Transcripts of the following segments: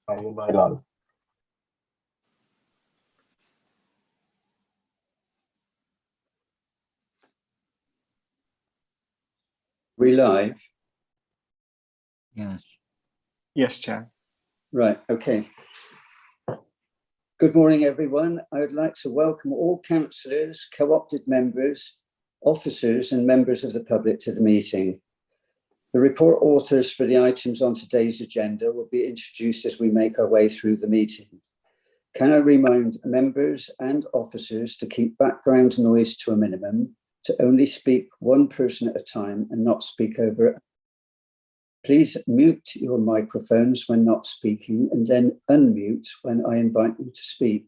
I invite on. We live? Yes. Yes, Chair. Right, okay. Good morning, everyone. I would like to welcome all councillors, co-opted members, officers and members of the public to the meeting. The report authors for the items on today's agenda will be introduced as we make our way through the meeting. Can I remind members and officers to keep background noise to a minimum, to only speak one person at a time and not speak over. Please mute your microphones when not speaking and then unmute when I invite you to speak.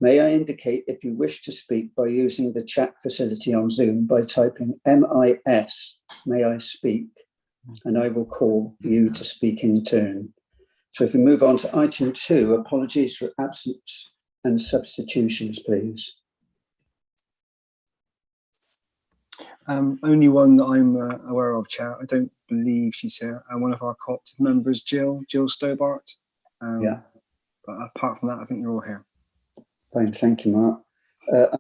May I indicate if you wish to speak by using the chat facility on Zoom by typing MIS, may I speak, and I will call you to speak in turn. So if we move on to item 2, apologies for absence and substitutions, please. Only one that I'm aware of, Chair. I don't believe she's here. And one of our co-opted members, Jill Stobart. Yeah. But apart from that, I think you're all here. Fine, thank you, Mark.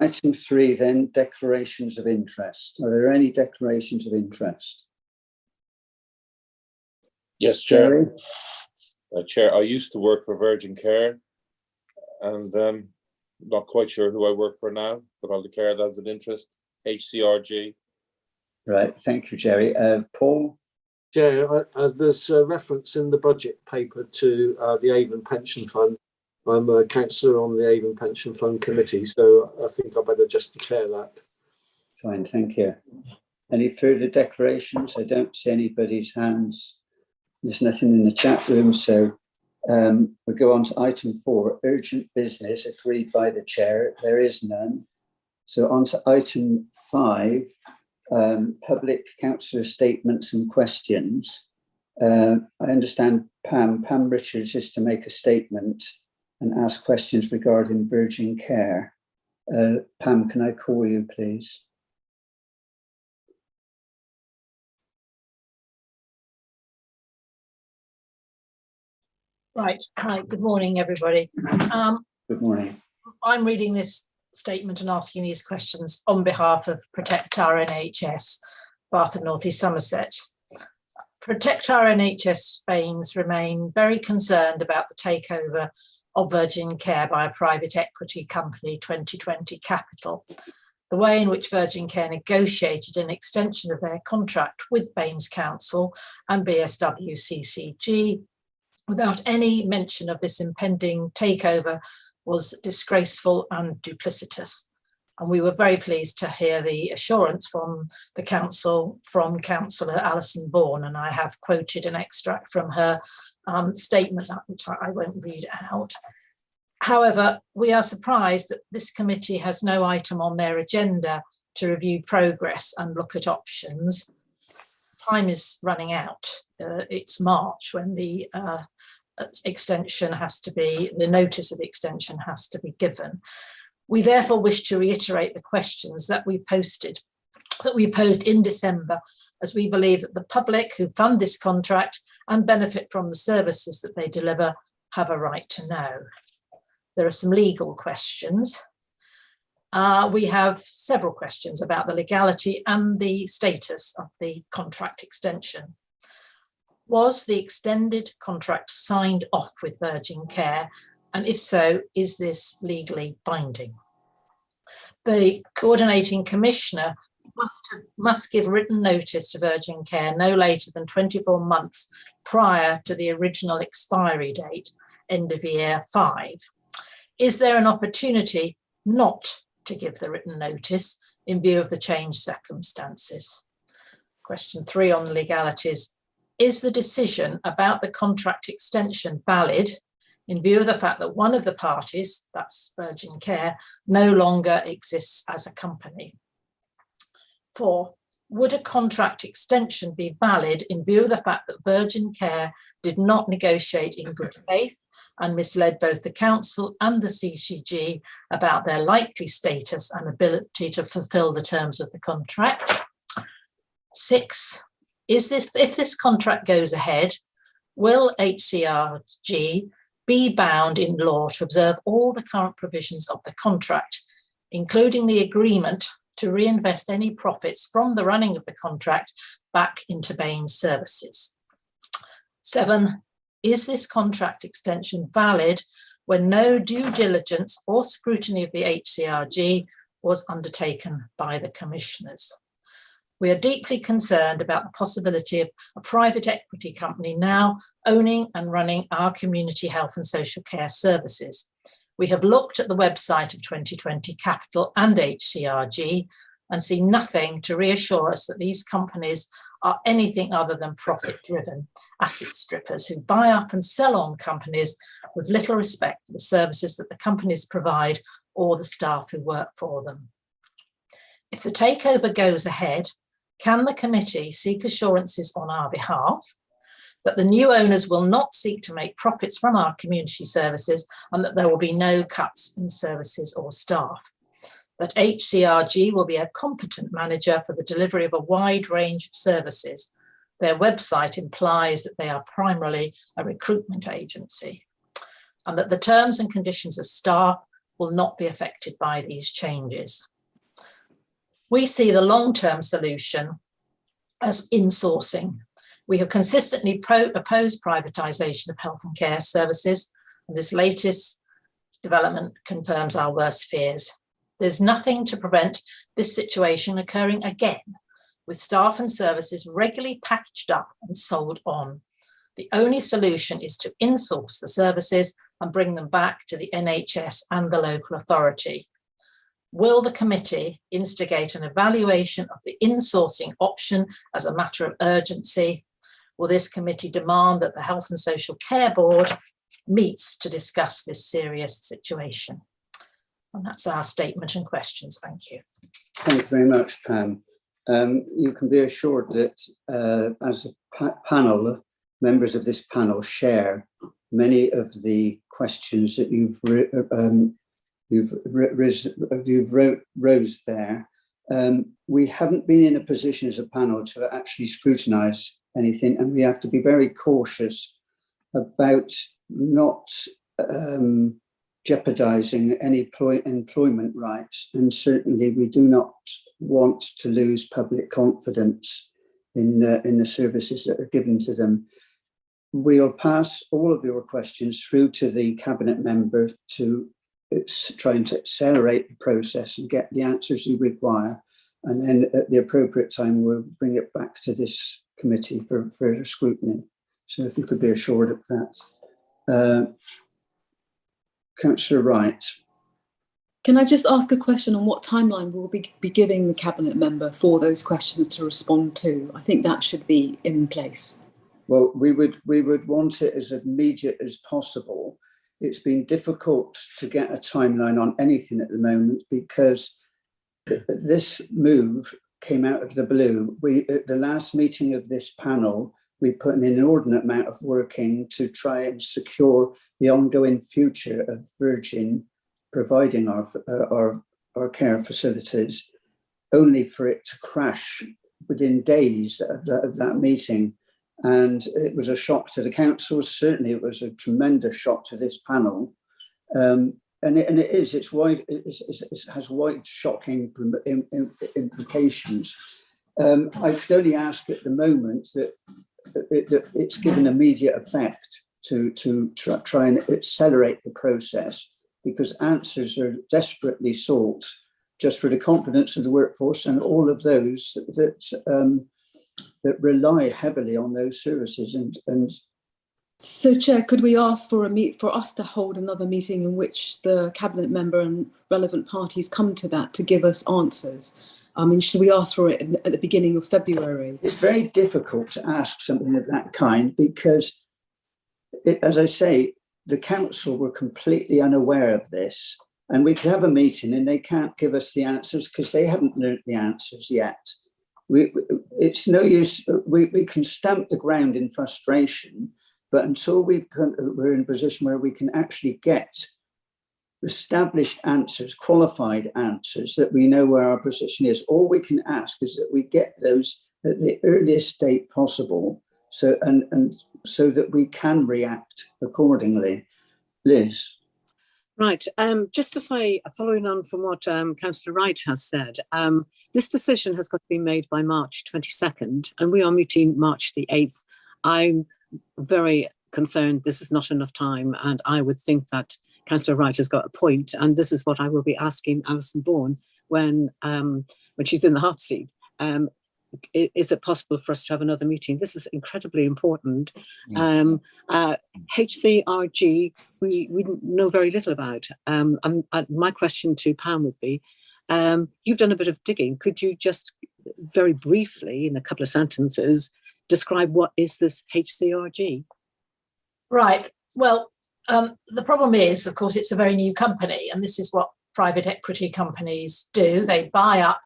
Item 3 then, declarations of interest. Are there any declarations of interest? Yes, Chair. Jerry? Chair, I used to work for Virgin Care, and not quite sure who I work for now, but I'll declare that as an interest. HCRG. Right, thank you, Jerry. Paul? Chair, there's a reference in the budget paper to the Avon Pension Fund. I'm a councillor on the Avon Pension Fund committee, so I think I better just declare that. Fine, thank you. Any further declarations? I don't see anybody's hands. There's nothing in the chat room, so we'll go on to item 4, urgent business agreed by the chair. There is none. So on to item 5, public councillor statements and questions. I understand Pam Richards is to make a statement and ask questions regarding Virgin Care. Pam, can I call you, please? Right. Hi, good morning, everybody. Good morning. I'm reading this statement and asking these questions on behalf of Protect Our NHS, Bath and North East Somerset. Protect Our NHS Spains remain very concerned about the takeover of Virgin Care by a private equity company, 2020 Capital. The way in which Virgin Care negotiated an extension of their contract with Baines Council and BSW CCG without any mention of this impending takeover was disgraceful and duplicitous. And we were very pleased to hear the assurance from the council, from Councillor Alison Bourne, and I have quoted an extract from her statement, which I won't read out. However, we are surprised that this committee has no item on their agenda to review progress and look at options. Time is running out. It's March when the extension has to be, the notice of the extension has to be given. We therefore wish to reiterate the questions that we posed in December, as we believe that the public who fund this contract and benefit from the services that they deliver have a right to know. There are some legal questions. We have several questions about the legality and the status of the contract extension. Was the extended contract signed off with Virgin Care? And if so, is this legally binding? The coordinating commissioner must give written notice to Virgin Care no later than 24 months prior to the original expiry date, end of year 5. Is there an opportunity not to give the written notice in view of the changed circumstances? Question 3 on the legalities. Is the decision about the contract extension valid in view of the fact that one of the parties, that's Virgin Care, no longer exists as a company? 4, would a contract extension be valid in view of the fact that Virgin Care did not negotiate in good faith and misled both the council and the CCG about their likely status and ability to fulfil the terms of the contract? 6, if this contract goes ahead, will HCRG be bound in law to observe all the current provisions of the contract, including the agreement to reinvest any profits from the running of the contract back into Bain's services? 7, is this contract extension valid when no due diligence or scrutiny of the HCRG was undertaken by the commissioners? We are deeply concerned about the possibility of a private equity company now owning and running our community health and social care services. We have looked at the website of 2020 Capital and HCRG and see nothing to reassure us that these companies are anything other than profit-driven asset strippers who buy up and sell on companies with little respect for the services that the companies provide or the staff who work for them. If the takeover goes ahead, can the committee seek assurances on our behalf that the new owners will not seek to make profits from our community services and that there will be no cuts in services or staff? That HCRG will be a competent manager for the delivery of a wide range of services. Their website implies that they are primarily a recruitment agency, and that the terms and conditions of staff will not be affected by these changes. We see the long-term solution as insourcing. We have consistently opposed privatisation of health and care services, and this latest development confirms our worst fears. There's nothing to prevent this situation occurring again, with staff and services regularly packaged up and sold on. The only solution is to insource the services and bring them back to the NHS and the local authority. Will the committee instigate an evaluation of the insourcing option as a matter of urgency? Will this committee demand that the Health and Social Care Board meets to discuss this serious situation? And that's our statement and questions. Thank you. Thank you very much, Pam. You can be assured that as a panel, members of this panel share many of the questions that you've rose there. We haven't been in a position as a panel to actually scrutinise anything, and we have to be very cautious about not jeopardising any employment rights, and certainly we do not want to lose public confidence in the services that are given to them. We'll pass all of your questions through to the cabinet member to try and accelerate the process and get the answers you require, and then at the appropriate time we'll bring it back to this committee for further scrutiny. So if you could be assured of that. Councillor Wright. Can I just ask a question on what timeline we'll be giving the cabinet member for those questions to respond to? I think that should be in place. Well, we would want it as immediate as possible. It's been difficult to get a timeline on anything at the moment because this move came out of the blue. At the last meeting of this panel, we put an inordinate amount of work in to try and secure the ongoing future of Virgin providing our care facilities, only for it to crash within days of that meeting. And it was a shock to the council. Certainly it was a tremendous shock to this panel. And it has wide shocking implications. I could only ask at the moment that it's given immediate effect to try and accelerate the process, because answers are desperately sought just for the confidence of the workforce and all of those that rely heavily on those services. And so, Chair, could we ask for us to hold another meeting in which the cabinet member and relevant parties come to that to give us answers? I mean, should we ask for it at the beginning of February? It's very difficult to ask something of that kind because, as I say, the council were completely unaware of this, and we could have a meeting and they can't give us the answers because they haven't learnt the answers yet. It's no use. We can stamp the ground in frustration, but until we're in a position where we can actually get established answers, qualified answers, that we know where our position is, all we can ask is that we get those at the earliest date possible, so so that we can react accordingly. Liz. Right. Just to say, following on from what Councillor Wright has said, this decision has got to be made by March 22nd, and we are meeting March the 8th. I'm very concerned this is not enough time, and I would think that Councillor Wright has got a point, and this is what I will be asking Alison Bourne when she's in the hot seat. Is it possible for us to have another meeting? This is incredibly important. HCRG, we know very little about. My question to Pam would be, you've done a bit of digging. Could you just very briefly, in a couple of sentences, describe what is this HCRG? Right. Well, the problem is, of course, it's a very new company, and this is what private equity companies do. They buy up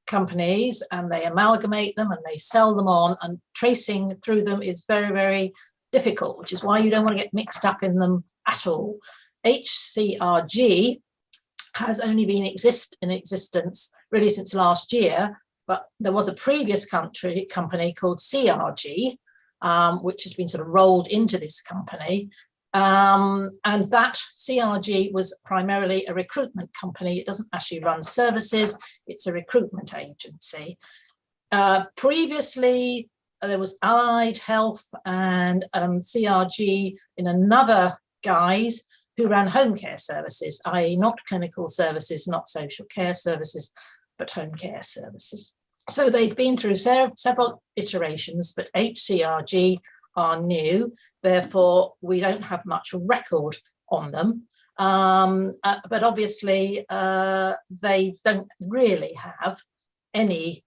companies and they amalgamate them and they sell them on, and tracing through them is very, very difficult, which is why you don't want to get mixed up in them at all. HCRG has only been in existence really since last year, but there was a previous company called CRG, which has been sort of rolled into this company. And that CRG was primarily a recruitment company. It doesn't actually run services. It's a recruitment agency. Previously, there was Allied Health and CRG in another guise who ran home care services, i.e. not clinical services, not social care services, but home care services. So they've been through several iterations, but HCRG are new, therefore we don't have much record on them. But obviously they don't really have any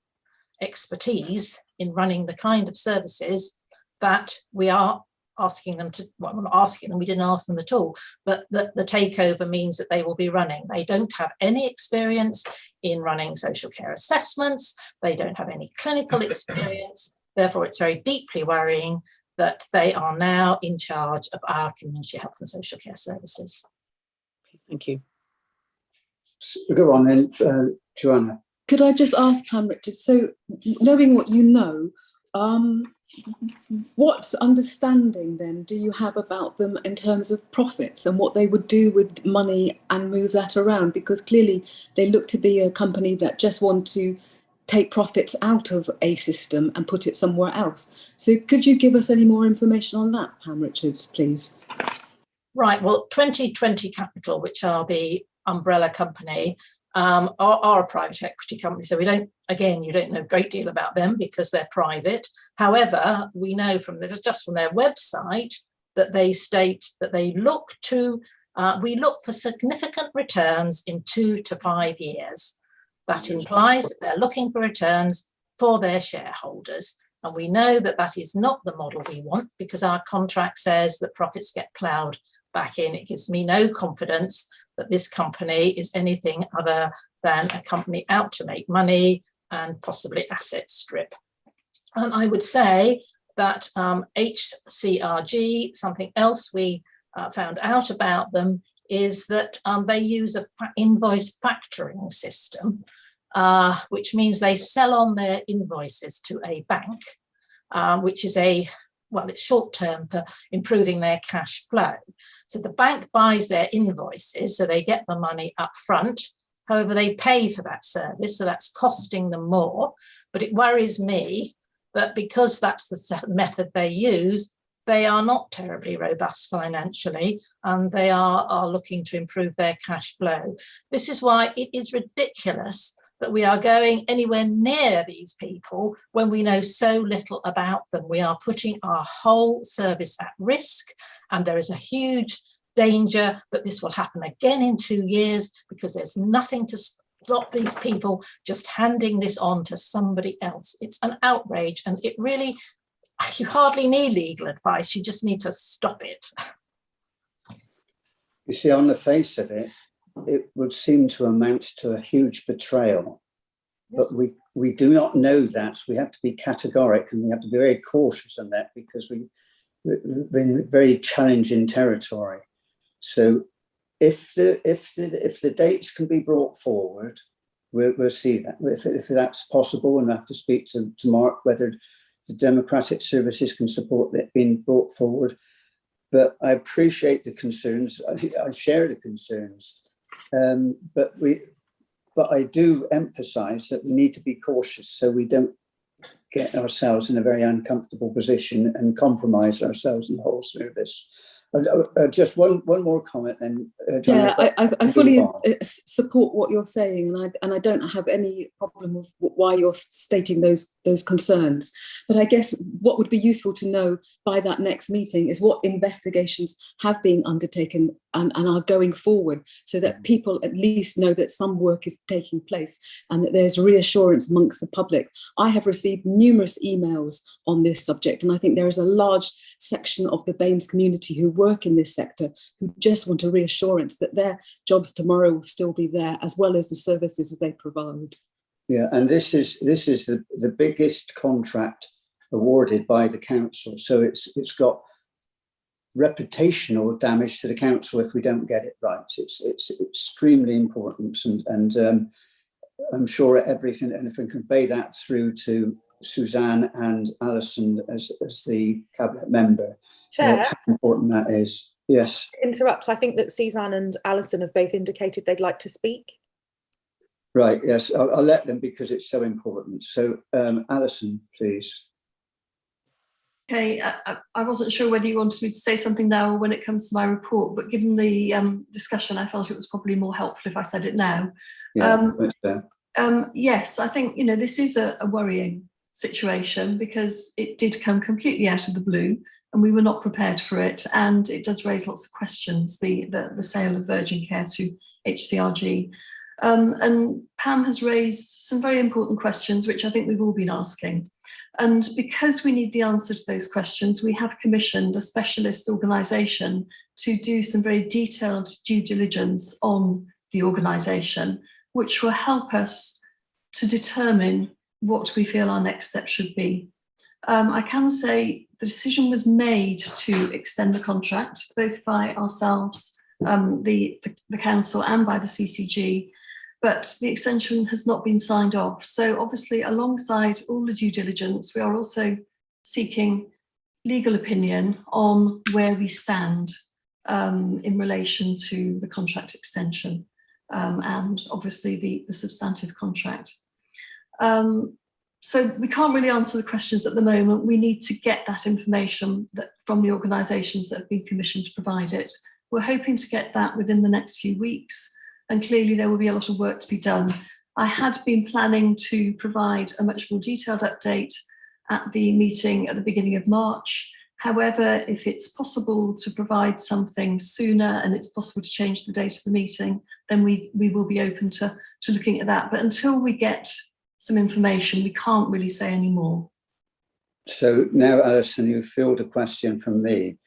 expertise in running the kind of services that we are asking them to, well, I'm not asking them, we didn't ask them at all, but the takeover means that they will be running. They don't have any experience in running social care assessments, they don't have any clinical experience, therefore it's very deeply worrying that they are now in charge of our community health and social care services. Thank you. Go on then, Joanna. Could I just ask Pam Richards, so knowing what you know, what understanding then do you have about them in terms of profits and what they would do with money and move that around? Because clearly they look to be a company that just want to take profits out of a system and put it somewhere else. So could you give us any more information on that, Pam Richards, please? Right, well, 2020 Capital, which are the umbrella company, are a private equity company. So we don't, again, you don't know a great deal about them because they're private. However, we know from just from their website that they state that they look to, we look for significant returns in 2 to 5 years. That implies that they're looking for returns for their shareholders. And we know that that is not the model we want because our contract says that profits get ploughed back in. It gives me no confidence that this company is anything other than a company out to make money and possibly asset strip. And I would say that HCRG, something else we found out about them is that they use an invoice factoring system, which means they sell on their invoices to a bank, which is it's short term for improving their cash flow. So the bank buys their invoices, so they get the money up front. However, they pay for that service, so that's costing them more. But it worries me that because that's the method they use, they are not terribly robust financially, and they are looking to improve their cash flow. This is why it is ridiculous that we are going anywhere near these people when we know so little about them. We are putting our whole service at risk, and there is a huge danger that this will happen again in 2 years because there's nothing to stop these people just handing this on to somebody else. It's an outrage, and it really, you hardly need legal advice, you just need to stop it. You see, on the face of it, it would seem to amount to a huge betrayal. Yes. But we do not know that. We have to be categoric and we have to be very cautious on that because we're in very challenging territory. So if the dates can be brought forward we'll see that if that's possible, and I have to speak to Mark whether the Democratic Services can support that being brought forward. But I appreciate the concerns. I share the concerns, but I do emphasise that we need to be cautious so we don't get ourselves in a very uncomfortable position and compromise ourselves in the whole service. Just one more comment, then. John, I fully support what you're saying, and I don't have any problem with why you're stating those concerns. But I guess what would be useful to know by that next meeting is what investigations have been undertaken and are going forward, so that people at least know that some work is taking place and that there's reassurance amongst the public. I have received numerous emails on this subject, and I think there is a large section of the BAMES community who work in this sector who just want a reassurance that their jobs tomorrow will still be there, as well as the services that they provide. Yeah, and this is the biggest contract awarded by the council, so it's got reputational damage to the council if we don't get it right. It's extremely important, and I'm sure everything, and if we convey that through to Suzanne and Alison as the cabinet member, Chair, how important that is. Yes. Interrupt. I think that Suzanne and Alison have both indicated they'd like to speak. Right. Yes, I'll let them because it's so important. So, Alison, please. Okay, I wasn't sure whether you wanted me to say something now or when it comes to my report, but given the discussion, I felt it was probably more helpful if I said it now. Yeah, yes, I think, this is a worrying situation because it did come completely out of the blue and we were not prepared for it, and it does raise lots of questions, the sale of Virgin Care to HCRG. And Pam has raised some very important questions, which I think we've all been asking. And because we need the answer to those questions, we have commissioned a specialist organisation to do some very detailed due diligence on the organisation, which will help us to determine what we feel our next step should be. I can say the decision was made to extend the contract, both by ourselves, the council, and by the CCG, but the extension has not been signed off. So obviously, alongside all the due diligence, we are also seeking legal opinion on where we stand in relation to the contract extension and obviously the substantive contract. So we can't really answer the questions at the moment. We need to get that information from the organisations that have been commissioned to provide it. We're hoping to get that within the next few weeks, and clearly there will be a lot of work to be done. I had been planning to provide a much more detailed update at the meeting at the beginning of March. However, if it's possible to provide something sooner and it's possible to change the date of the meeting, then we will be open to looking at that. But until we get some information, we can't really say any more. So now, Alison, you fielded a question from me.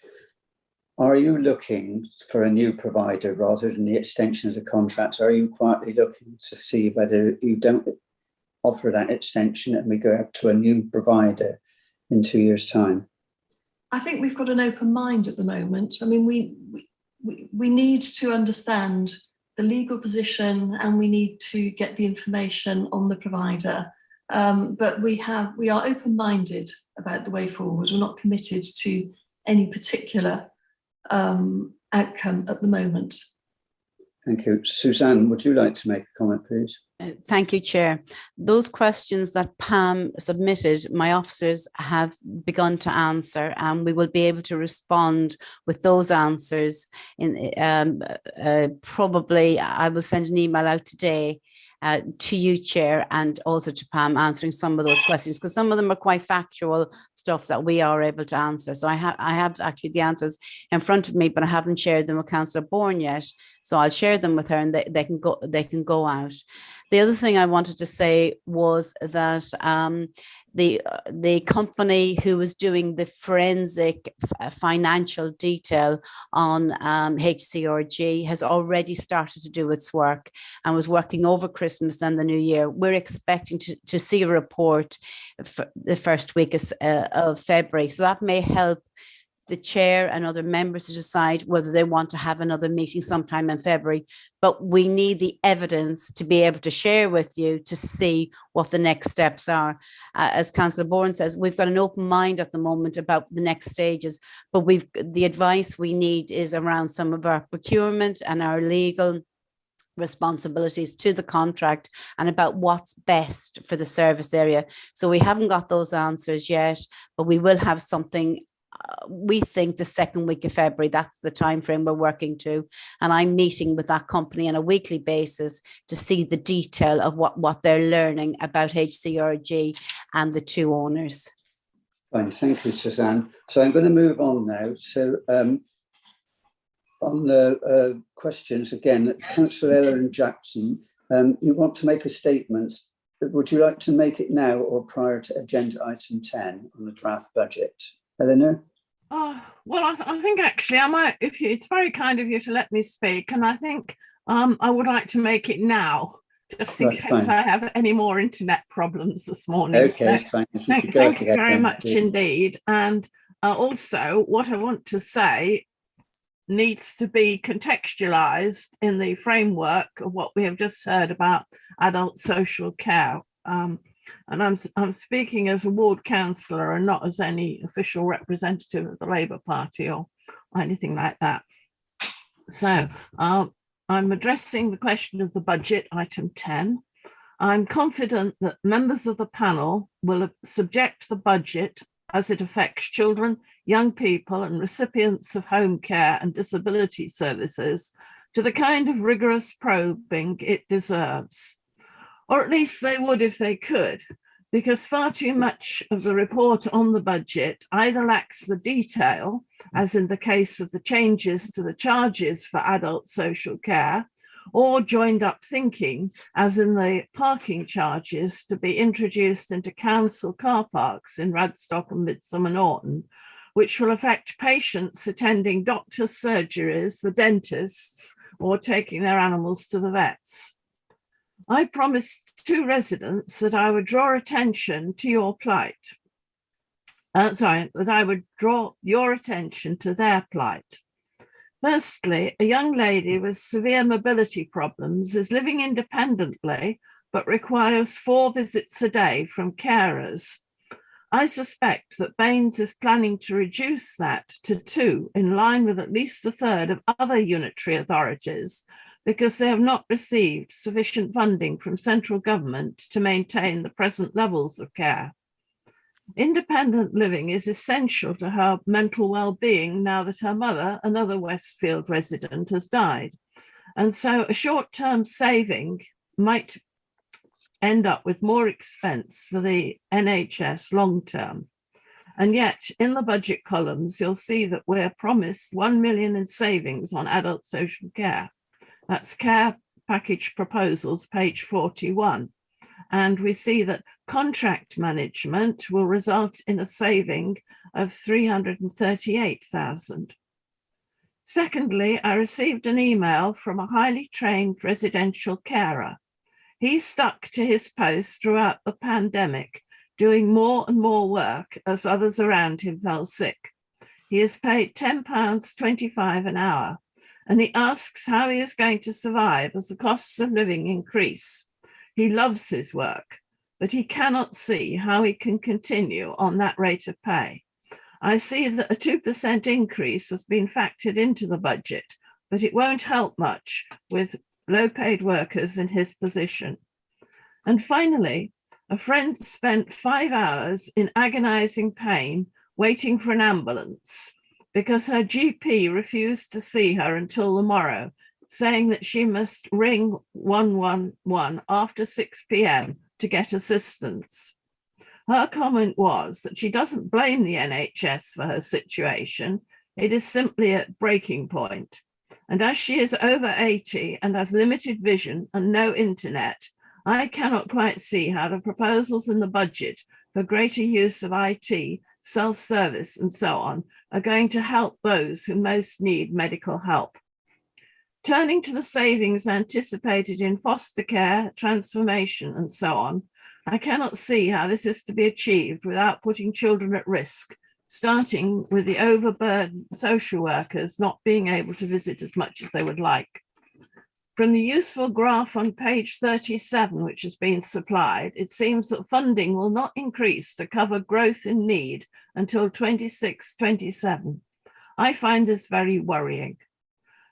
Are you looking for a new provider rather than the extension of the contract? Are you quietly looking to see whether you don't offer that extension and we go out to a new provider in 2 years' time? I think we've got an open mind at the moment. I mean, we need to understand the legal position and we need to get the information on the provider. But we are open-minded about the way forward. We're not committed to any particular outcome at the moment. Thank you. Suzanne, would you like to make a comment, please? Thank you, Chair. Those questions that Pam submitted, my officers have begun to answer, and we will be able to respond with those answers. Probably, I will send an email out today to you, Chair, and also to Pam, answering some of those questions, because some of them are quite factual stuff that we are able to answer. So I have actually the answers in front of me, but I haven't shared them with Councillor Bourne yet. So I'll share them with her, and they can go out. The other thing I wanted to say was that the company who was doing the forensic financial detail on HCRG has already started to do its work and was working over Christmas and the New Year. We're expecting to see a report for the first week of February. So that may help the chair and other members to decide whether they want to have another meeting sometime in February. But we need the evidence to be able to share with you to see what the next steps are. As Councillor Bourne says, we've got an open mind at the moment about the next stages, but the advice we need is around some of our procurement and our legal responsibilities to the contract and about what's best for the service area. So we haven't got those answers yet, but we will have something. We think the second week of February, that's the time frame we're working to. And I'm meeting with that company on a weekly basis to see the detail of what they're learning about HCRG and the two owners. Fine, thank you, Suzanne. So I'm going to move on now. So on the questions, again, Councillor Ellen Jackson, you want to make a statement. Would you like to make it now or prior to agenda item 10 on the draft budget? Eleanor? Well, I think actually I might, it's very kind of you to let me speak, and I think I would like to make it now, just in case I have any more internet problems this morning. Okay, so fine. Thank you very much indeed. And also what I want to say needs to be contextualised in the framework of what we have just heard about adult social care. And I'm speaking as a ward councillor and not as any official representative of the Labour Party or anything like that. So I'm addressing the question of the budget, item 10. I'm confident that members of the panel will subject the budget as it affects children, young people and recipients of home care and disability services to the kind of rigorous probing it deserves. Or at least they would if they could, because far too much of the report on the budget either lacks the detail, as in the case of the changes to the charges for adult social care, or joined up thinking, as in the parking charges to be introduced into council car parks in Radstock and Midsummer Norton, which will affect patients attending doctors' surgeries, the dentists, or taking their animals to the vets. I promised two residents that I would draw attention to your plight. That I would draw your attention to their plight. Firstly, a young lady with severe mobility problems is living independently, but requires 4 visits a day from carers. I suspect that Baines is planning to reduce that to 2, in line with at least a third of other unitary authorities, because they have not received sufficient funding from central government to maintain the present levels of care. Independent living is essential to her mental well-being now that her mother, another Westfield resident, has died. And so a short-term saving might end up with more expense for the NHS long-term. And yet in the budget columns, you'll see that we're promised 1 million in savings on adult social care. That's care package proposals, page 41. And we see that contract management will result in a saving of 338,000. Secondly, I received an email from a highly trained residential carer. He stuck to his post throughout the pandemic, doing more and more work as others around him fell sick. He is paid £10.25 an hour. And he asks how he is going to survive as the costs of living increase. He loves his work, but he cannot see how he can continue on that rate of pay. I see that a 2% increase has been factored into the budget, but it won't help much with low-paid workers in his position. And finally, a friend spent 5 hours in agonizing pain waiting for an ambulance, because her GP refused to see her until the morrow, saying that she must ring 111 after 6 p.m. to get assistance. Her comment was that she doesn't blame the NHS for her situation. It is simply a breaking point. And as she is over 80 and has limited vision and no internet, I cannot quite see how the proposals in the budget for greater use of IT, self-service and so on are going to help those who most need medical help. Turning to the savings anticipated in foster care, transformation and so on, I cannot see how this is to be achieved without putting children at risk, starting with the overburdened social workers not being able to visit as much as they would like. From the useful graph on page 37, which has been supplied, it seems that funding will not increase to cover growth in need until 26-27. I find this very worrying.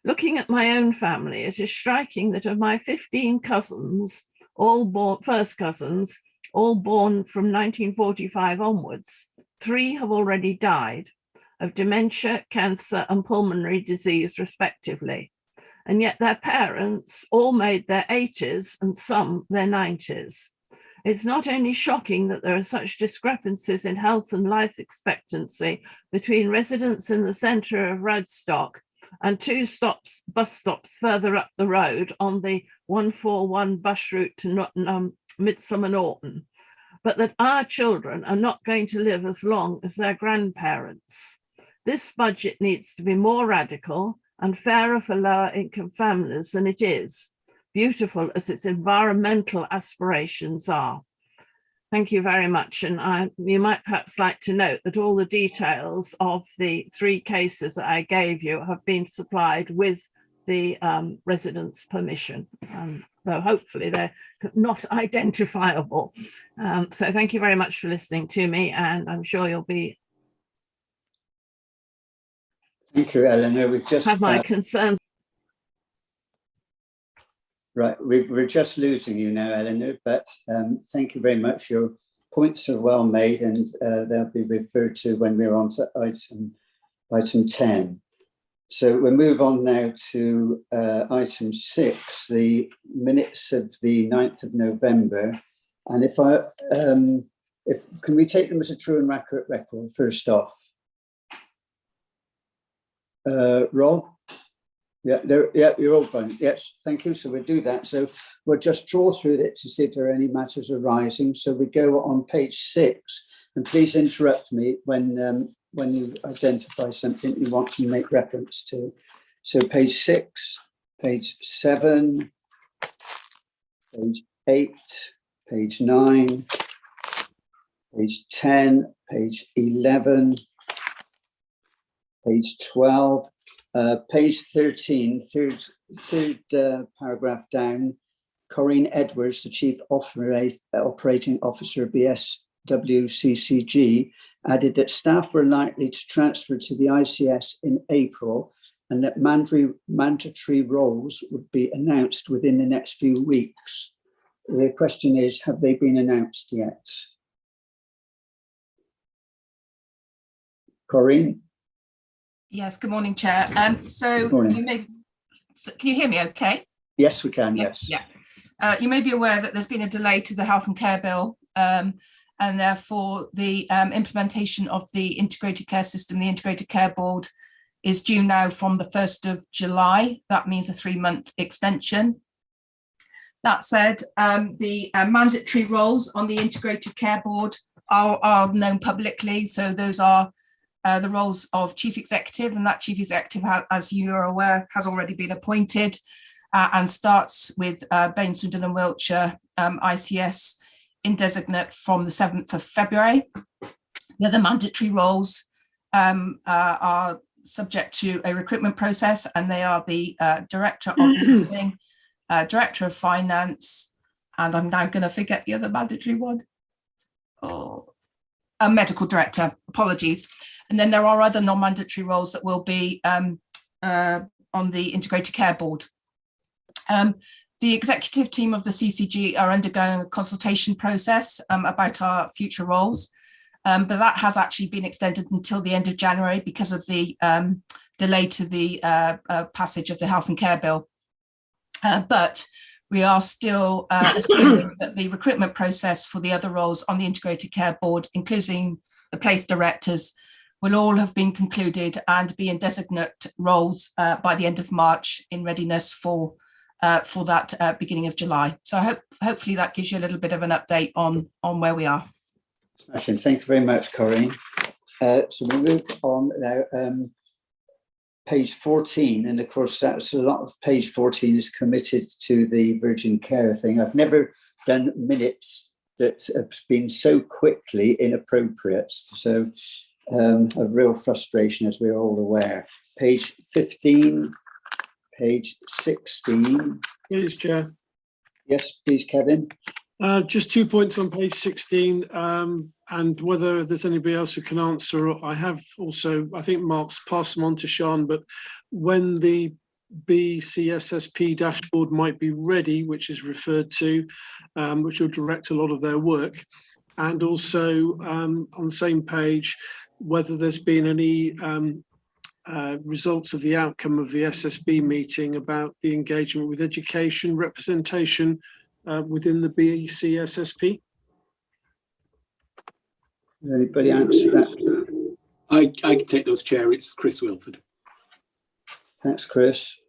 Looking at my own family, it is striking that of my 15 cousins, all born, first cousins, all born from 1945 onwards, 3 have already died of dementia, cancer, and pulmonary disease, respectively. And yet their parents all made their 80s and some their 90s. It's not only shocking that there are such discrepancies in health and life expectancy between residents in the centre of Radstock and 2 bus stops further up the road on the 141 bus route to Midsummer Norton, but that our children are not going to live as long as their grandparents. This budget needs to be more radical and fairer for lower income families than it is, beautiful as its environmental aspirations are. Thank you very much. And you might perhaps like to note that all the details of the 3 cases that I gave you have been supplied with the residents' permission, though hopefully they're not identifiable. So thank you very much for listening to me, and I'm sure you'll be. Thank you, Eleanor. We've just have my concerns. Right, we're just losing you now, Eleanor, but thank you very much. Your points are well made, and they'll be referred to when we're on to item 10. So we'll move on now to item 6, the minutes of the 9th of November. And can we take them as a true and accurate record first off? Rob? Yeah, you're all fine. Yes, thank you. So we'll do that. So we'll just draw through it to see if there are any matters arising. So we go on page 6, and please interrupt me when you identify something you want to make reference to. So page 6, page 7, page 8, page 9, page 10, page 11, page 12, page 13, third paragraph down, Corinne Edwards, the Chief Operating Officer of BSWCCG, added that staff were likely to transfer to the ICS in April and that mandatory roles would be announced within the next few weeks. The question is, have they been announced yet? Corinne? Yes, good morning, Chair. Good morning. Can you hear me okay? Yes, we can, yes. Yeah. You may be aware that there's been a delay to the Health and Care Bill, and therefore the implementation of the integrated care system, the Integrated Care Board, is due now from the 1st of July. That means a 3-month extension. That said, the mandatory roles on the Integrated Care Board are known publicly. So those are the roles of Chief Executive, and that Chief Executive, as you are aware, has already been appointed and starts with Bain, Swindon and Wiltshire ICS in designate from the 7th of February. The other mandatory roles are subject to a recruitment process, and they are the Director of Nursing, Director of Finance, and I'm now going to forget the other mandatory one. A Medical Director, apologies. And then there are other non-mandatory roles that will be on the Integrated Care Board. The executive team of the CCG are undergoing a consultation process about our future roles, but that has actually been extended until the end of January because of the delay to the passage of the Health and Care Bill. But we are still assuming that the recruitment process for the other roles on the Integrated Care Board, including the place directors, will all have been concluded and be in designate roles by the end of March in readiness for that beginning of July. So hopefully that gives you a little bit of an update on where we are. Smashing. Thank you very much, Corinne. So we move on now. Page 14, and of course that's a lot of page 14 is committed to the Virgin Care thing. I've never done minutes that have been so quickly inappropriate. So of real frustration, as we're all aware. Page 15, page 16. Please, Chair. Yes, please, Kevin. Just 2 points on page 16, and whether there's anybody else who can answer. I have also, I think Mark's passed them on to Sean, but when the BCSSP dashboard might be ready, which is referred to, which will direct a lot of their work, and also on the same page, whether there's been any results of the outcome of the SSB meeting about the engagement with education representation within the BCSSP. Anybody answer that? I can take those, Chair. It's Chris Wilford. Thanks, Chris.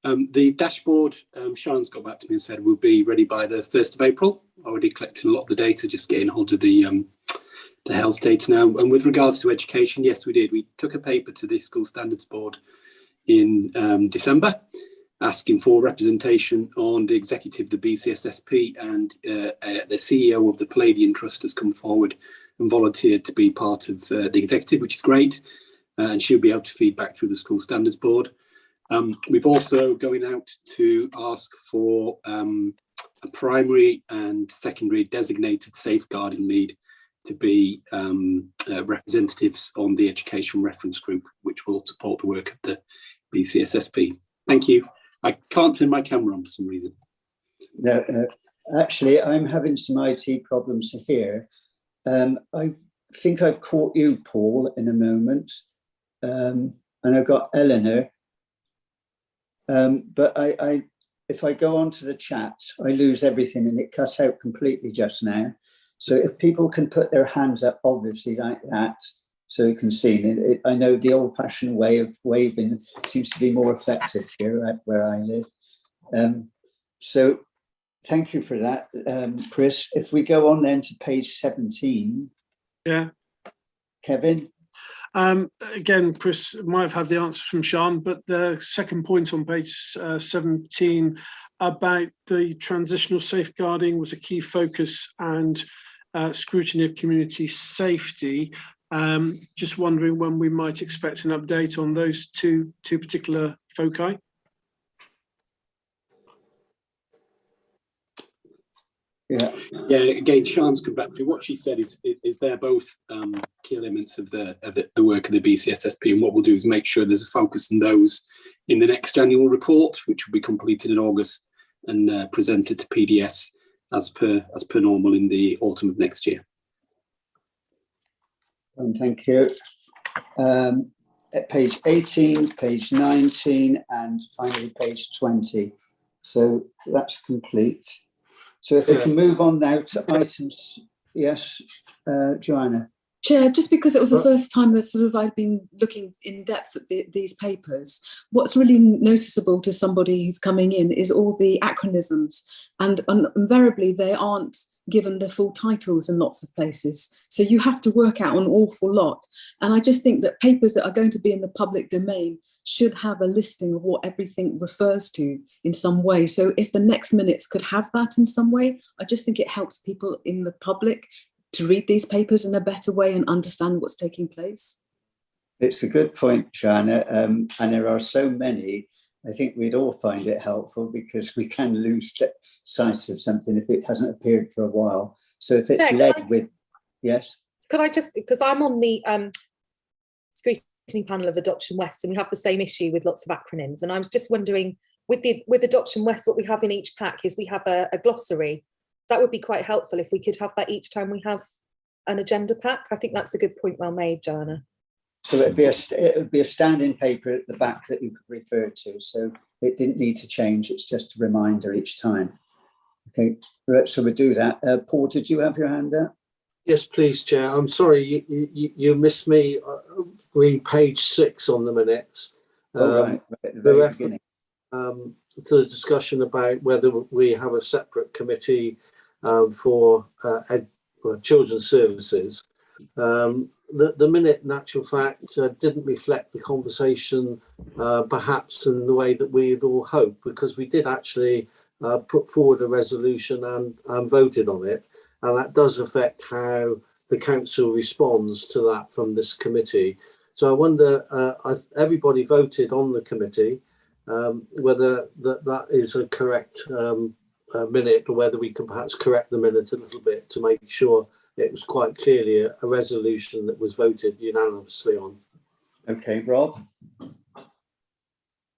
The dashboard, Sean's got back to me and said will be ready by the 1st of April. Already collecting a lot of the data, just getting hold of the health data now. And with regards to education, yes, we did. We took a paper to the School Standards Board in December, asking for representation on the executive, the BCSSP, and the CEO of the Palladian Trust has come forward and volunteered to be part of the executive, which is great. And she'll be able to feed back through the School Standards Board. We've also going out to ask for a primary and secondary designated safeguarding lead to be representatives on the education reference group, which will support the work of the BCSSP. Thank you. I can't turn my camera on for some reason. No, actually, I'm having some IT problems here. I think I've caught you, Paul, in a moment, and I've got Eleanor. But if I go onto the chat, I lose everything, and it cut out completely just now. So if people can put their hands up, obviously like that, so you can see it. I know the old-fashioned way of waving seems to be more effective here at where I live. So thank you for that, Chris. If we go on then to page 17. Yeah. Kevin? Again, Chris might have had the answer from Sean, but the second point on page 17 about the transitional safeguarding was a key focus and scrutiny of community safety. Just wondering when we might expect an update on those two particular foci. Yeah. Again, Sean's come back to what she said is they're both key elements of the work of the BCSSP, and what we'll do is make sure there's a focus on those in the next annual report, which will be completed in August and presented to PDS as per normal in the autumn of next year. Thank you. At page 18, page 19, and finally page 20. So that's complete. So if we can move on now to items, yes, Joanna. Chair, just because it was the first time that sort of I've been looking in depth at these papers, what's really noticeable to somebody who's coming in is all the acronyms, and invariably they aren't given the full titles in lots of places. So you have to work out an awful lot. And I just think that papers that are going to be in the public domain should have a listing of what everything refers to in some way. So if the next minutes could have that in some way, I just think it helps people in the public to read these papers in a better way and understand what's taking place. It's a good point, Joanna, and there are so many. I think we'd all find it helpful because we can lose sight of something if it hasn't appeared for a while. So if it's led with, yes? Could I just, because I'm on the scrutiny panel of Adoption West, and we have the same issue with lots of acronyms, and I was just wondering, with Adoption West, what we have in each pack is we have a glossary. That would be quite helpful if we could have that each time we have an agenda pack. I think that's a good point, well made, Joanna. So it would be a standing paper at the back that you could refer to. So it didn't need to change. It's just a reminder each time. Okay, right, so we'll do that. Paul, did you have your hand up? Yes, please, Chair. I'm sorry, you missed me. Read page 6 on the minutes. Right, at the very beginning. To the discussion about whether we have a separate committee for children's services. The minute, in actual fact, didn't reflect the conversation perhaps in the way that we had all hoped, because we did actually put forward a resolution and voted on it, and that does affect how the council responds to that from this committee. So I wonder, everybody voted on the committee, whether that is a correct minute, or whether we can perhaps correct the minute a little bit to make sure it was quite clearly a resolution that was voted unanimously on. Okay, Rob?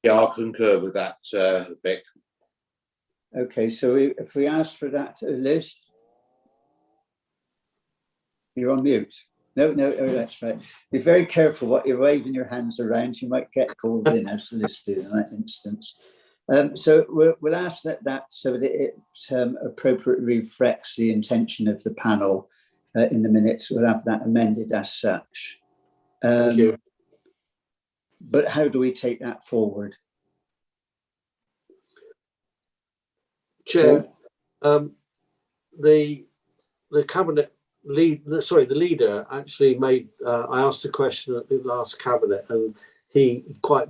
Yeah, I concur with that, Vic. Okay, so if we ask for that list, you're on mute. No, that's right. Be very careful what you're waving your hands around. You might get called in as listed in that instance. So we'll ask that so that it appropriately reflects the intention of the panel in the minutes. We'll have that amended as such. Thank you. But how do we take that forward? Chair, the cabinet the leader actually made. I asked a question at the last cabinet, and he quite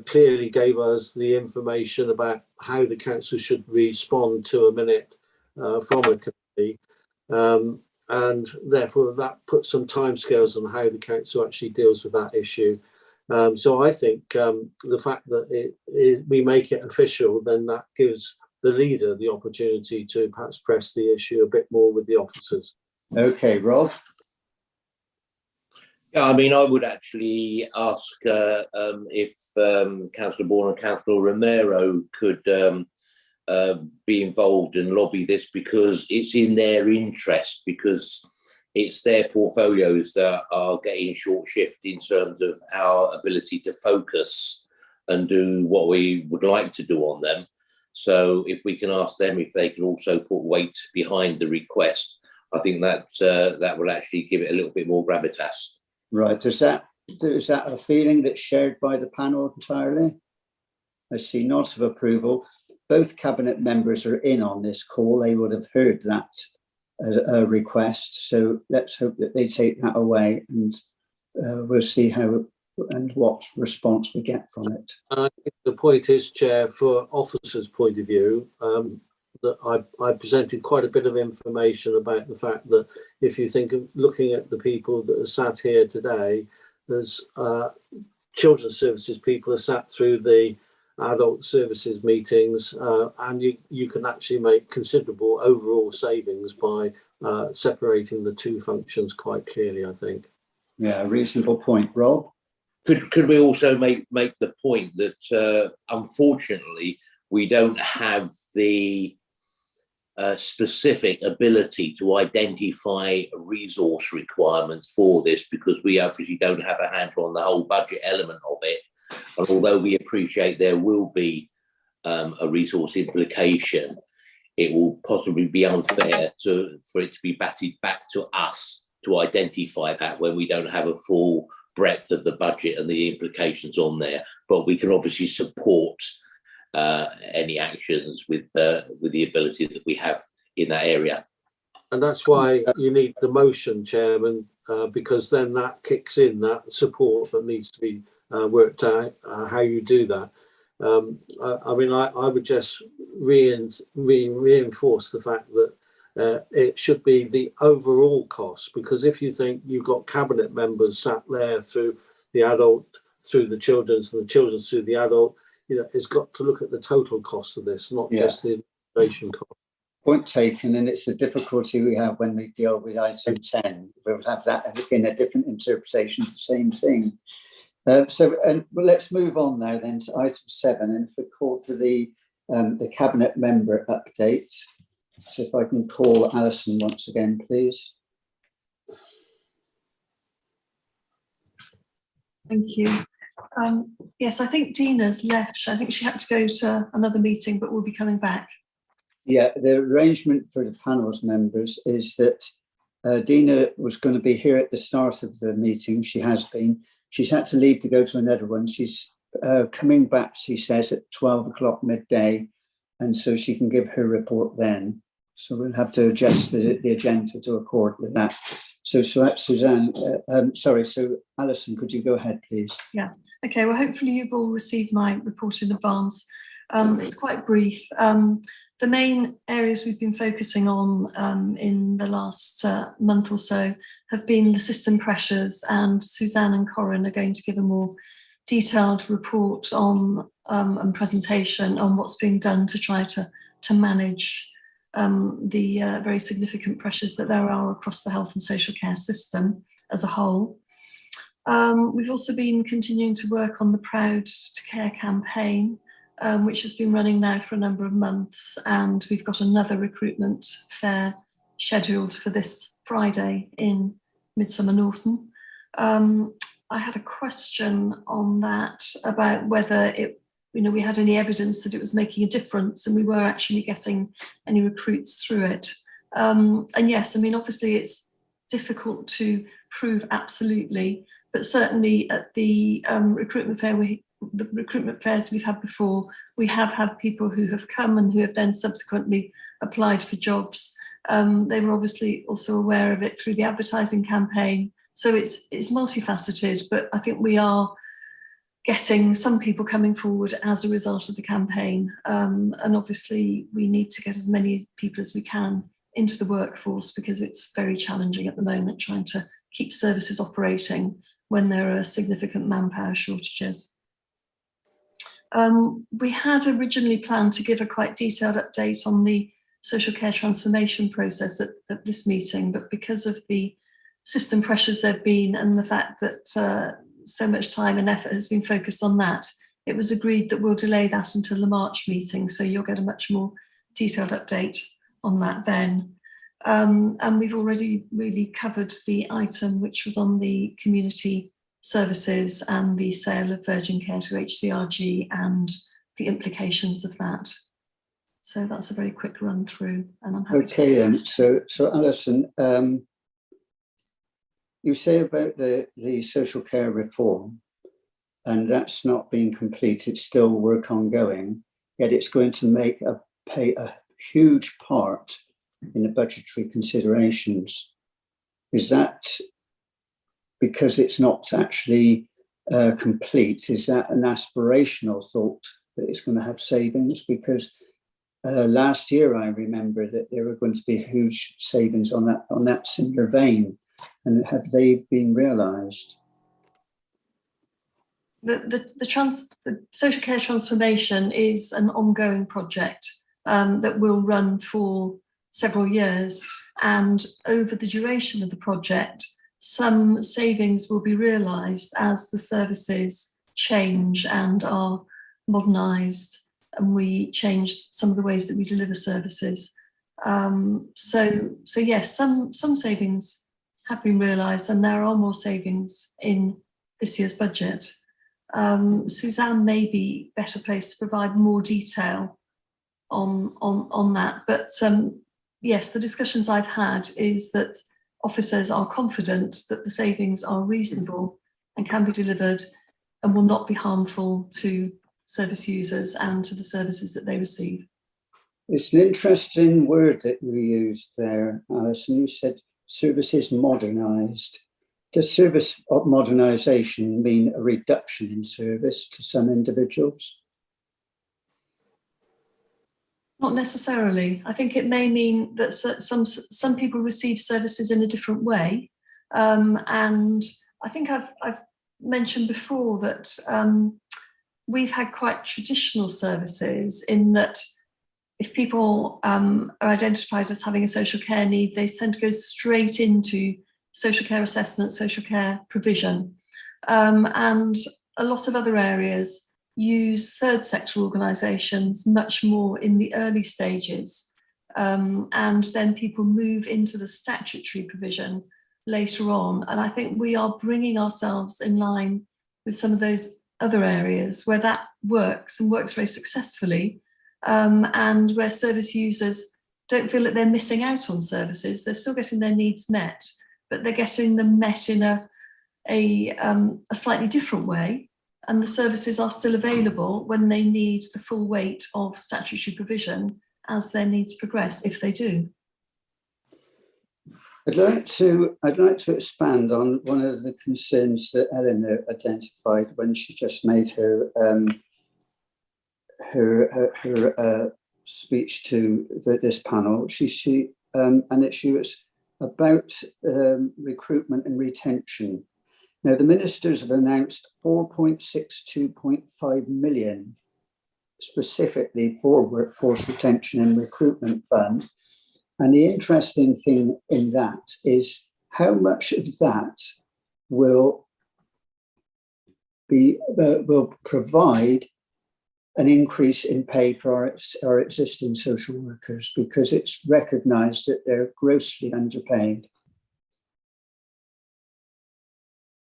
clearly gave us the information about how the council should respond to a minute from a committee, and therefore that puts some timescales on how the council actually deals with that issue. So I think the fact that we make it official, then that gives the leader the opportunity to perhaps press the issue a bit more with the officers. Okay, Rob. Yeah, I mean, I would actually ask if Councillor Bourne and Councillor Romero could be involved and lobby this, because it's in their interest, because it's their portfolios that are getting short shift in terms of our ability to focus and do what we would like to do on them. So if we can ask them if they can also put weight behind the request, I think that that will actually give it a little bit more gravitas. Right. Is that a feeling that's shared by the panel entirely? I see nods of approval. Both cabinet members are in on this call. They would have heard that request. So let's hope that they take that away, and we'll see how and what response we get from it. I think the point is, Chair, for officers' point of view, that I presented quite a bit of information about the fact that if you think of looking at the people that are sat here today, there's children's services people are sat through the adult services meetings, and you can actually make considerable overall savings by separating the two functions quite clearly, I think. Yeah, reasonable point. Rob? Could we also make the point that unfortunately we don't have the specific ability to identify resource requirements for this, because we obviously don't have a handle on the whole budget element of it. And although we appreciate there will be a resource implication, it will possibly be unfair for it to be batted back to us to identify that when we don't have a full breadth of the budget and the implications on there. But we can obviously support any actions with the ability that we have in that area. And that's why you need the motion, Chairman, because then that kicks in that support that needs to be worked out, how you do that. I mean, I would just reinforce the fact that it should be the overall cost, because if you think you've got cabinet members sat there through the adult, through the children's, and the children's through the adult, you know, it's got to look at the total cost of this, not just the administration cost. Point taken, and it's the difficulty we have when we deal with item 10. We'll have that in a different interpretation of the same thing. Well, let's move on now then to item 7, and if we call for the cabinet member update. So if I can call Alison once again, please. Thank you. Yes, I think Dina's left. I think she had to go to another meeting, but will be coming back. Yeah, the arrangement for the panel's members is that Dina was going to be here at the start of the meeting. She has been. She's had to leave to go to another one. She's coming back, she says, at 12 o'clock midday, and so she can give her report then. So we'll have to adjust the agenda to accord with that. So Suzanne, so Alison, could you go ahead, please? Yeah. Okay. Well, hopefully you've all received my report in advance. It's quite brief. the main areas we've been focusing on in the last month or so have been the system pressures, and Suzanne and Corinne are going to give a more detailed report on and presentation on what's being done to try to manage the very significant pressures that there are across the health and social care system as a whole. We've also been continuing to work on the Proud to Care campaign, which has been running now for a number of months, and we've got another recruitment fair scheduled for this Friday in Midsummer Norton. I had a question on that about whether we had any evidence that it was making a difference and we were actually getting any recruits through it. And yes, I mean, obviously it's difficult to prove absolutely, but certainly at the recruitment fair, the recruitment fairs we've had before, we have had people who have come and who have then subsequently applied for jobs. They were obviously also aware of it through the advertising campaign. So it's multifaceted, but I think we are getting some people coming forward as a result of the campaign. And obviously we need to get as many people as we can into the workforce, because it's very challenging at the moment trying to keep services operating when there are significant manpower shortages. We had originally planned to give a quite detailed update on the social care transformation process at this meeting, but because of the system pressures there have been and the fact that so much time and effort has been focused on that, it was agreed that we'll delay that until the March meeting, so you'll get a much more detailed update on that then. And we've already really covered the item which was on the community services and the sale of Virgin Care to HCRG and the implications of that. So that's a very quick run through, and I'm happy to so Alison, you say about the social care reform, and that's not been completed, still work ongoing, yet it's going to pay a huge part in the budgetary considerations. Is that because it's not actually complete? Is that an aspirational thought that it's going to have savings? Because last year I remember that there were going to be huge savings on that similar vein. And have they been realised? The social care transformation is an ongoing project that will run for several years, and over the duration of the project, some savings will be realised as the services change and are modernised, and we change some of the ways that we deliver services. So yes, some savings have been realised, and there are more savings in this year's budget. Suzanne may be better placed to provide more detail on that, but yes, the discussions I've had is that officers are confident that the savings are reasonable and can be delivered and will not be harmful to service users and to the services that they receive. It's an interesting word that you used there, Alison. You said services modernised. Does service modernisation mean a reduction in service to some individuals? Not necessarily. I think it may mean that some people receive services in a different way. And I think I've mentioned before that we've had quite traditional services in that if people are identified as having a social care need, they tend to go straight into social care assessment, social care provision. And a lot of other areas use third sector organisations much more in the early stages. And then people move into the statutory provision later on. And I think we are bringing ourselves in line with some of those other areas where that works and works very successfully, and where service users don't feel that they're missing out on services. They're still getting their needs met, but they're getting them met in a slightly different way. And the services are still available when they need the full weight of statutory provision as their needs progress, if they do. I'd like to expand on one of the concerns that Eleanor identified when she just made her speech to this panel. And she was about recruitment and retention. Now, the ministers have announced 4.62.5 million specifically for Workforce Retention and Recruitment Fund. And the interesting thing in that is how much of that will provide an increase in pay for our existing social workers, because it's recognised that they're grossly underpaid.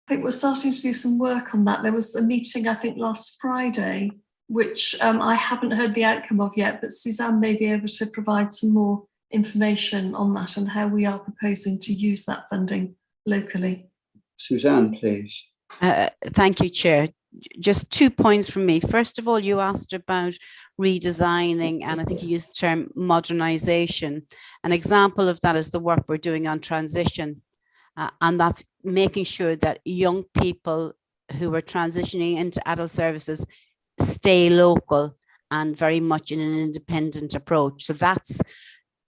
I think we're starting to do some work on that. There was a meeting, I think, last Friday, which I haven't heard the outcome of yet, but Suzanne may be able to provide some more information on that and how we are proposing to use that funding locally. Suzanne, please. Thank you, Chair. Just 2 points from me. First of all, you asked about redesigning, and I think you used the term modernisation. An example of that is the work we're doing on transition, and that's making sure that young people who are transitioning into adult services stay local and very much in an independent approach. So that's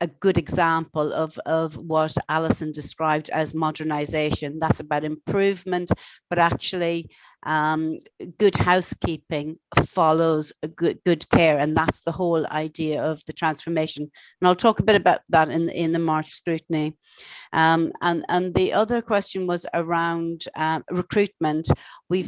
a good example of what Alison described as modernisation. That's about improvement, but actually good housekeeping follows a good care, and that's the whole idea of the transformation. And I'll talk a bit about that in the March scrutiny. And the other question was around recruitment. We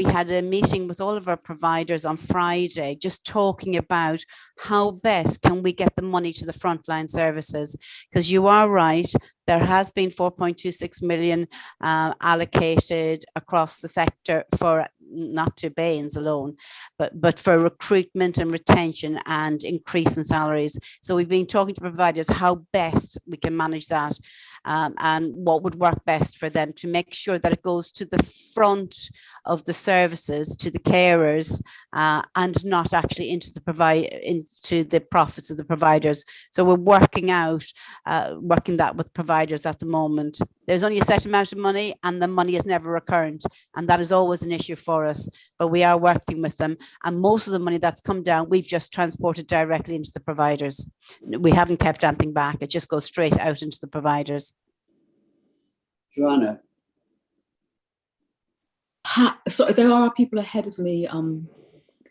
had a meeting with all of our providers on Friday, just talking about how best can we get the money to the frontline services, because you are right, there has been 4.26 million allocated across the sector for, not to Baines alone, but for recruitment and retention and increase in salaries. So we've been talking to providers how best we can manage that, and what would work best for them to make sure that it goes to the front of the services, to the carers, and not actually into the profits of the providers. So we're working that with providers at the moment. There's only a set amount of money, and the money is never recurrent, and that is always an issue for us, but we are working with them, and most of the money that's come down we've just transported directly into the providers. We haven't kept anything back, it just goes straight out into the providers. Joanna. Sorry, there are people ahead of me,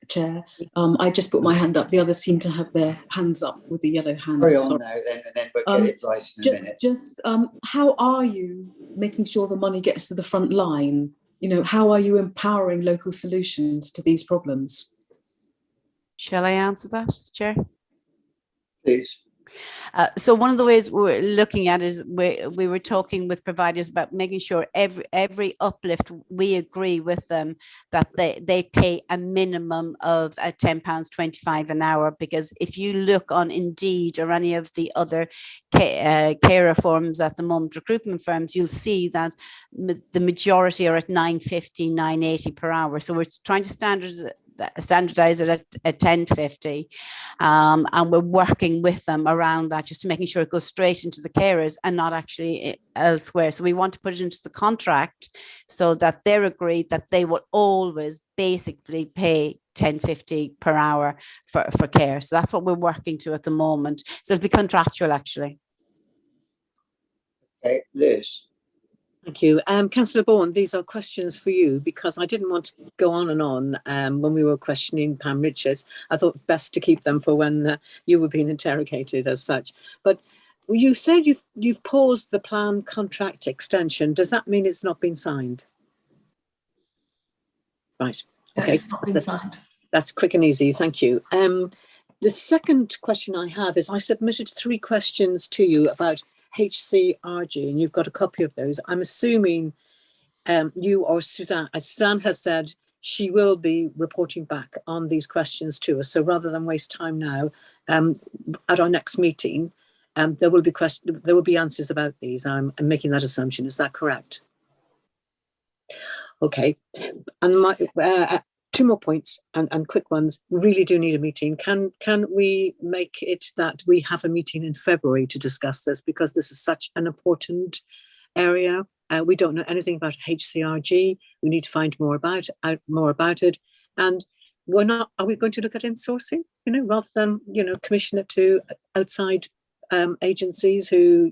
Chair. I just put my hand up. The others seem to have their hands up with the yellow hands. Carry on now, then, and then we'll get it right in a minute. Just how are you making sure the money gets to the front line? You know, how are you empowering local solutions to these problems? Shall I answer that, Chair? Please. So one of the ways we're looking at is we were talking with providers about making sure every uplift, we agree with them that they pay a minimum of £10.25 an hour, because if you look on Indeed or any of the other carer firms at the moment, recruitment firms, you'll see that the majority are at £9.50, £9.80 per hour. So we're trying to standardize it at £10.50, and we're working with them around that, just to making sure it goes straight into the carers and not actually elsewhere. So we want to put it into the contract so that they're agreed that they will always basically pay £10.50 per hour for care. So that's what we're working to at the moment. So it'll be contractual, actually. Okay, Liz. Thank you. Councillor Bourne, these are questions for you, because I didn't want to go on and on when we were questioning Pam Richards. I thought best to keep them for when you were being interrogated as such. But you said you've paused the plan contract extension. Does that mean it's not been signed? Right. Okay. It's not been signed. That's quick and easy. Thank you. The second question I have is, I submitted 3 questions to you about HCRG, and you've got a copy of those. I'm assuming you or Suzanne, as Suzanne has said, she will be reporting back on these questions to us. So rather than waste time now, at our next meeting, there will be answers about these. I'm making that assumption. Is that correct? Okay. And 2 more points and quick ones. We really do need a meeting. Can we make it that we have a meeting in February to discuss this, because this is such an important area? We don't know anything about HCRG. We need to find out more about it. And are we going to look at insourcing, rather than, commission it to outside agencies who,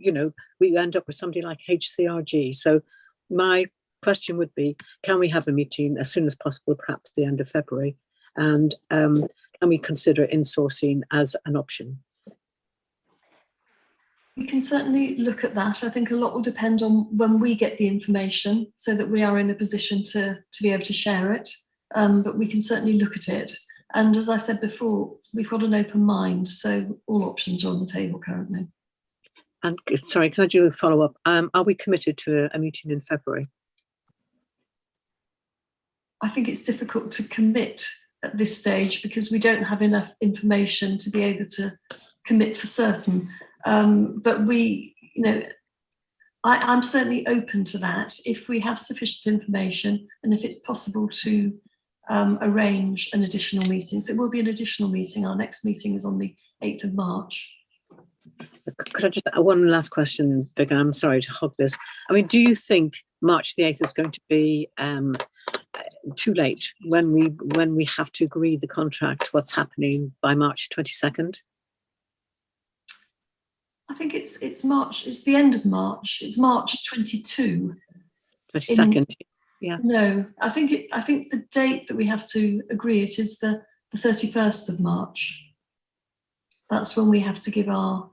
we end up with somebody like HCRG. So my question would be, can we have a meeting as soon as possible, perhaps the end of February? And can we consider insourcing as an option? We can certainly look at that. I think a lot will depend on when we get the information so that we are in a position to be able to share it. But we can certainly look at it. And as I said before, we've got an open mind, so all options are on the table currently. And sorry, can I do a follow-up? Are we committed to a meeting in February? I think it's difficult to commit at this stage because we don't have enough information to be able to commit for certain. But I'm certainly open to that if we have sufficient information and if it's possible to arrange an additional meeting. So it will be an additional meeting. Our next meeting is on the 8th of March. Could I just one last question, Vic? I'm sorry to hog this. I mean, do you think March the 8th is going to be too late when we have to agree the contract? What's happening by March 22nd? I think it's March. It's the end of March. It's March 22. 22nd. Yeah. No, I think the date that we have to agree it is the 31st of March. That's when we have to give our.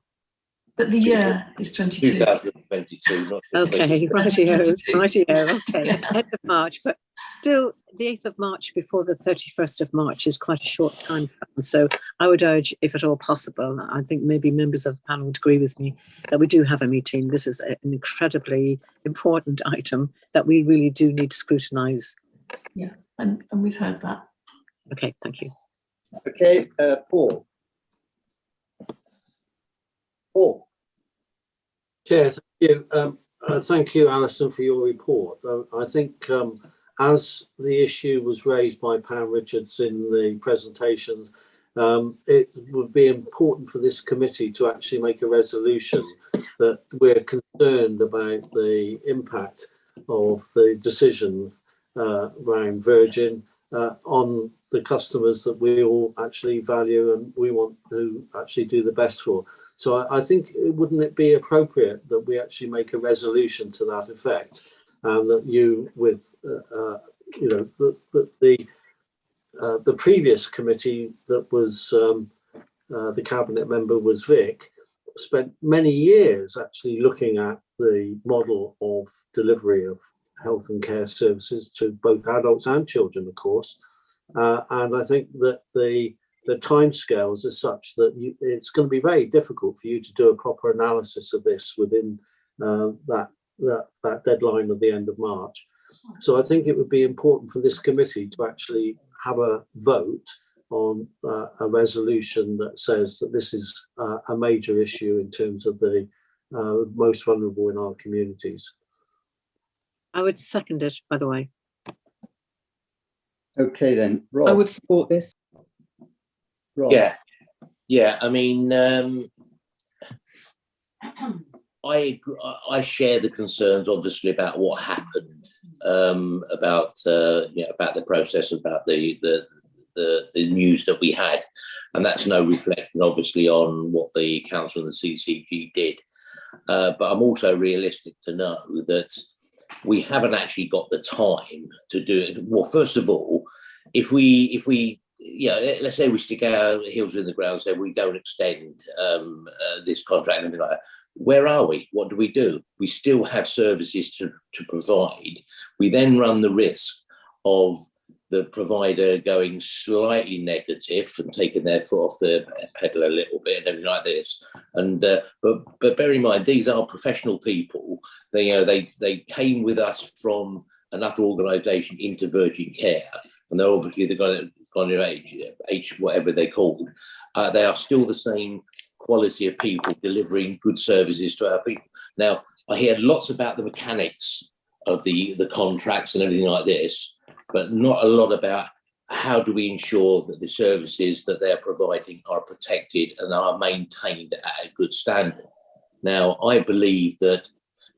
But the year is 22. 2022. Not okay, rightio. Okay, end of March, but still, the 8th of March before the 31st of March is quite a short time span. So I would urge, if at all possible, I think maybe members of the panel would agree with me that we do have a meeting. This is an incredibly important item that we really do need to scrutinise. Yeah, and we've heard that. Okay, thank you. Okay, Paul. Paul. Chair, thank you. Thank you, Alison, for your report. I think as the issue was raised by Pam Richards in the presentation, it would be important for this committee to actually make a resolution that we're concerned about the impact of the decision around Virgin on the customers that we all actually value and we want to actually do the best for. So I think wouldn't it be appropriate that we actually make a resolution to that effect, and that you, with the previous committee that was the cabinet member was Vic, spent many years actually looking at the model of delivery of health and care services to both adults and children, of course, and I think that the timescales are such that it's going to be very difficult for you to do a proper analysis of this within that deadline of the end of March. So I think it would be important for this committee to actually have a vote on a resolution that says that this is a major issue in terms of the most vulnerable in our communities. I would second it, by the way. Okay then, Rob. I would support this. Rob. Yeah. I mean, I share the concerns, obviously, about what happened, about the process, about the news that we had, and that's no reflection, obviously, on what the council and the CCG did. But I'm also realistic to know that we haven't actually got the time to do it. Well, first of all, if we let's say we stick our heels in the ground and say we don't extend this contract and anything like that, where are we? What do? We still have services to provide. We then run the risk of the provider going slightly negative and taking their foot off the pedal a little bit and everything like this. And but bear in mind, these are professional people. They came with us from another organisation into Virgin Care, and they're obviously gone to H whatever they're called. They are still the same quality of people delivering good services to our people. Now, I hear lots about the mechanics of the contracts and everything like this, but not a lot about how do we ensure that the services that they're providing are protected and are maintained at a good standard. Now, I believe that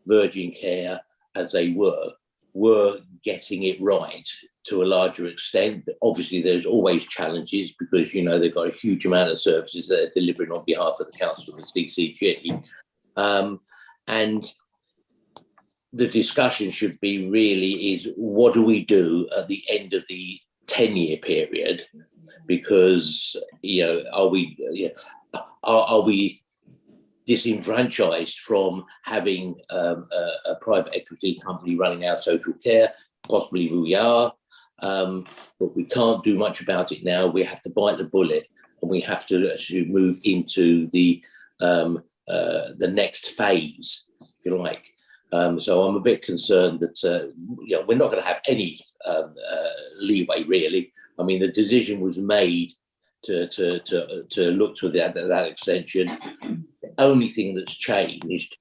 Virgin Care, as they were getting it right to a larger extent. Obviously, there's always challenges because, you know, they've got a huge amount of services that they're delivering on behalf of the council and the CCG. And the discussion should be really is, what do we do at the end of the 10-year period? Because, you know, are we disenfranchised from having a private equity company running our social care? Possibly we are, but we can't do much about it now. We have to bite the bullet, and we have to actually move into the next phase, if you like. So I'm a bit concerned that you know, we're not going to have any leeway, really. I mean, the decision was made to look to that extension. The only thing that's changed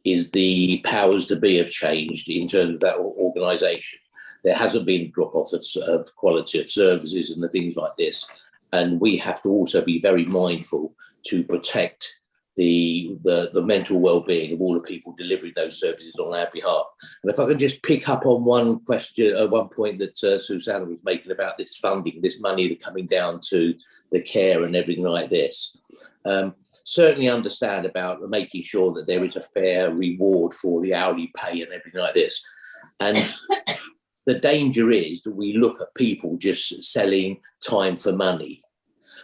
is the powers to be have changed in terms of that organisation. There hasn't been a drop-off of quality of services and the things like this. And we have to also be very mindful to protect the mental well-being of all the people delivering those services on our behalf. And if I could just pick up on one question, one point that Susanna was making about this funding, this money coming down to the care and everything like this. Certainly understand about making sure that there is a fair reward for the hourly pay and everything like this. And the danger is that we look at people just selling time for money.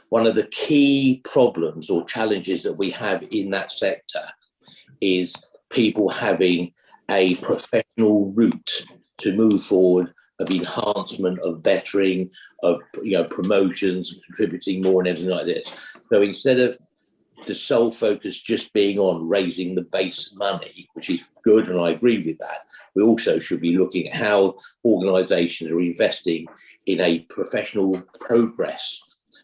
One of the key problems or challenges that we have in that sector is people having a professional route to move forward, of enhancement, of bettering, of, you know, promotions, contributing more and everything like this. So instead of the sole focus just being on raising the base money, which is good, and I agree with that, we also should be looking at how organisations are investing in a professional progress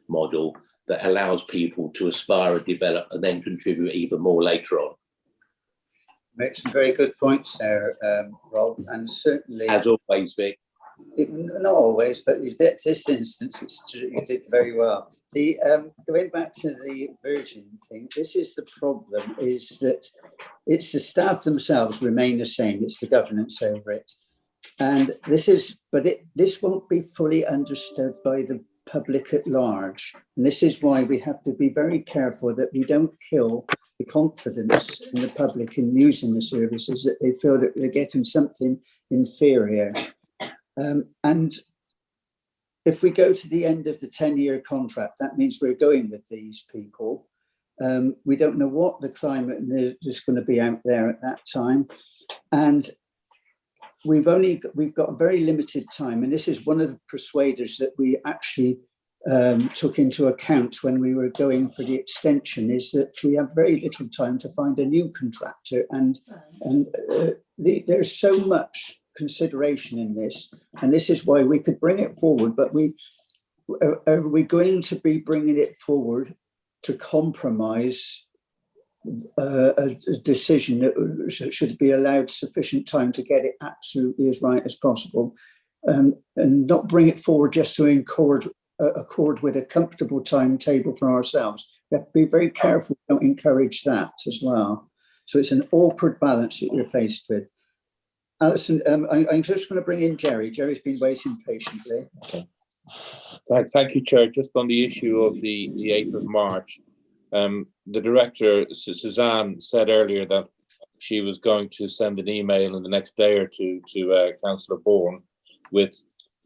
model that allows people to aspire and develop and then contribute even more later on. Make some very good points there, Rob, and certainly, as always, Vic. Not always, but in this instance, you did very well. Going back to the Virgin thing, this is the problem: is that it's the staff themselves remain the same. It's the governance over it, and this won't be fully understood by the public at large. And this is why we have to be very careful that we don't kill the confidence in the public in using the services, that they feel that they're getting something inferior. And if we go to the end of the 10-year contract, that means we're going with these people. We don't know what the climate is going to be out there at that time. And we've got a very limited time. And this is one of the persuaders that we actually took into account when we were going for the extension, is that we have very little time to find a new contractor. And there's so much consideration in this, and this is why we could bring it forward, but are we going to be bringing it forward to compromise a decision that should be allowed sufficient time to get it absolutely as right as possible, and not bring it forward just to accord with a comfortable timetable for ourselves? We have to be very careful we don't encourage that as well. So it's an awkward balance that you're faced with. Alison, I'm just going to bring in Jerry. Jerry's been waiting patiently. Okay. Thank you, Chair. Just on the issue of the 8th of March, the director, Suzanne, said earlier that she was going to send an email in the next day or two to Councillor Bourne with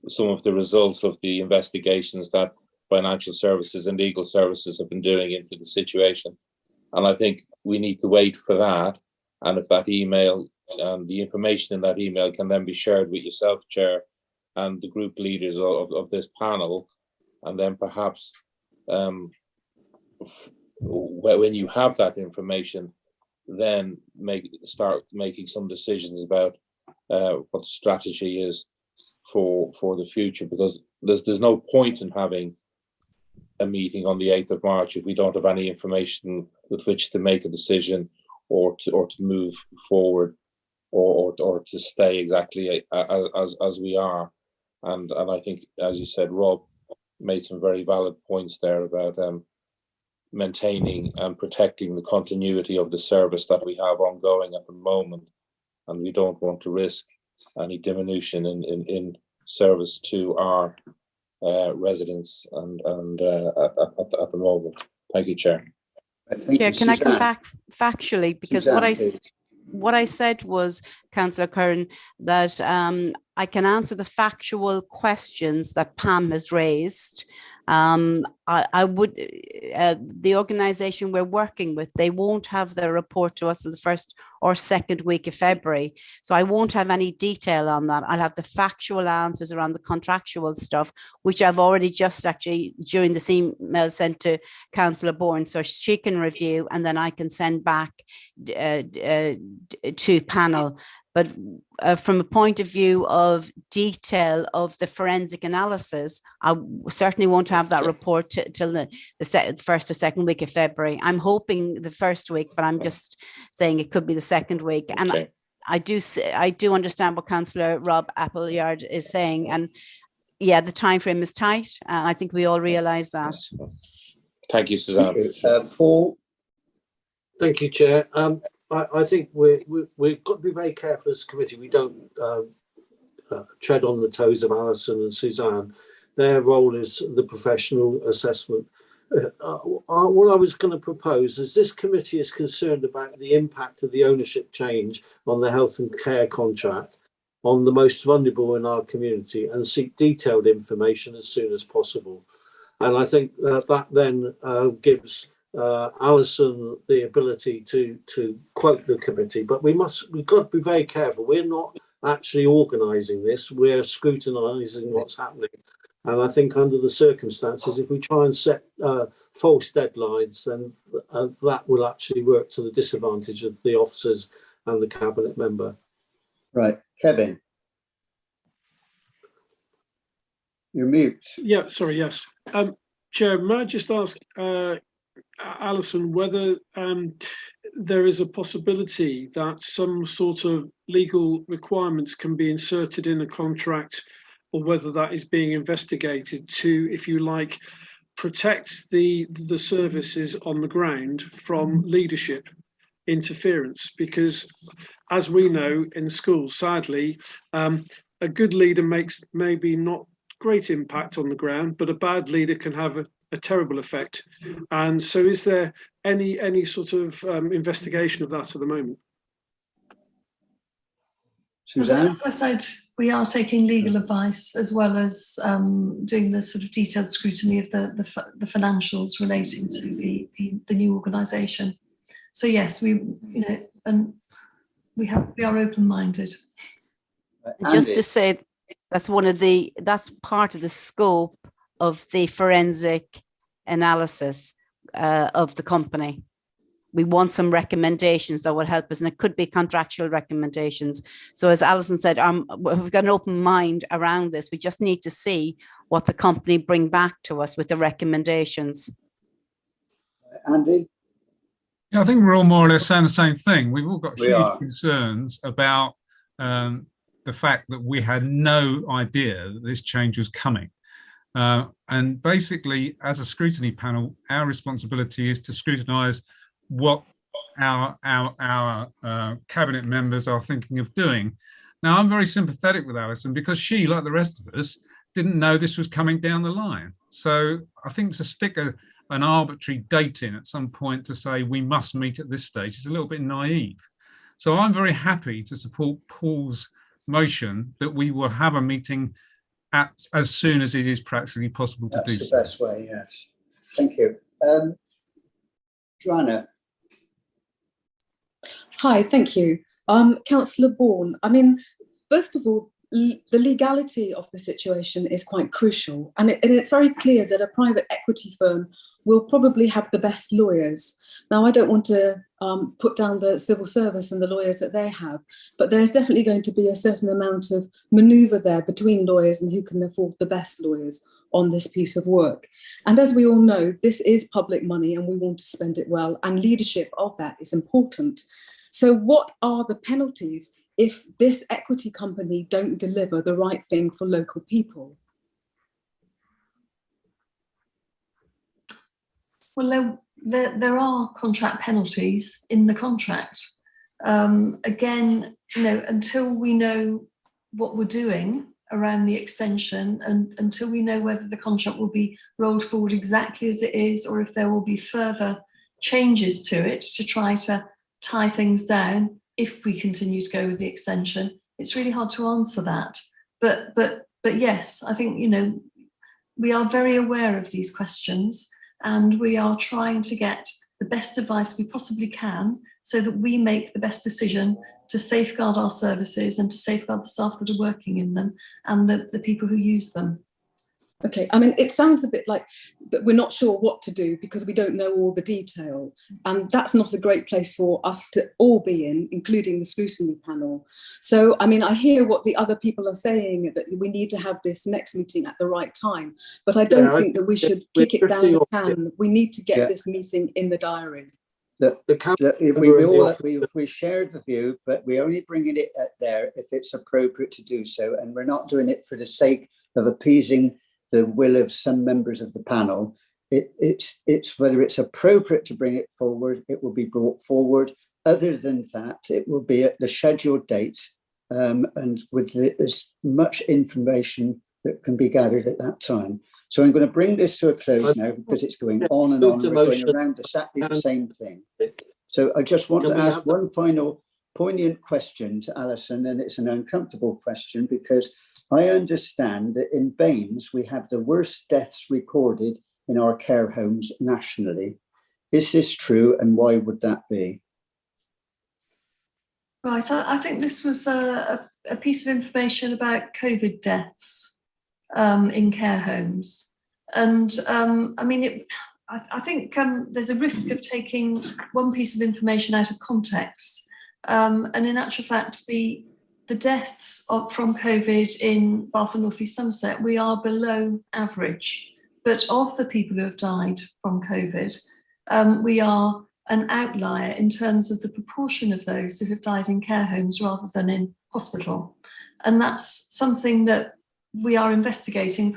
some of the results of the investigations that financial services and legal services have been doing into the situation. And I think we need to wait for that. And if that email, the information in that email can then be shared with yourself, Chair, and the group leaders of this panel, and then perhaps when you have that information, then start making some decisions about what the strategy is for the future, because there's no point in having a meeting on the 8th of March if we don't have any information with which to make a decision or to move forward or to stay exactly as we are. And I think, as you said, Rob made some very valid points there about maintaining and protecting the continuity of the service that we have ongoing at the moment, and we don't want to risk any diminution in service to our residents and at the moment. Thank you, Chair. Chair, can I come back factually, because what I said was, Councillor Curran, that I can answer the factual questions that Pam has raised. I would, the organisation we're working with, they won't have their report to us in the first or second week of February. So I won't have any detail on that. I'll have the factual answers around the contractual stuff, which I've already just actually during this email sent to Councillor Bourne, so she can review and then I can send back to panel. But from a point of view of detail of the forensic analysis, I certainly won't have that report till the first or second week of February. I'm hoping the first week, but I'm just saying it could be the second week. And okay. I do understand what Councillor Rob Appleyard is saying. And yeah, the time frame is tight. And I think we all realise that. Thank you, Suzanne. Paul. Thank you, Chair. I think we've got to be very careful as a committee. We don't tread on the toes of Alison and Suzanne. Their role is the professional assessment. What I was going to propose is this committee is concerned about the impact of the ownership change on the health and care contract on the most vulnerable in our community and seek detailed information as soon as possible. And I think that then gives Alison the ability to quote the committee, but we've got to be very careful. We're not actually organising this, we're scrutinising what's happening. And I think under the circumstances, if we try and set false deadlines, then that will actually work to the disadvantage of the officers and the cabinet member. Right, Kevin. You're mute. Yeah, sorry, yes. Chair, may I just ask Alison whether there is a possibility that some sort of legal requirements can be inserted in a contract, or whether that is being investigated to, if you like, protect the services on the ground from leadership interference? Because as we know in schools, sadly, a good leader makes maybe not great impact on the ground, but a bad leader can have a terrible effect. And so is there any sort of investigation of that at the moment? Suzanne? As I said, we are taking legal advice as well as doing the sort of detailed scrutiny of the financials relating to the new organisation. So yes, we are open-minded. Just to say, that's part of the scope of the forensic analysis of the company. We want some recommendations that will help us, and it could be contractual recommendations. So as Alison said, we've got an open mind around this. We just need to see what the company bring back to us with the recommendations. Andy? Yeah, I think we're all more or less saying the same thing. We've all got huge concerns about the fact that we had no idea that this change was coming. And basically, as a scrutiny panel, our responsibility is to scrutinise what our cabinet members are thinking of doing. Now, I'm very sympathetic with Alison because she, like the rest of us, didn't know this was coming down the line. So I think to stick an arbitrary date in at some point to say we must meet at this stage is a little bit naive. So I'm very happy to support Paul's motion that we will have a meeting as soon as it is practically possible to do so. That's the best way, yes. Thank you. Joanna. Hi, thank you. Councillor Bourne, I mean, first of all, the legality of the situation is quite crucial. And it's very clear that a private equity firm will probably have the best lawyers. Now, I don't want to put down the civil service and the lawyers that they have, but there's definitely going to be a certain amount of manoeuvre there between lawyers and who can afford the best lawyers on this piece of work. And as we all know, this is public money and we want to spend it well, and leadership of that is important. So what are the penalties if this equity company don't deliver the right thing for local people? Well, there are contract penalties in the contract. Again, until we know what we're doing, around the extension, and until we know whether the contract will be rolled forward exactly as it is, or if there will be further changes to it to try to tie things down if we continue to go with the extension, it's really hard to answer that. But yes, I think, you know, we are very aware of these questions, and we are trying to get the best advice we possibly can so that we make the best decision to safeguard our services and to safeguard the staff that are working in them and the people who use them. Okay, I mean, it sounds a bit like that we're not sure what to do because we don't know all the detail. And that's not a great place for us to all be in, including the scrutiny panel. So, I mean, I hear what the other people are saying, that we need to have this next meeting at the right time. But I don't think that we should kick it down the can. We need to get this meeting in the diary. We shared the view, but we're only bringing it there if it's appropriate to do so. And we're not doing it for the sake of appeasing the will of some members of the panel. It's whether it's appropriate to bring it forward, it will be brought forward. Other than that, it will be at the scheduled date and with as much information that can be gathered at that time. So I'm going to bring this to a close now because it's going on and on. We're going around exactly the same thing. So I just want to ask one final poignant question to Alison, and it's an uncomfortable question because I understand that in Baines we have the worst deaths recorded in our care homes nationally. Is this true, and why would that be? Right, I think this was a piece of information about COVID deaths in care homes. And I mean, I think there's a risk of taking one piece of information out of context. And in actual fact, the deaths from COVID in Bath and North East Somerset, we are below average. But of the people who have died from COVID, we are an outlier in terms of the proportion of those who have died in care homes rather than in hospital. And that's something that we are investigating.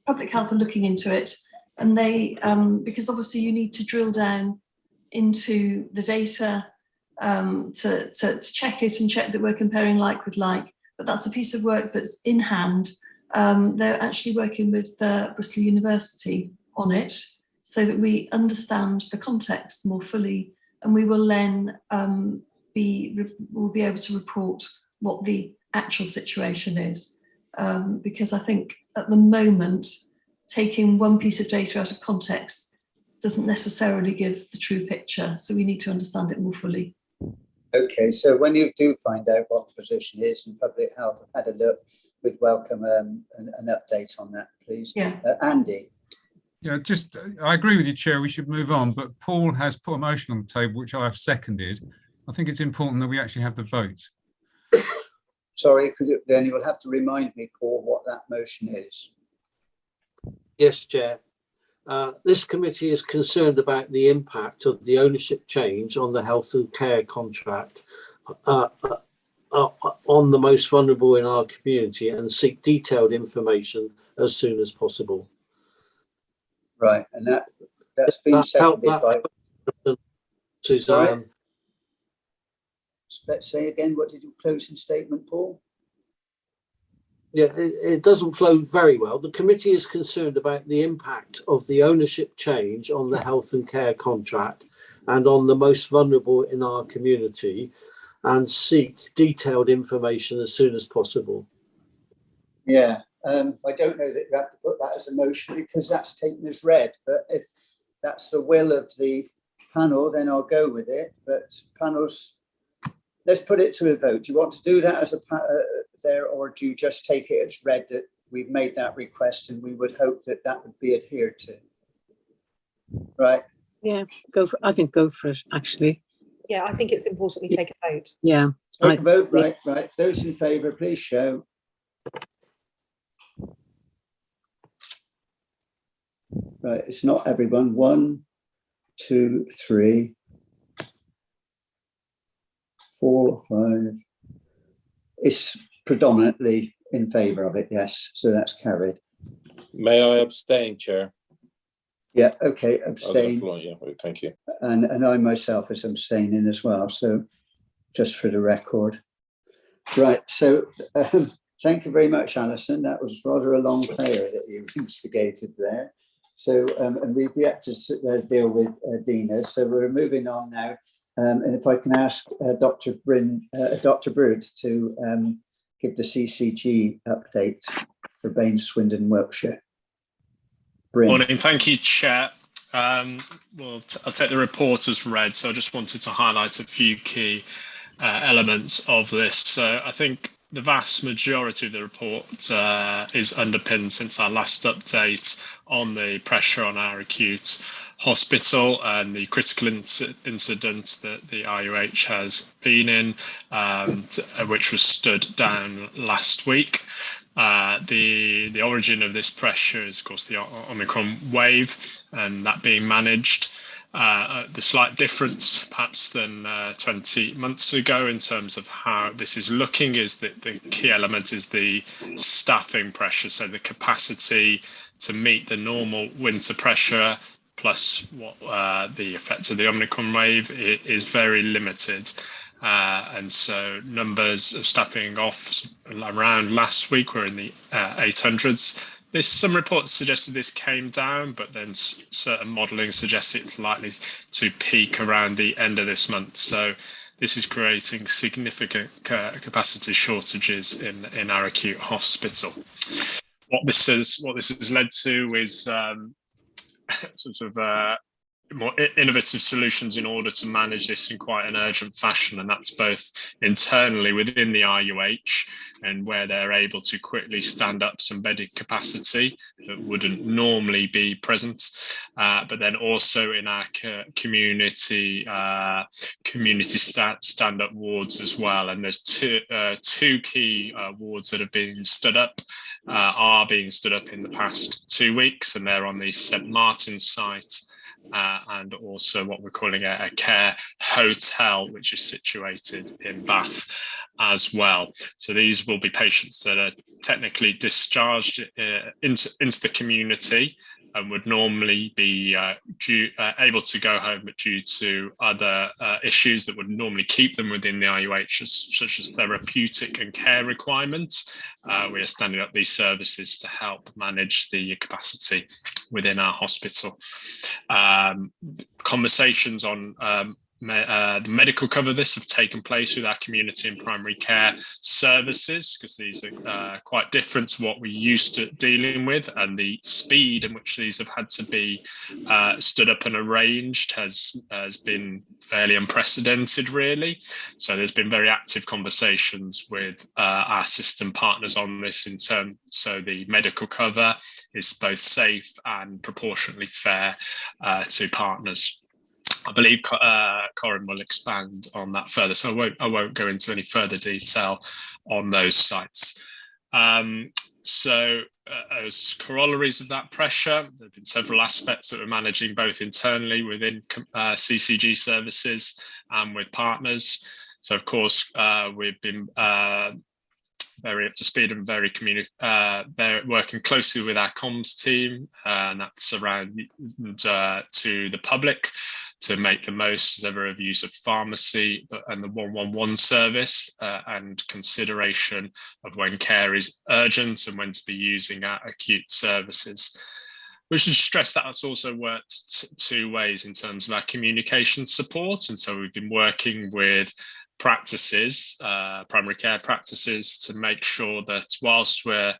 Public Health are looking into it, and they, because obviously you need to drill down into the data to check it and check that we're comparing like with like, but that's a piece of work that's in hand. They're actually working with Bristol University on it so that we understand the context more fully, and we will then we'll be able to report what the actual situation is. Because I think at the moment, taking one piece of data out of context doesn't necessarily give the true picture. So we need to understand it more fully. Okay, so when you do find out what the position is and Public Health have had a look, we'd welcome an update on that, please. Yeah. Andy. Yeah, I agree with you, Chair, we should move on, but Paul has put a motion on the table, which I have seconded. I think it's important that we actually have the vote. Sorry, then you will have to remind me, Paul, what that motion is. Yes, Chair. This committee is concerned about the impact of the ownership change on the health and care contract on the most vulnerable in our community and seek detailed information as soon as possible. Right, and that's been seconded by Suzanne. Let's say again, what did your closing statement, Paul? Yeah, it doesn't flow very well. The committee is concerned about the impact of the ownership change on the health and care contract and on the most vulnerable in our community and seek detailed information as soon as possible. Yeah, I don't know that you have to put that as a motion because that's taken as read, but if that's the will of the panel, then I'll go with it. But panels, let's put it to a vote. Do you want to do that as a there, or do you just take it as read that we've made that request and we would hope that that would be adhered to? Right. Yeah, I think go for it, actually. Yeah, I think it's important we take a vote. Yeah. Take a vote, right. Those in favour, please show. Right, it's not everyone. 1, 2, 3, 4, 5. It's predominantly in favour of it, yes. So that's carried. May I abstain, Chair? Yeah, okay, abstain. Yeah, thank you. And I myself is abstaining as well. So just for the record. Right, so Thank you very much, Alison. That was rather a long prayer that you instigated there. So, and we've yet to deal with Dina. So we're moving on now. And if I can ask Dr. Brood to give the CCG update for Baines, Swindon, Wiltshire. Bryn. Morning, thank you, Chair. Well, I'll take the report as read. So I just wanted to highlight a few key elements of this. So I think the vast majority of the report is underpinned since our last update on the pressure on our acute hospital and the critical incident that the IUH has been in, which was stood down last week. The origin of this pressure is, of course, the Omicron wave, and that being managed. The slight difference, perhaps, than 20 months ago in terms of how this is looking is that the key element is the staffing pressure, so the capacity to meet the normal winter pressure plus what the effect of the Omicron wave is very limited. And so numbers of staffing off around last week were in the 800s. Some reports suggested this came down, but then certain modelling suggests it's likely to peak around the end of this month. So this is creating significant capacity shortages in our acute hospital. What this has led to is sort of more innovative solutions in order to manage this in quite an urgent fashion, and that's both internally within the IUH and where they're able to quickly stand up some bedded capacity that wouldn't normally be present, but then also in our community stand-up wards as well. And there's two key wards that have been stood up, are being stood up in the past 2 weeks, and they're on the St Martin's site. And also what we're calling a care hotel, which is situated in Bath as well. So these will be patients that are technically discharged into the community and would normally be able to go home, but due to other issues that would normally keep them within the IUH, such as therapeutic and care requirements, we are standing up these services to help manage the capacity within our hospital. Conversations on the medical cover of this have taken place with our community and primary care services, because these are quite different to what we used to dealing with, and the speed in which these have had to be stood up and arranged has been fairly unprecedented, really. So there's been very active conversations with our system partners on this in terms, so the medical cover is both safe and proportionately fair to partners. I believe Corin will expand on that further, so I won't go into any further detail on those sites. So as corollaries of that pressure, there have been several aspects that we're managing both internally within CCG services and with partners. So of course, we've been very up to speed and very working closely with our comms team, and that's around to the public, to make the most as ever of use of pharmacy and the 111 service, and consideration of when care is urgent and when to be using our acute services. We should stress that it's also worked two ways in terms of our communication support. And so we've been working with practices, primary care practices, to make sure that whilst we're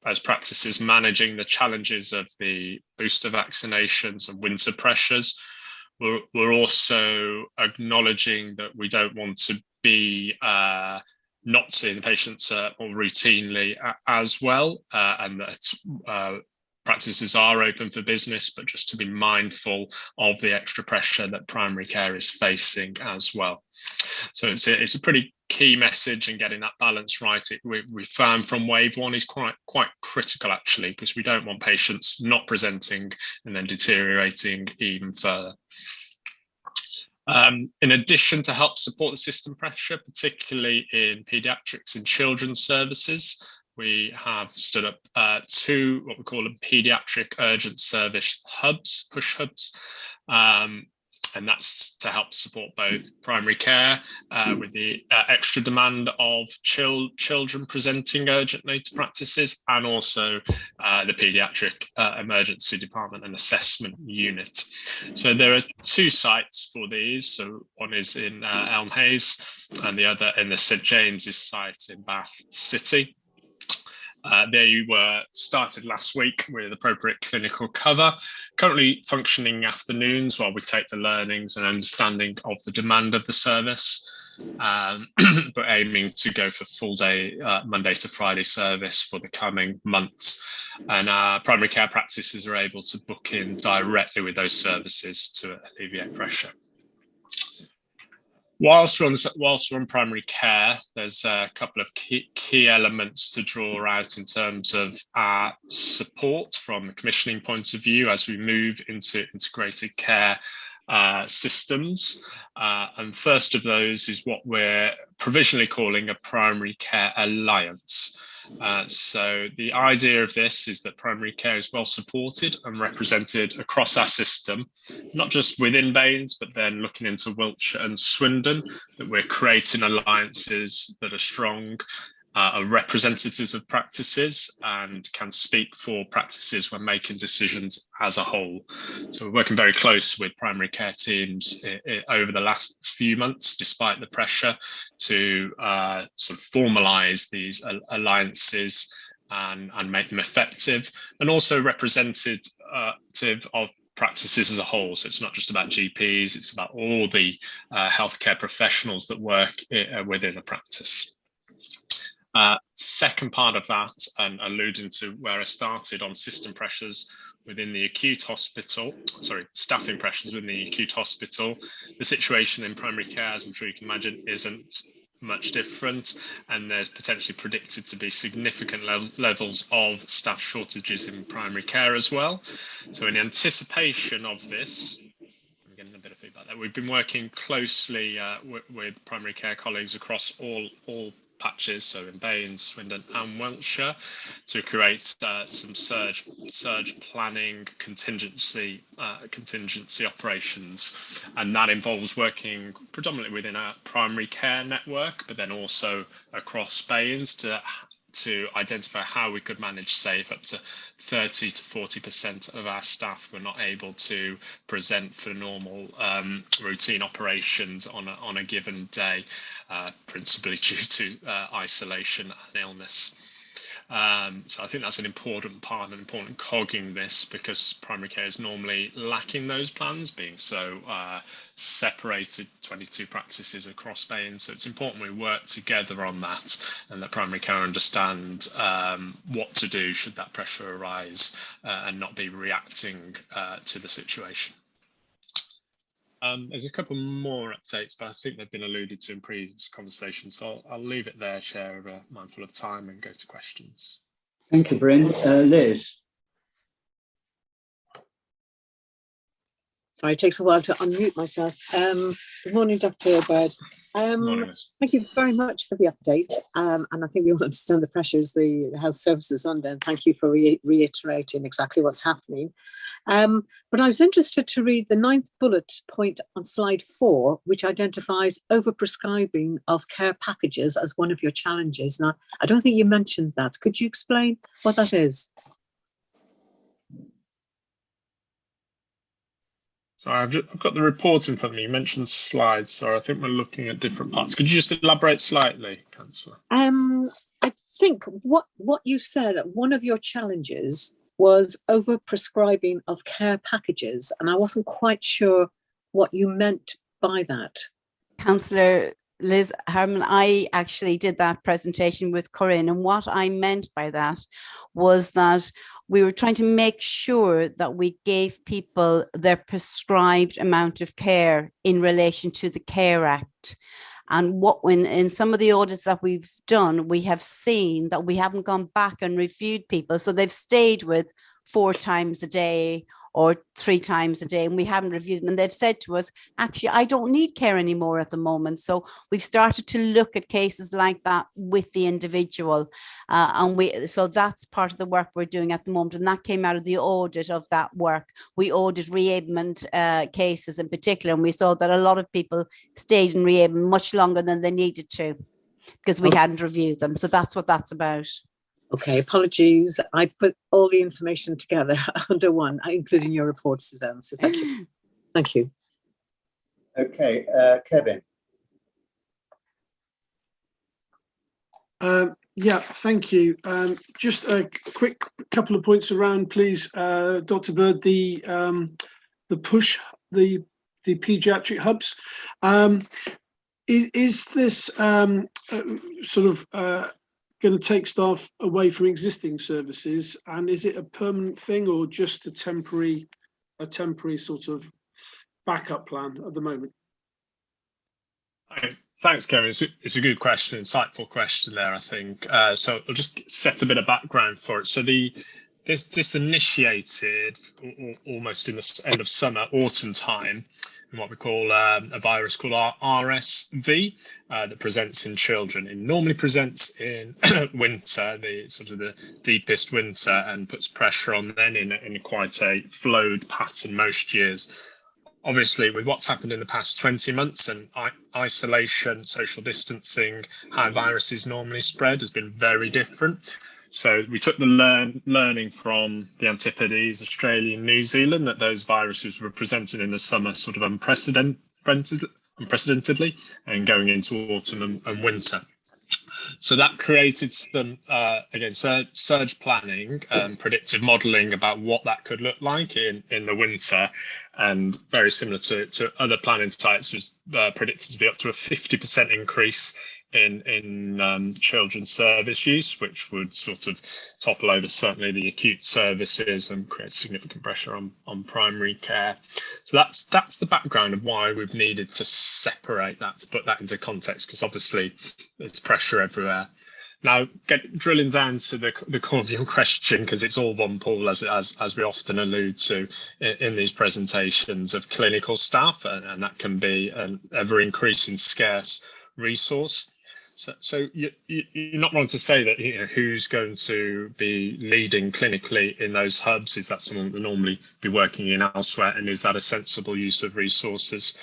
as practices managing the challenges of the booster vaccinations and winter pressures, we're also acknowledging that we don't want to be not seeing the patients more routinely as well, and that practices are open for business, but just to be mindful of the extra pressure that primary care is facing as well. So it's a pretty key message, and getting that balance right, we found from wave one is quite critical, actually, because we don't want patients not presenting and then deteriorating even further. In addition, to help support the system pressure, particularly in paediatrics and children's services, we have stood up two what we call pediatric urgent service hubs, push hubs. and that's to help support both primary care with the extra demand of children presenting urgently to practices, and also the Pediatric Emergency Department and Assessment Unit. So there are 2 sites for these. So one is in Elm Hayes and the other in the St James's site in Bath City. They were started last week with appropriate clinical cover, currently functioning afternoons while we take the learnings and understanding of the demand of the service, but aiming to go for full day Monday to Friday service for the coming months. And our primary care practices are able to book in directly with those services to alleviate pressure. Whilst we're on primary care, there's a couple of key elements to draw out in terms of our support from a commissioning point of view as we move into integrated care systems. And first of those is what we're provisionally calling a primary care alliance. So the idea of this is that primary care is well supported and represented across our system, not just within Baines, but then looking into Wiltshire and Swindon, that we're creating alliances that are strong, are representatives of practices and can speak for practices when making decisions as a whole. So we're working very close with primary care teams over the last few months, despite the pressure, to sort of formalise these alliances and make them effective, and also representative of practices as a whole. So it's not just about GPs, it's about all the healthcare professionals that work within a practice. Second part of that, and alluding to where I started on system pressures within the acute hospital, staffing pressures within the acute hospital, the situation in primary care, as I'm sure you can imagine, isn't much different, and there's potentially predicted to be significant levels of staff shortages in primary care as well. So in anticipation of this, I'm getting a bit of feedback there, we've been working closely with primary care colleagues across all patches, so in Baines, Swindon and Wiltshire, to create some surge planning contingency operations, and that involves working predominantly within our primary care network, but then also across Baines to identify how we could manage, say, if up to 30 to 40% of our staff were not able to present for normal routine operations on a given day, principally due to isolation and illness. So I think that's an important part, an important cog in this, because primary care is normally lacking those plans, being so separated 22 practices across Baines. So it's important we work together on that, and that primary care understand what to do should that pressure arise, and not be reacting to the situation. There's a couple more updates, but I think they've been alluded to in previous conversations, so I'll leave it there, Chair, mindful of time, and go to questions. Thank you, Bryn. Liz. Sorry, it takes a while to unmute myself. Good morning, Dr. Bird. Morning, Liz. Thank you very much for the update. And I think we all understand the pressures the health services under, and thank you for reiterating exactly what's happening. But I was interested to read the 9th bullet point on slide 4, which identifies overprescribing of care packages as one of your challenges. Now, I don't think you mentioned that. Could you explain what that is? So I've got the report in front of me. You mentioned slides, so I think we're looking at different parts. Could you just elaborate slightly, Councillor? I think what you said, one of your challenges was overprescribing of care packages, and I wasn't quite sure what you meant by that. Councillor Liz Harman, I actually did that presentation with Corinne, and what I meant by that was that we were trying to make sure that we gave people their prescribed amount of care in relation to the Care Act. And in some of the audits that we've done, we have seen that we haven't gone back and reviewed people. So they've stayed with 4 times a day or 3 times a day, and we haven't reviewed them. And they've said to us, actually, I don't need care anymore at the moment. So we've started to look at cases like that with the individual. So that's part of the work we're doing at the moment. And that came out of the audit of that work. We audit reablement cases in particular, and we saw that a lot of people stayed in reablement much longer than they needed to because we hadn't reviewed them. So that's what that's about. Okay, apologies. I put all the information together under one, including your report, Suzanne. So thank you. Thank you. Okay, Kevin. Yeah, thank you. Just a quick couple of points around, please, Dr. Bird. The push, the pediatric hubs. Is this sort of going to take staff away from existing services, and is it a permanent thing or just a temporary sort of backup plan at the moment? Thanks, Kevin. It's a good question, insightful question there, I think. So I'll just set a bit of background for it. So this initiated almost in the end of summer, autumn time, in what we call a virus called RSV that presents in children. It normally presents in winter, the sort of the deepest winter, and puts pressure on then in quite a flowed pattern most years. Obviously, with what's happened in the past 20 months and isolation, social distancing, how viruses normally spread has been very different. So we took the learning from the Antipodes, Australia, and New Zealand, that those viruses were presented in the summer sort of unprecedentedly and going into autumn and winter. So that created some, again, surge planning and predictive modelling about what that could look like in the winter. And very similar to other planning sites, was predicted to be up to a 50% increase in children's service use, which would sort of topple over certainly the acute services and create significant pressure on primary care. So that's the background of why we've needed to separate that, to put that into context, because obviously there's pressure everywhere. Now, drilling down to the core of your question, because it's all one pool, as we often allude to in these presentations, of clinical staff, and that can be an ever-increasing scarce resource. So you're not wrong to say that, you know, who's going to be leading clinically in those hubs? Is that someone that would normally be working in elsewhere, and is that a sensible use of resources?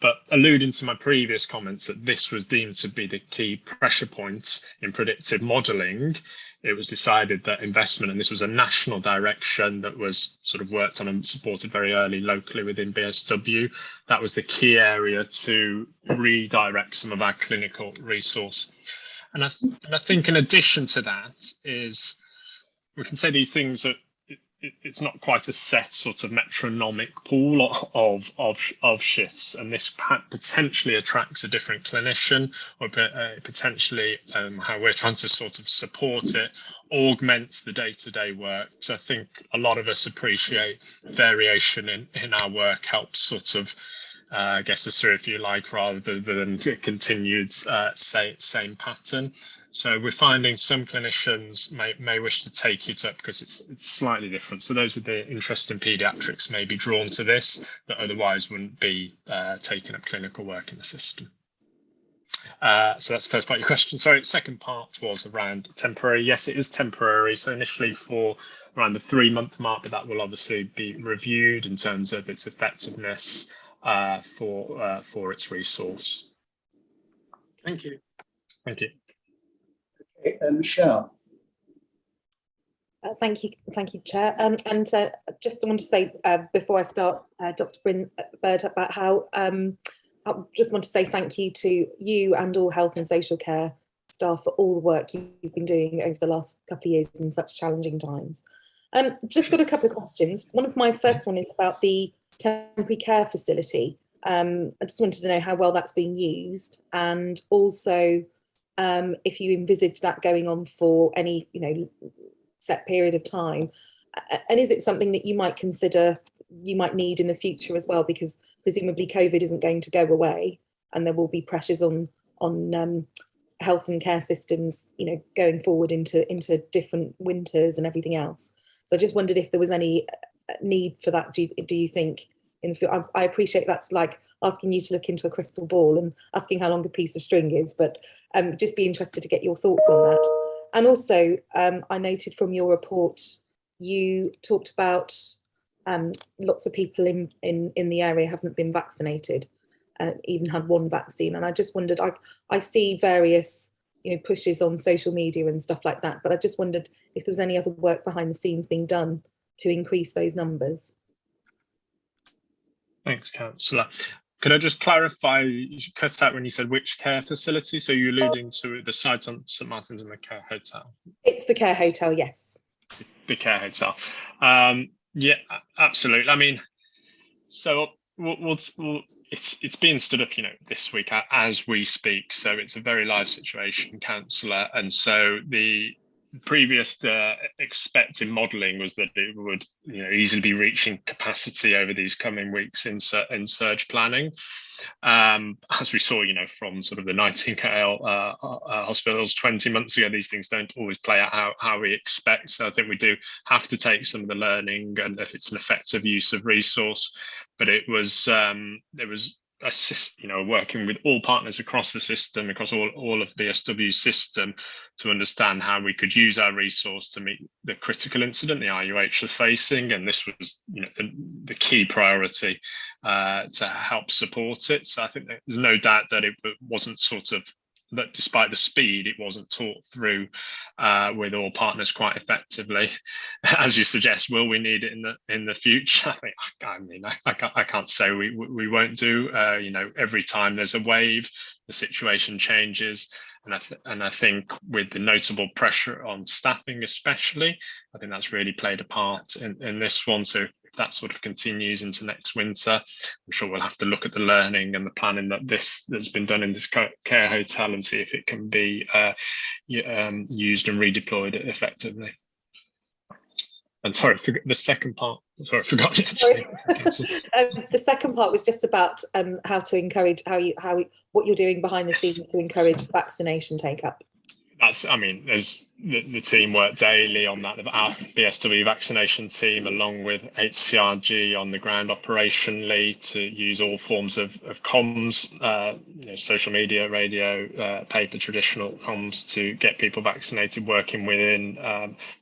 But alluding to my previous comments that this was deemed to be the key pressure point in predictive modelling, it was decided that investment, and this was a national direction that was sort of worked on and supported very early locally within BSW, that was the key area to redirect some of our clinical resource. And I think in addition to that is, we can say these things that it's not quite a set sort of metronomic pool of shifts, and this potentially attracts a different clinician, or potentially how we're trying to sort of support it augments the day-to-day work. So I think a lot of us appreciate variation in our work helps sort of get us through, if you like, rather than a continued same pattern. So we're finding some clinicians may wish to take it up because it's slightly different. So those with the interest in paediatrics may be drawn to this, that otherwise wouldn't be taking up clinical work in the system. So that's the first part of your question. Sorry, second part was around temporary. Yes, it is temporary. So initially for around the 3-month mark, but that will obviously be reviewed in terms of its effectiveness for its resource. Thank you. Okay, Michelle. Thank you, Chair. Just want to say before I start, Dr. Bird, about how I just want to say thank you to you and all health and social care staff for all the work you've been doing over the last couple of years in such challenging times. Just got a couple of questions. My first one is about the temporary care facility. I just wanted to know how well that's being used, and also if you envisage that going on for any set period of time, and is it something that you might consider you might need in the future as well, because presumably COVID isn't going to go away and there will be pressures on health and care systems going forward into different winters and everything else. So I just wondered if there was any need for that, do you think, in the field? I appreciate that's like asking you to look into a crystal ball and asking how long a piece of string is, but just be interested to get your thoughts on that. And also, I noted from your report, you talked about lots of people in the area haven't been vaccinated, even had one vaccine. And I just wondered, I see various pushes on social media and stuff like that, but I just wondered if there was any other work behind the scenes being done to increase those numbers. Thanks, Councillor. Could I just clarify, you cut out when you said which care facility? So you're alluding to the site on St Martin's and the care hotel? It's the care hotel, yes. The care hotel. Yeah, absolutely. I mean, so it's being stood up, this week as we speak. So it's a very live situation, Councillor. And so the previous expected modelling was that it would easily be reaching capacity over these coming weeks in surge planning. As we saw, from sort of the Nightingale hospitals 20 months ago, these things don't always play out how we expect. So I think we do have to take some of the learning, and if it's an effective use of resource. But it was there was working with all partners across the system, across all of the BSW system, to understand how we could use our resource to meet the critical incident the RUH are facing. And this was the key priority to help support it. So I think there's no doubt that it wasn't that despite the speed, it wasn't taught through with all partners quite effectively. As you suggest, will we need it in the future? I can't say we won't do. Every time there's a wave, the situation changes, and I think with the notable pressure on staffing, especially, I think that's really played a part in this one. So if that sort of continues into next winter, I'm sure we'll have to look at the learning and the planning that's been done in this care hotel and see if it can be used and redeployed effectively. And sorry, the second part. Sorry, I forgot. The second part was just about how to encourage what you're doing behind the scenes to encourage vaccination take up. There's the team work daily on that. Our BSW vaccination team, along with HCRG on the ground operationally, to use all forms of comms, social media, radio, paper, traditional comms to get people vaccinated, working within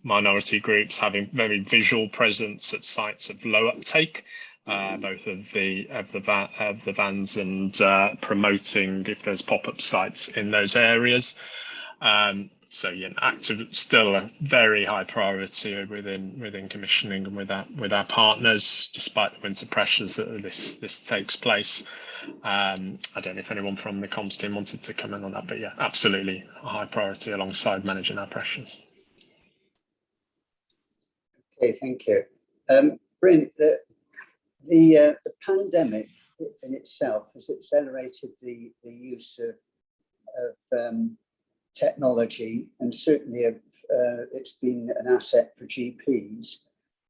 minority groups, having very visual presence at sites of low uptake. Both of the vans and promoting if there's pop-up sites in those areas. Active, still a very high priority within commissioning and with our partners, despite the winter pressures that this takes place. I don't know if anyone from the comms team wanted to come in on that, but yeah, absolutely a high priority alongside managing our pressures. Okay, thank you. Bryn, the pandemic in itself has accelerated the use of technology, and certainly it's been an asset for GPs,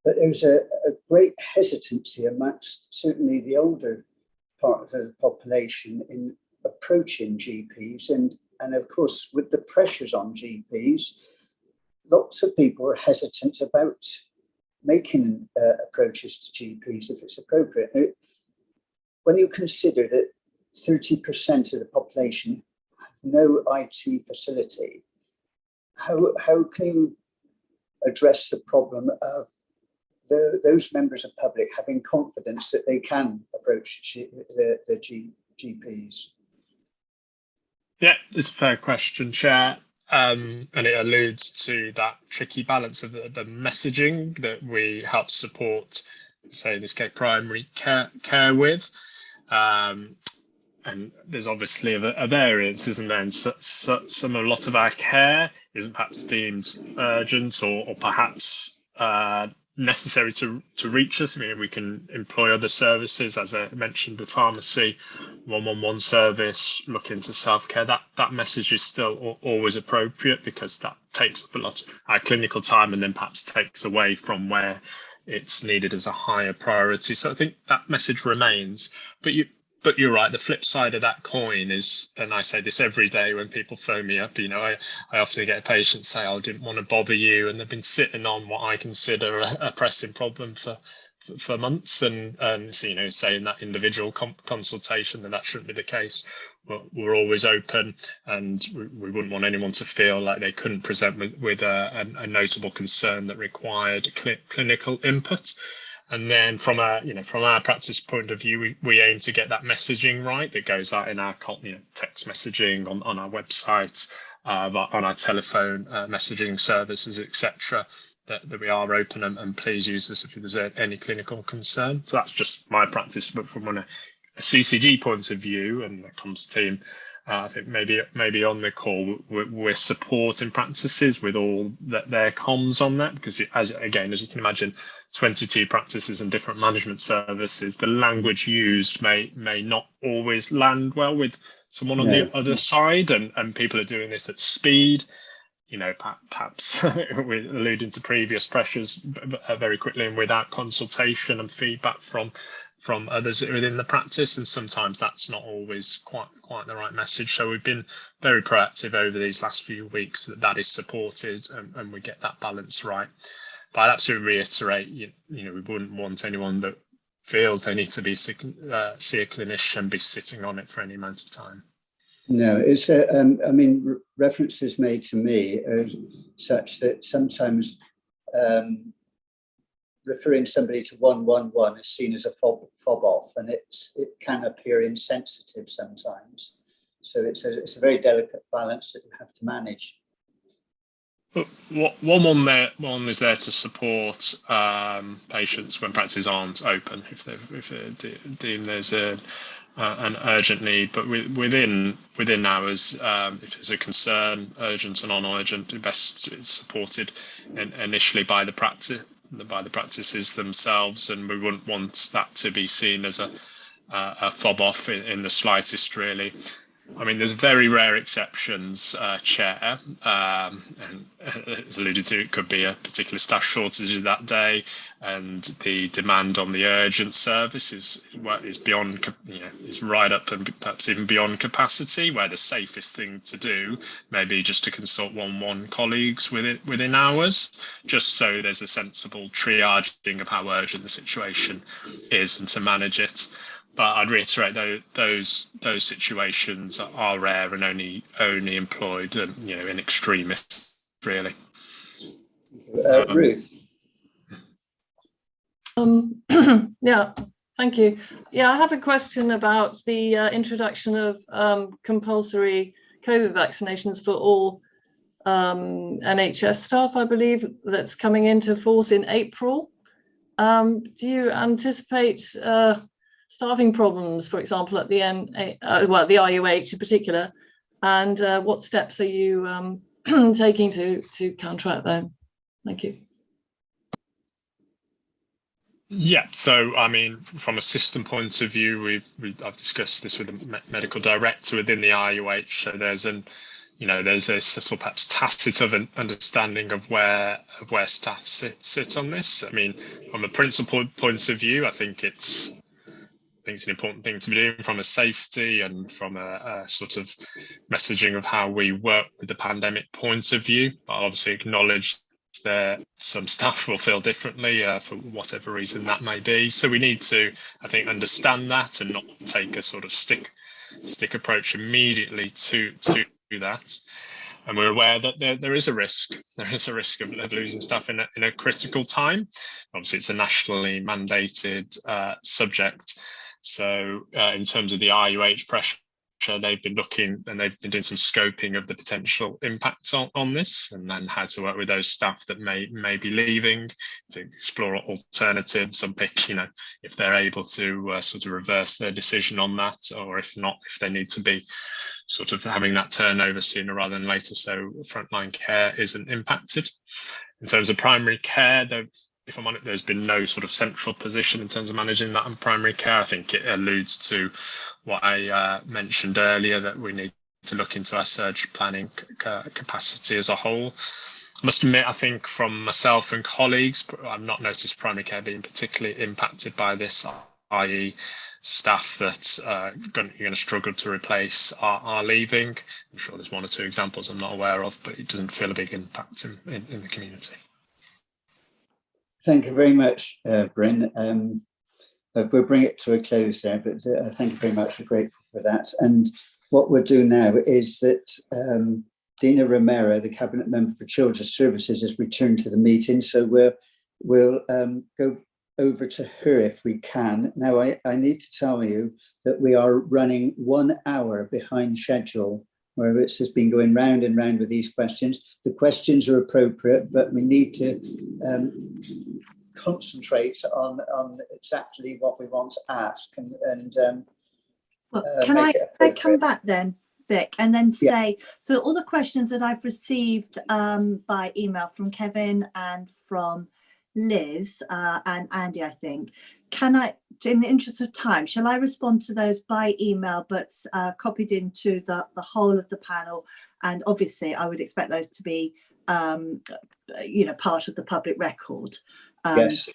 but there's a great hesitancy amongst certainly the older part of the population in approaching GPs, and of course with the pressures on GPs, lots of people are hesitant about making approaches to GPs if it's appropriate. Now, when you consider that 30% of the population no IT facility, how can you address the problem of those members of public having confidence that they can approach the GPs? Yeah, it's a fair question, Chair. And it alludes to that tricky balance of the messaging that we help support, say in this case, primary care with. And there's obviously a variance, isn't there? And a lot of our care isn't perhaps deemed urgent or perhaps necessary to reach us. I mean, we can employ other services, as I mentioned, the pharmacy, 111 service, look into self-care. That message is still always appropriate, because that takes up a lot of our clinical time and then perhaps takes away from where it's needed as a higher priority. So I think that message remains. But But you're right, the flip side of that coin is, and I say this every day when people phone me up, I often get a patient say, I didn't want to bother you, and they've been sitting on what I consider a pressing problem for months, and so, say in that individual consultation, then that shouldn't be the case. We're always open, and we wouldn't want anyone to feel like they couldn't present with a notable concern that required clinical input. And then from our practice point of view, we aim to get that messaging right that goes out in our text messaging on our website, on our telephone messaging services, etc. That we are open and please use us if there's any clinical concern. So that's just my practice, but from a CCG point of view and the comms team, I think maybe on the call we're supporting practices with all their comms on that, because as you can imagine, 22 practices and different management services, the language used may not always land well with someone on the other side, and people are doing this at speed. Perhaps we're alluding to previous pressures very quickly and without consultation and feedback from others within the practice, and sometimes that's not always quite the right message. So we've been very proactive over these last few weeks that is supported and we get that balance right. But I'd absolutely reiterate, we wouldn't want anyone that feels they need to be see a clinician be sitting on it for any amount of time. No, it's references made to me are such that sometimes referring somebody to 111 is seen as a fob off, and it can appear insensitive sometimes. So it's a very delicate balance that you have to manage. One is there to support patients when practices aren't open if they deem there's an urgent need, but within hours, if there's a concern, urgent and non-urgent, best it's supported initially by the practices themselves, and we wouldn't want that to be seen as a fob off in the slightest, really. I mean, there's very rare exceptions, Chair, and as alluded to, it could be a particular staff shortage that day, and the demand on the urgent service is beyond, is right up and perhaps even beyond capacity, where the safest thing to do may be just to consult one colleagues within hours, just so there's a sensible triaging of how urgent the situation is and to manage it. But I'd reiterate, those situations are rare and only employed, in extremis, really. Ruth. Yeah, thank you. Yeah, I have a question about the introduction of compulsory COVID vaccinations for all NHS staff, I believe, that's coming into force in April. Do you anticipate staffing problems, for example, at the the IUH in particular, and what steps are you taking to counteract them? Thank you. Yeah, so I mean, from a system point of view, I've discussed this with the medical director within the IUH. So there's a sort of perhaps tacit of an understanding of where staff sit on this. I mean, from a principal point of view, I think it's an important thing to be doing from a safety and from a sort of messaging of how we work with the pandemic point of view. But I'll obviously acknowledge that some staff will feel differently for whatever reason that may be. So we need to, I think, understand that and not take a sort of stick approach immediately to that. And we're aware that there is a risk. There is a risk of losing staff in a critical time. Obviously, it's a nationally mandated subject. So in terms of the IUH pressure, they've been looking and they've been doing some scoping of the potential impacts on this, and then how to work with those staff that may be leaving, to explore alternatives and pick, if they're able to sort of reverse their decision on that, or if not, if they need to be sort of having that turnover sooner rather than later, so frontline care isn't impacted. In terms of primary care, if I'm on it, there's been no sort of central position in terms of managing that in primary care. I think it alludes to what I mentioned earlier, that we need to look into our surge planning capacity as a whole. I must admit, I think from myself and colleagues, I've not noticed primary care being particularly impacted by this i.e. staff that you're going to struggle to replace are leaving. I'm sure there's one or two examples I'm not aware of, but it doesn't feel a big impact in the community. Thank you very much, Bryn. We'll bring it to a close there, but thank you very much. We're grateful for that. And what we'll do now is that Dina Romero, the Cabinet Member for Children's Services, has returned to the meeting. So we'll go over to her if we can. Now, I need to tell you that we are running 1 hour behind schedule, where it's just been going round and round with these questions. The questions are appropriate, but we need to concentrate on exactly what we want to ask. Well, can I come back then, Vic, and then say, so all the questions that I've received by email from Kevin and from Liz and Andy, I think, can I, in the interest of time, shall I respond to those by email, but copied into the whole of the panel? And obviously I would expect those to be, part of the public record. Yes,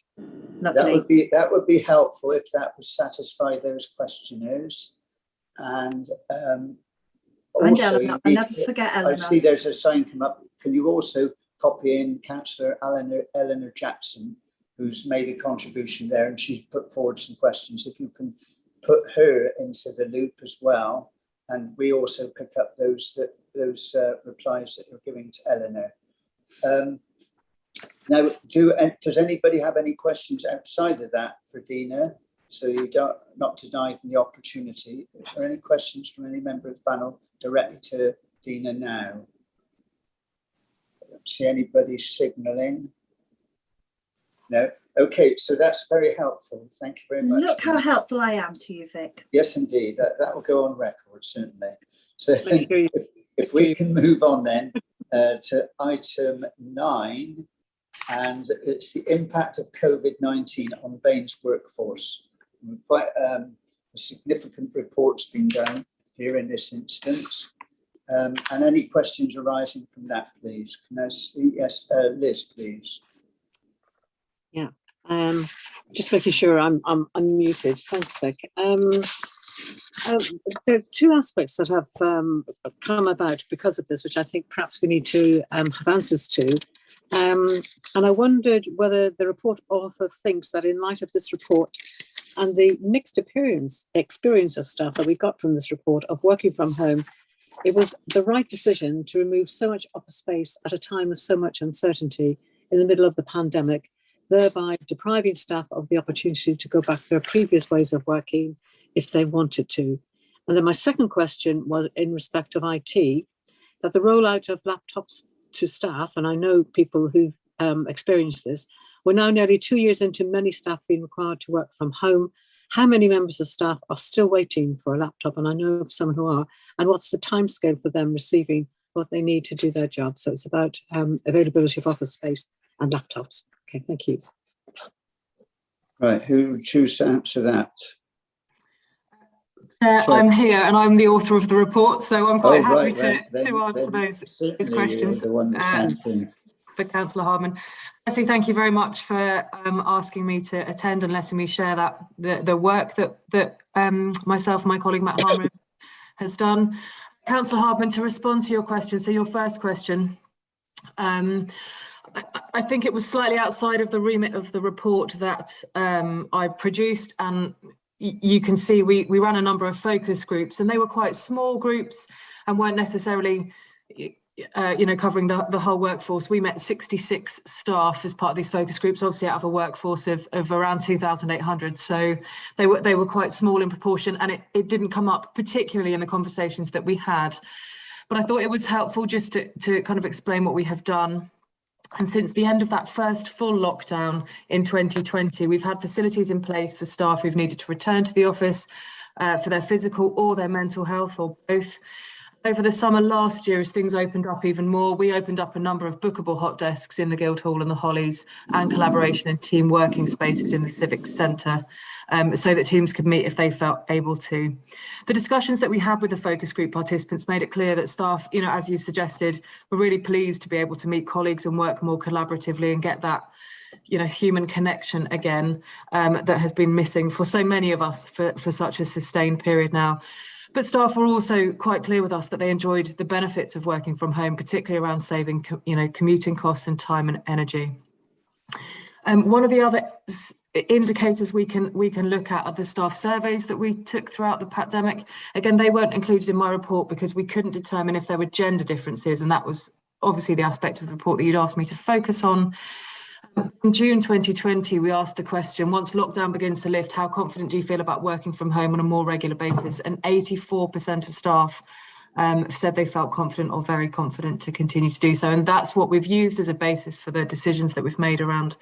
lovely. That would be helpful if that would satisfy those questionnaires. And also, Eleanor, I'll never forget Eleanor. I see there's a sign come up. Can you also copy in Councillor Eleanor Jackson, who's made a contribution there, and she's put forward some questions. If you can put her into the loop as well, and we also pick up those replies that you're giving to Eleanor. Now, does anybody have any questions outside of that for Dina? So you don't not denied the opportunity. Is there any questions from any member of the panel directly to Dina now? I don't see anybody signalling. No. Okay, so that's very helpful. Thank you very much. Look how helpful I am to you, Vic. Yes, indeed. That will go on record, certainly. So if we can move on then to item 9, and it's the impact of COVID-19 on Bain's workforce. Quite a significant report's been done here in this instance. And any questions arising from that, please? Can I see? Yes, Liz, please. Yeah, just making sure I'm unmuted. Thanks, Vic. There are two aspects that have come about because of this, which I think perhaps we need to have answers to. And I wondered whether the report author thinks that in light of this report and the mixed experience of staff that we got from this report of working from home, it was the right decision to remove so much office space at a time of so much uncertainty in the middle of the pandemic, thereby depriving staff of the opportunity to go back to their previous ways of working if they wanted to. And then my second question was in respect of IT, that the rollout of laptops to staff, and I know people who've experienced this, we're now nearly 2 years into many staff being required to work from home. How many members of staff are still waiting for a laptop? And I know of some who are. And what's the timescale for them receiving what they need to do their job? So it's about availability of office space and laptops. Okay, thank you. Right, who would choose to answer that? I'm here and I'm the author of the report, so I'm quite happy to answer those questions for Councillor Hardman. Firstly, thank you very much for asking me to attend and letting me share the work that myself and my colleague Matt Harmer has done. Councillor Hardman, to respond to your question, so your first question, I think it was slightly outside of the remit of the report that I produced, and you can see we ran a number of focus groups, and they were quite small groups and weren't necessarily covering the whole workforce. We met 66 staff as part of these focus groups, obviously out of a workforce of around 2,800. So they were quite small in proportion, and it didn't come up particularly in the conversations that we had. But I thought it was helpful just to kind of explain what we have done. And since the end of that first full lockdown in 2020, we've had facilities in place for staff who've needed to return to the office for their physical or their mental health, or both. Over the summer last year, as things opened up even more, we opened up a number of bookable hot desks in the Guildhall and the Hollies, and collaboration and team working spaces in the Civic Centre, so that teams could meet if they felt able to. The discussions that we had with the focus group participants made it clear that staff, as you suggested, were really pleased to be able to meet colleagues and work more collaboratively and get that human connection again, that has been missing for so many of us for such a sustained period now. But staff were also quite clear with us that they enjoyed the benefits of working from home, particularly around saving, commuting costs and time and energy. One of the other indicators we can look at are the staff surveys that we took throughout the pandemic. Again, they weren't included in my report because we couldn't determine if there were gender differences, and that was obviously the aspect of the report that you'd asked me to focus on. In June 2020, we asked the question, once lockdown begins to lift, how confident do you feel about working from home on a more regular basis? And 84% of staff said they felt confident or very confident to continue to do so. And that's what we've used as a basis for the decisions that we've made around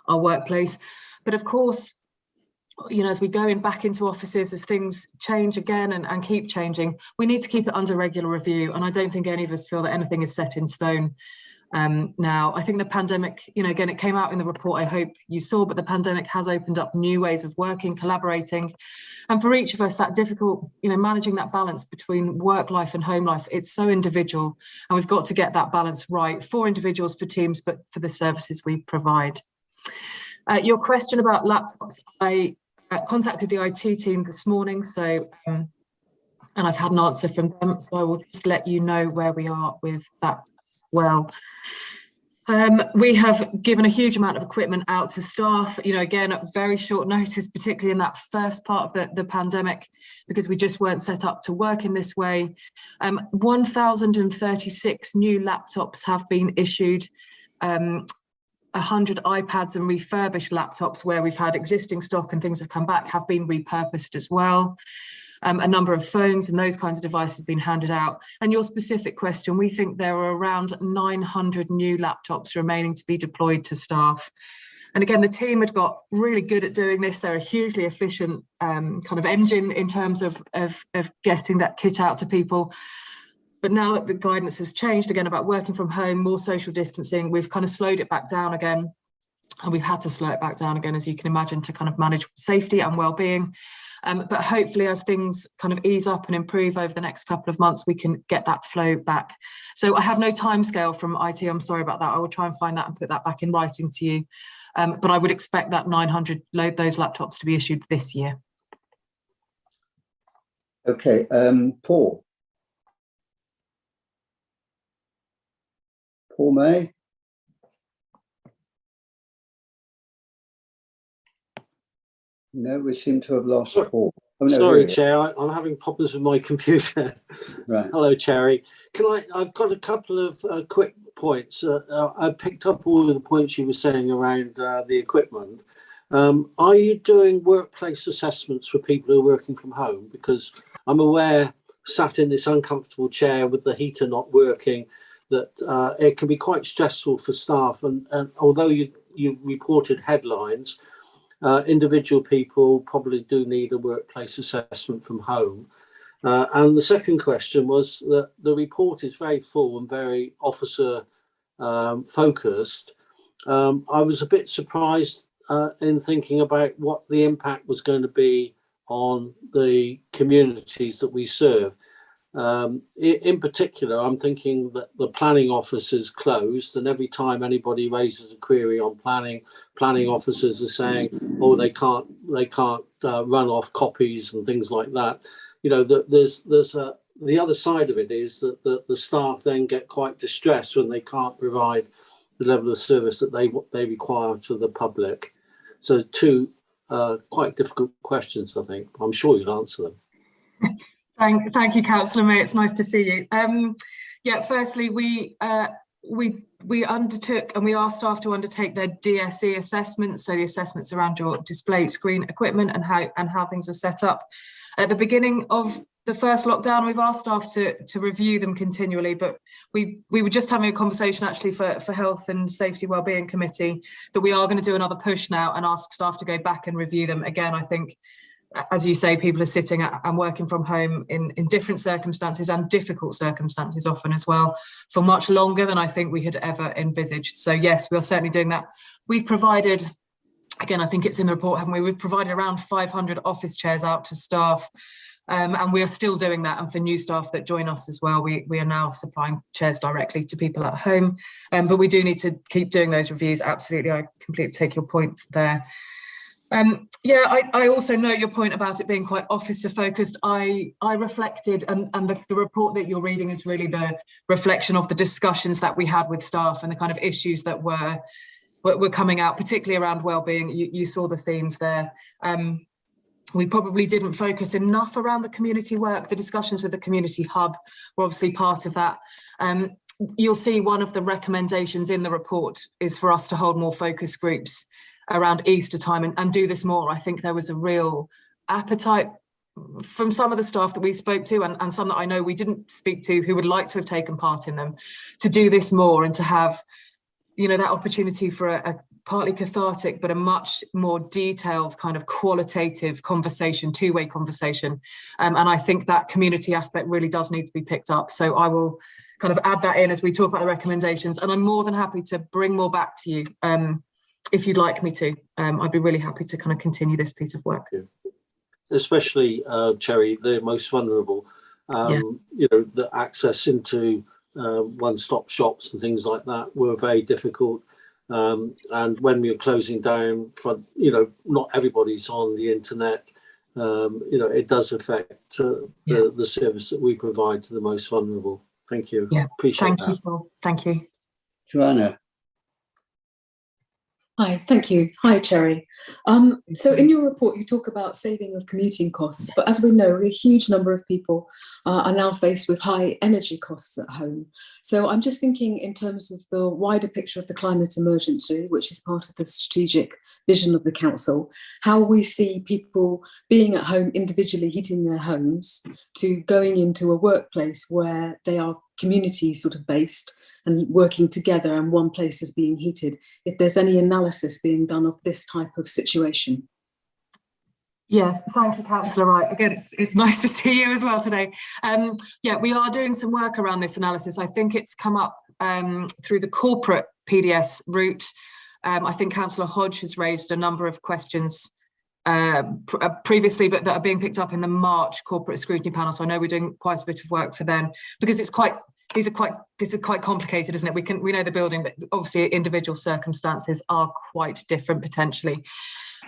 our workplace. But of course, as we go back into offices, as things change again and keep changing, we need to keep it under regular review. And I don't think any of us feel that anything is set in stone. Now, I think the pandemic, again, it came out in the report, I hope you saw, but the pandemic has opened up new ways of working, collaborating. And for each of us, that difficult, managing that balance between work life and home life, it's so individual. And we've got to get that balance right for individuals, for teams, but for the services we provide. Your question about laptops, I contacted the IT team this morning, and I've had an answer from them, so I will just let you know where we are with that. Well, we have given a huge amount of equipment out to staff, again, at very short notice, particularly in that first part of the pandemic, because we just weren't set up to work in this way. 1,036 new laptops have been issued, 100 iPads and refurbished laptops where we've had existing stock and things have come back have been repurposed as well. A number of phones and those kinds of devices have been handed out. And your specific question, we think there are around 900 new laptops remaining to be deployed to staff. And again, the team had got really good at doing this. They're a hugely efficient kind of engine in terms of getting that kit out to people. But now that the guidance has changed again about working from home, more social distancing, we've kind of slowed it back down again. And we've had to slow it back down again, as you can imagine, to kind of manage safety and well-being. But hopefully as things kind of ease up and improve over the next couple of months, we can get that flow back. So I have no timescale from IT, I'm sorry about that. I will try and find that and put that back in writing to you. But I would expect that 900 those laptops to be issued this year. Okay, Paul. Paul May. No, we seem to have lost Paul. Oh, no, sorry, Chair, I'm having problems with my computer. Right. Hello, Cherry. I've got a couple of quick points. I picked up all of the points you were saying around the equipment. Are you doing workplace assessments for people who are working from home? Because I'm aware, sat in this uncomfortable chair with the heater not working, that it can be quite stressful for staff. And although you've reported headlines, individual people probably do need a workplace assessment from home. And the second question was that the report is very full and very officer focused. I was a bit surprised in thinking about what the impact was going to be on the communities that we serve. In particular, I'm thinking that the planning office is closed, and every time anybody raises a query on planning officers are saying, "Oh, they can't run off copies and things like that." There's the other side of it is that the staff then get quite distressed when they can't provide the level of service that they require to the public. So two quite difficult questions, I think. I'm sure you'll answer them. Thank you, Councillor May. It's nice to see you. Yeah, firstly, we undertook and we asked staff to undertake their DSE assessments, so the assessments around your display screen equipment and how things are set up. At the beginning of the first lockdown, we've asked staff to review them continually, but we were just having a conversation actually for Health and Safety Wellbeing Committee that we are going to do another push now and ask staff to go back and review them again. I think, as you say, people are sitting and working from home in different circumstances and difficult circumstances often as well for much longer than I think we had ever envisaged. So yes, we are certainly doing that. We've provided, again, I think it's in the report, haven't we? We've provided around 500 office chairs out to staff And we are still doing that. And for new staff that join us as well, we are now supplying chairs directly to people at home. But we do need to keep doing those reviews. Absolutely, I completely take your point there. I also note your point about it being quite officer focused. I reflected, and the report that you're reading is really the reflection of the discussions that we had with staff and the kind of issues that were coming out, particularly around wellbeing. You saw the themes there. We probably didn't focus enough around the community work. The discussions with the community hub were obviously part of that. You'll see one of the recommendations in the report is for us to hold more focus groups around Easter time and do this more. I think there was a real appetite from some of the staff that we spoke to and some that I know we didn't speak to who would like to have taken part in them, to do this more and to have, you know, that opportunity for a partly cathartic but a much more detailed kind of qualitative conversation, two-way conversation. And I think that community aspect really does need to be picked up. So I will kind of add that in as we talk about the recommendations, and I'm more than happy to bring more back to you if you'd like me to. I'd be really happy to kind of continue this piece of work. Especially, Cherry, the most vulnerable, you know, the access into one-stop shops and things like that were very difficult. And when we were closing down, you know, not everybody's on the internet. You know, it does affect the service that we provide to the most vulnerable. Thank you. Yeah, appreciate that. Thank you, Paul. Thank you. Joanna. Hi, thank you. Hi, Cherry. So in your report, you talk about saving of commuting costs, but as we know, a huge number of people are now faced with high energy costs at home. So I'm just thinking in terms of the wider picture of the climate emergency, which is part of the strategic vision of the council, how we see people being at home individually heating their homes to going into a workplace where they are community sort of based and working together and one place is being heated, if there's any analysis being done of this type of situation. Yeah, thank you, Councillor Wright. Again, it's nice to see you as well today. Yeah, we are doing some work around this analysis. I think it's come up through the corporate PDS route. I think Councillor Hodge has raised a number of questions previously, but that are being picked up in the March corporate scrutiny panel. So I know we're doing quite a bit of work for them, because it's quite, this is quite complicated, isn't it? We know the building, but obviously individual circumstances are quite different potentially.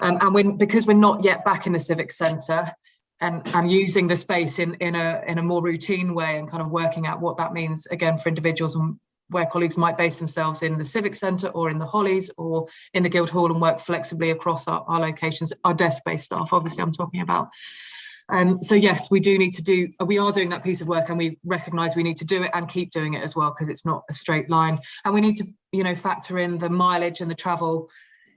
And because we're not yet back in the civic centre and using the space in a more routine way and kind of working out what that means again for individuals and where colleagues might base themselves in the civic centre or in the Hollies or in the Guildhall and work flexibly across our locations, our desk-based staff, obviously I'm talking about. So yes, we are doing that piece of work, and we recognise we need to do it and keep doing it as well, because it's not a straight line. And we need to, you know, factor in the mileage and the travel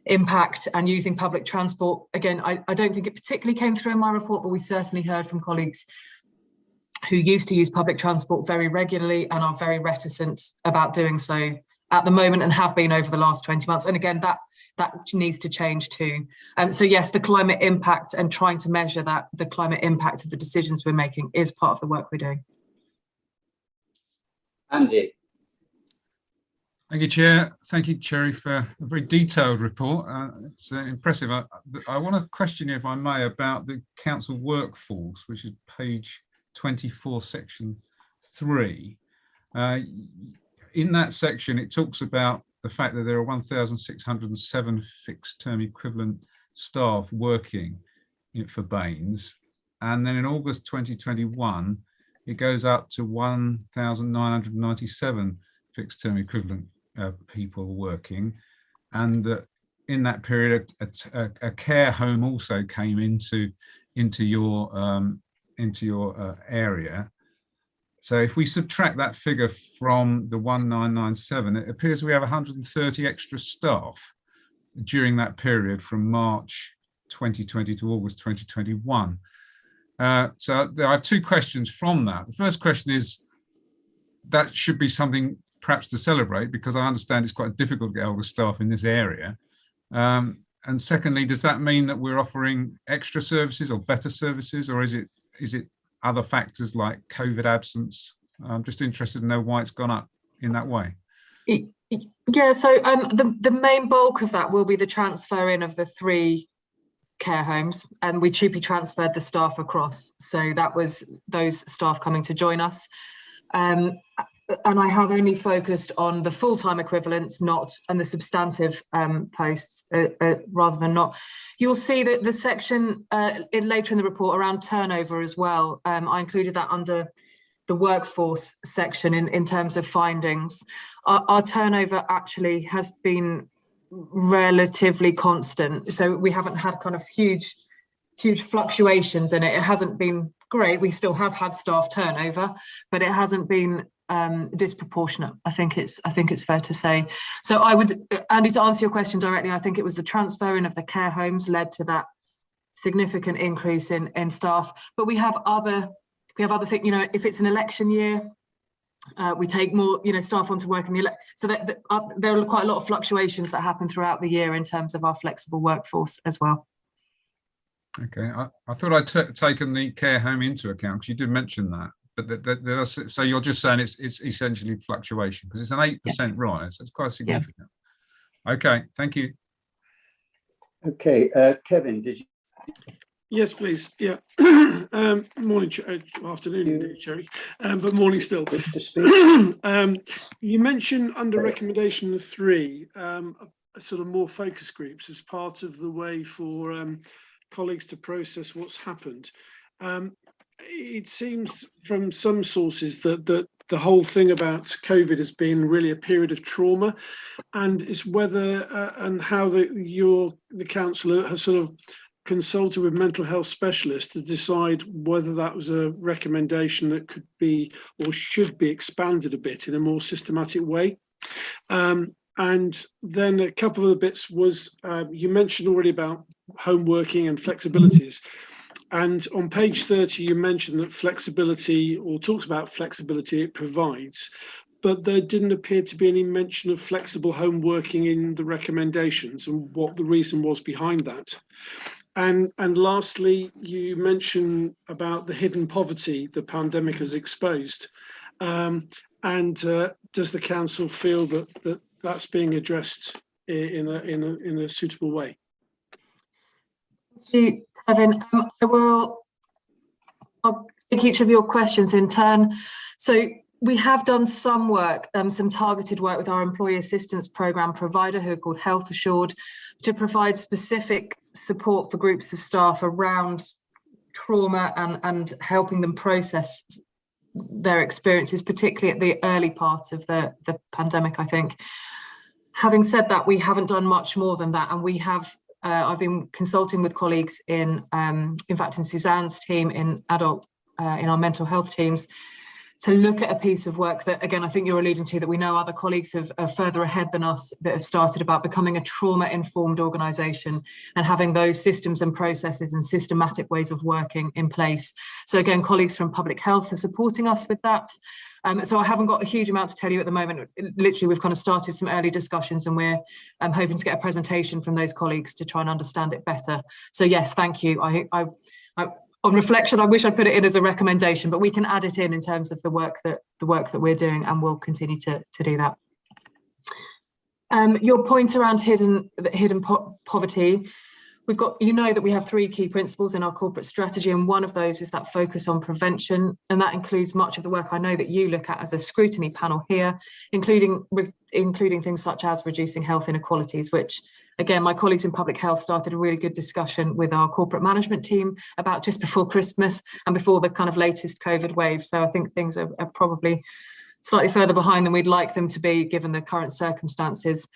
impact and using public transport. Again, I don't think it particularly came through in my report, but we certainly heard from colleagues who used to use public transport very regularly and are very reticent about doing so at the moment and have been over the last 20 months. And again, that needs to change too. So yes, the climate impact and trying to measure that, the climate impact of the decisions we're making is part of the work we're doing. Andy. Thank you, Chair. Thank you, Cherry, for a very detailed report. It's impressive. I want to question you, if I may, about the council workforce, which is page 24, section 3. In that section, it talks about the fact that there are 1,607 fixed term equivalent staff working for Baines. And then in August 2021, it goes up to 1,997 fixed term equivalent people working. And in that period, a care home also came into your area. So if we subtract that figure from the 1997, it appears we have 130 extra staff during that period from March 2020 to August 2021. So I have two questions from that. The first question is, that should be something perhaps to celebrate, because I understand it's quite difficult to get older staff in this area. And secondly, does that mean that we're offering extra services or better services, or is it other factors like COVID absence? I'm just interested to know why it's gone up in that way. Yeah, so the main bulk of that will be the transfer in of the 3 care homes, and we cheaply transferred the staff across. So that was those staff coming to join us. And I have only focused on the full-time equivalents, and the substantive posts rather than not. You'll see that the section later in the report around turnover as well. I included that under the workforce section in terms of findings. Our turnover actually has been relatively constant. So we haven't had kind of huge fluctuations in it. It hasn't been great. We still have had staff turnover, but it hasn't been disproportionate. I think it's fair to say. So I would, Andy, to answer your question directly, I think it was the transferring of the care homes led to that significant increase in staff. But we have other things. You know, if it's an election year, we take more, staff onto work in the so that there are quite a lot of fluctuations that happen throughout the year in terms of our flexible workforce as well. Okay, I thought I'd taken the care home into account because you did mention that. But so you're just saying it's essentially fluctuation because it's an 8% rise. That's quite significant. Yeah. Okay, thank you. Okay, Kevin, did you? Yes, please. Yeah. Morning, afternoon, Cherry, but morning still. Wish to speak? You mentioned under recommendation 3, sort of more focus groups as part of the way for colleagues to process what's happened. It seems from some sources that the whole thing about COVID has been really a period of trauma, and it's whether and how the council has sort of consulted with mental health specialists to decide whether that was a recommendation that could be or should be expanded a bit in a more systematic way. And then a couple of the bits was you mentioned already about home working and flexibilities. And on page 30, you mentioned that flexibility, or talks about flexibility it provides, but there didn't appear to be any mention of flexible home working in the recommendations and what the reason was behind that. And lastly, you mentioned about the hidden poverty the pandemic has exposed. Does the council feel that that's being addressed in a suitable way? Thank you, Kevin. I'll take each of your questions in turn. So we have done some work, some targeted work with our employee assistance programme provider who are called Health Assured to provide specific support for groups of staff around trauma and helping them process their experiences, particularly at the early parts of the pandemic, I think. Having said that, we haven't done much more than that, and we have I've been consulting with colleagues in fact, in Suzanne's team, in adult, in our mental health teams, to look at a piece of work that, again, I think you're alluding to, that we know other colleagues are further ahead than us that have started about becoming a trauma-informed organisation and having those systems and processes and systematic ways of working in place. So again, colleagues from public health are supporting us with that. So I haven't got a huge amount to tell you at the moment. Literally, we've kind of started some early discussions and we're hoping to get a presentation from those colleagues to try and understand it better. So yes, thank you. On reflection, I wish I put it in as a recommendation, but we can add it in terms of the work that we're doing, and we'll continue to do that. Your point around hidden poverty, we've got, that we have 3 key principles in our corporate strategy, and one of those is that focus on prevention, and that includes much of the work I know that you look at as a scrutiny panel here, including things such as reducing health inequalities, which, again, my colleagues in public health started a really good discussion with our corporate management team about just before Christmas and before the kind of latest COVID wave. So I think things are probably slightly further behind than we'd like them to be given the current circumstances.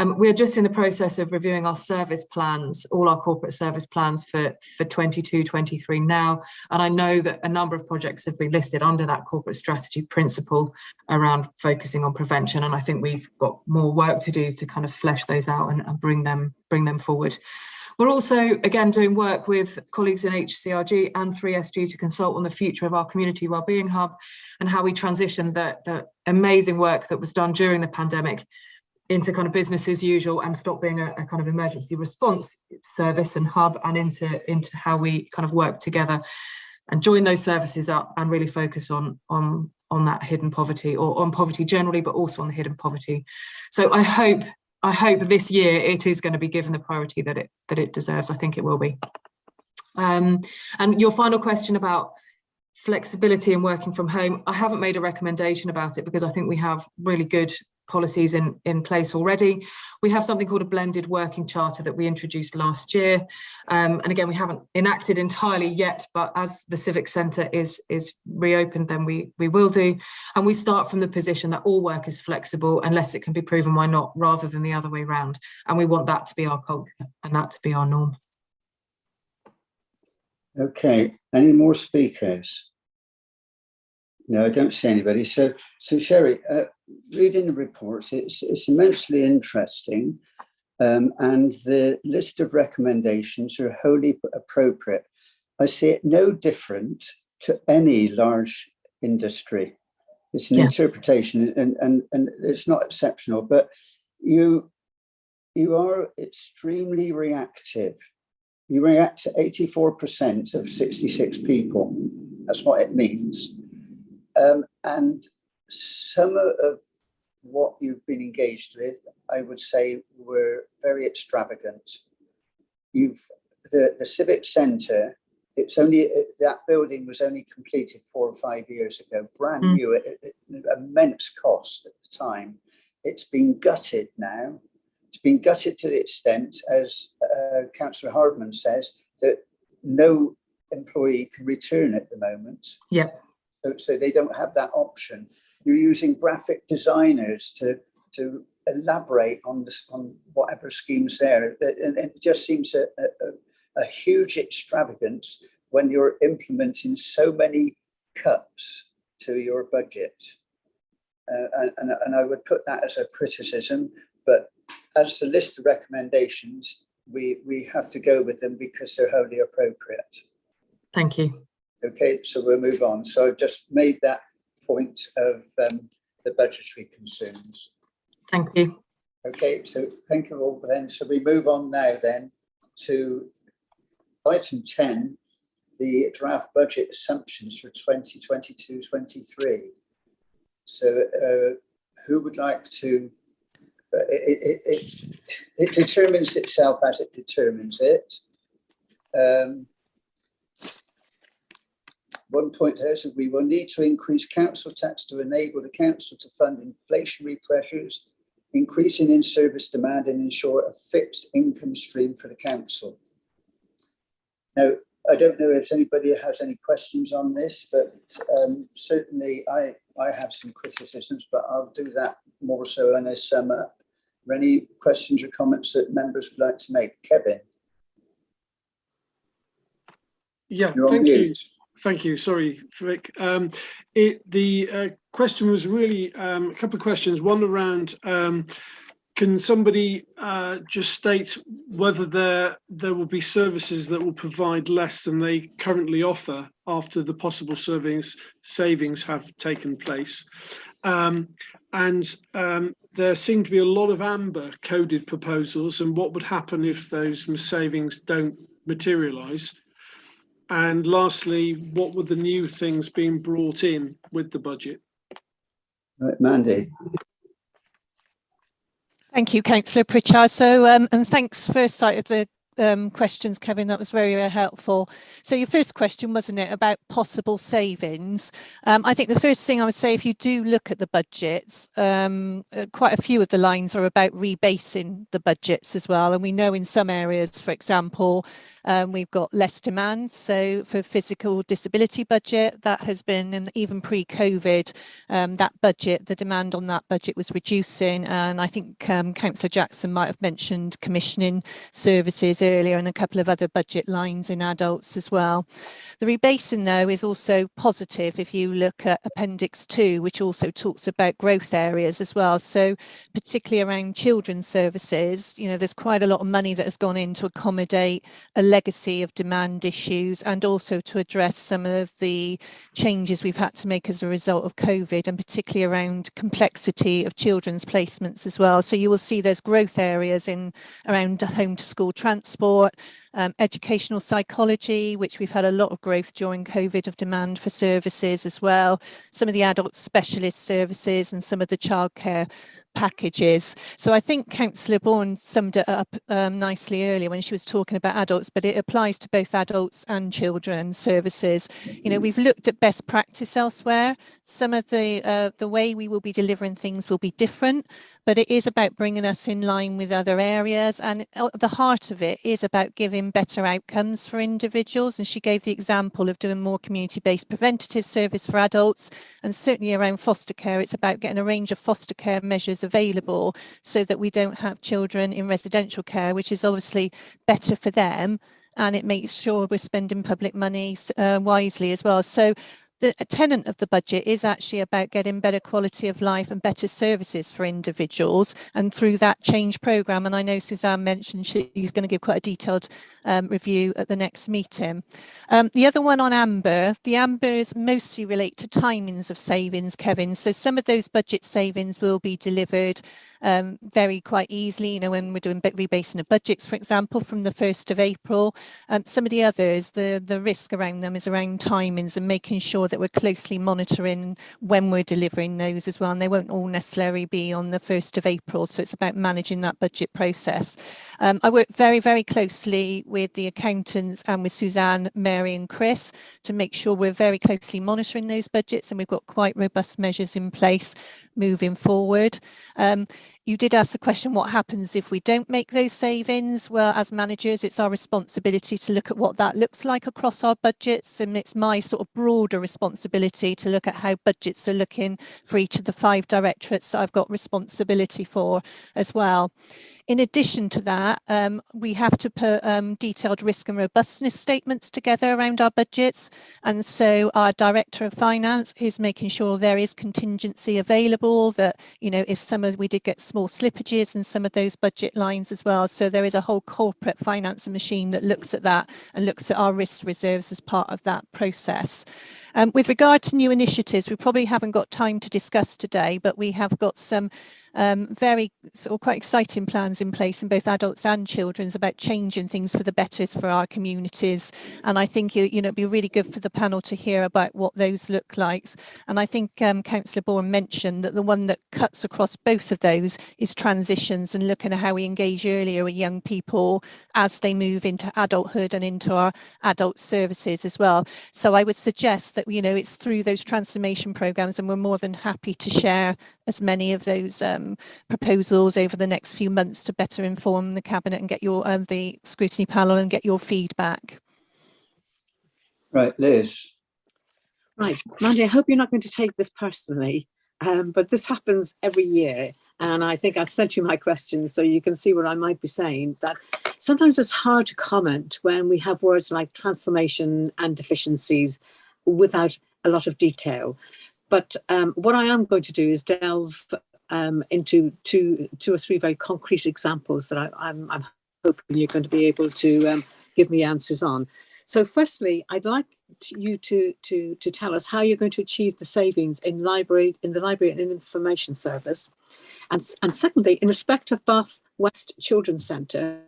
We're just in the process of reviewing our service plans, all our corporate service plans for 22-23 now. And I know that a number of projects have been listed under that corporate strategy principle around focusing on prevention. And I think we've got more work to do to kind of flesh those out and bring them forward. We're also, again, doing work with colleagues in HCRG and 3SG to consult on the future of our community wellbeing hub and how we transition the amazing work that was done during the pandemic into kind of business as usual and stop being a kind of emergency response service and hub, and into how we kind of work together and join those services up and really focus on that hidden poverty, or on poverty generally, but also on the hidden poverty. So I hope I hope this year it is going to be given the priority that it deserves. I think it will be. And your final question about flexibility and working from home, I haven't made a recommendation about it because I think we have really good policies in place already. We have something called a blended working charter that we introduced last year. And again, we haven't enacted entirely yet, but as the Civic Centre is reopened, then we will do. And we start from the position that all work is flexible unless it can be proven why not, rather than the other way around. And we want that to be our culture and that to be our norm. Okay, any more speakers? No, I don't see anybody. So Sherry, reading the reports, it's immensely interesting, and the list of recommendations are wholly appropriate. I see it no different to any large industry. It's an interpretation, and it's not exceptional. But you are extremely reactive. You react to 84% of 66 people. That's what it means. And some of what you've been engaged with, I would say, were very extravagant. The Civic Centre, that building was only completed 4 or 5 years ago, brand new, at immense cost at the time. It's been gutted now. It's been gutted to the extent, as Councillor Hardman says, that no employee can return at the moment. Yeah. So they don't have that option. You're using graphic designers to elaborate on whatever scheme's there. And it just seems a huge extravagance when you're implementing so many cuts to your budget. And I would put that as a criticism, but as the list of recommendations, we have to go with them because they're wholly appropriate. Thank you. Okay, so we'll move on. So I've just made that point of the budgetary concerns. Thank you. Okay, so thank you all then. So we move on now then to item 10, the draft budget assumptions for 2022-23. So who would like to, it determines itself as it determines it. One point there is that we will need to increase council tax to enable the council to fund inflationary pressures, increasing in-service demand and ensure a fixed income stream for the council. Now, I don't know if anybody has any questions on this, but certainly I have some criticisms, but I'll do that more so when I sum up. Are there any questions or comments that members would like to make? Kevin? Yeah, You're thank on you. mute. Thank you. Sorry, Vic. The question was really a couple of questions. One around, can somebody just state whether there will be services that will provide less than they currently offer after the possible savings have taken place? There seem to be a lot of amber coded proposals, and what would happen if those savings don't materialise? And lastly, what were the new things being brought in with the budget? Right, Mandy. Thank you, Councillor Pritchard. So, and thanks first sight of the questions, Kevin. That was very, very helpful. So your first question, wasn't it, about possible savings? I think the first thing I would say, if you do look at the budgets, quite a few of the lines are about rebasing the budgets as well. And we know in some areas, for example, we've got less demand. So for physical disability budget, that has been, and even pre-COVID, that budget, the demand on that budget was reducing. And I think Councillor Jackson might have mentioned commissioning services earlier and a couple of other budget lines in adults as well. The rebasing, though, is also positive if you look at Appendix 2, which also talks about growth areas as well. So particularly around children's services, you know, there's quite a lot of money that has gone in to accommodate a legacy of demand issues and also to address some of the changes we've had to make as a result of COVID, and particularly around complexity of children's placements as well. So you will see there's growth areas in around home to school transport, educational psychology, which we've had a lot of growth during COVID of demand for services as well, some of the adult specialist services and some of the childcare packages. So I think Councillor Bourne summed it up nicely earlier when she was talking about adults, but it applies to both adults and children services. You know, we've looked at best practice elsewhere. Some of the way we will be delivering things will be different, but it is about bringing us in line with other areas, and at the heart of it is about giving better outcomes for individuals. And she gave the example of doing more community-based preventative service for adults, and certainly around foster care, it's about getting a range of foster care measures available so that we don't have children in residential care, which is obviously better for them, and it makes sure we're spending public money wisely as well. So the tenet of the budget is actually about getting better quality of life and better services for individuals, and through that change programme. And I know Suzanne mentioned she's going to give quite a detailed review at the next meeting. The other one on Amber, the Ambers mostly relate to timings of savings, Kevin. So some of those budget savings will be delivered very quite easily, you know, when we're doing rebasing of budgets, for example, from the 1st of April. Some of the others, the risk around them is around timings and making sure that we're closely monitoring when we're delivering those as well. And they won't all necessarily be on the 1st of April. So it's about managing that budget process. I work very, very closely with the accountants and with Suzanne, Mary and Chris to make sure we're very closely monitoring those budgets, and we've got quite robust measures in place moving forward. You did ask the question, what happens if we don't make those savings? Well, as managers, it's our responsibility to look at what that looks like across our budgets. And it's my sort of broader responsibility to look at how budgets are looking for each of the 5 directorates that I've got responsibility for as well. In addition to that, we have to put detailed risk and robustness statements together around our budgets. And so our Director of Finance is making sure there is contingency available, that, you know, if we did get small slippages in some of those budget lines as well. So there is a whole corporate finance machine that looks at that and looks at our risk reserves as part of that process. With regard to new initiatives, we probably haven't got time to discuss today, but we have got some very sort of quite exciting plans in place in both adults and children's about changing things for the better for our communities. And I think it'd be really good for the panel to hear about what those look like. And I think Councillor Bourne mentioned that the one that cuts across both of those is transitions, and looking at how we engage earlier with young people as they move into adulthood and into our adult services as well. So I would suggest that, you know, it's through those transformation programmes, and we're more than happy to share as many of those proposals over the next few months to better inform the Cabinet and get your the scrutiny panel and get your feedback. Right, Liz. Right, Mandy, I hope you're not going to take this personally, but this happens every year. And I think I've sent you my questions so you can see what I might be saying, that sometimes it's hard to comment when we have words like transformation and deficiencies without a lot of detail. But what I am going to do is delve into two or three very concrete examples that I'm hoping you're going to be able to give me answers on. So firstly, I'd like you to tell us how you're going to achieve the savings in the library and information service. And secondly, in respect of Bath West Children's Centre,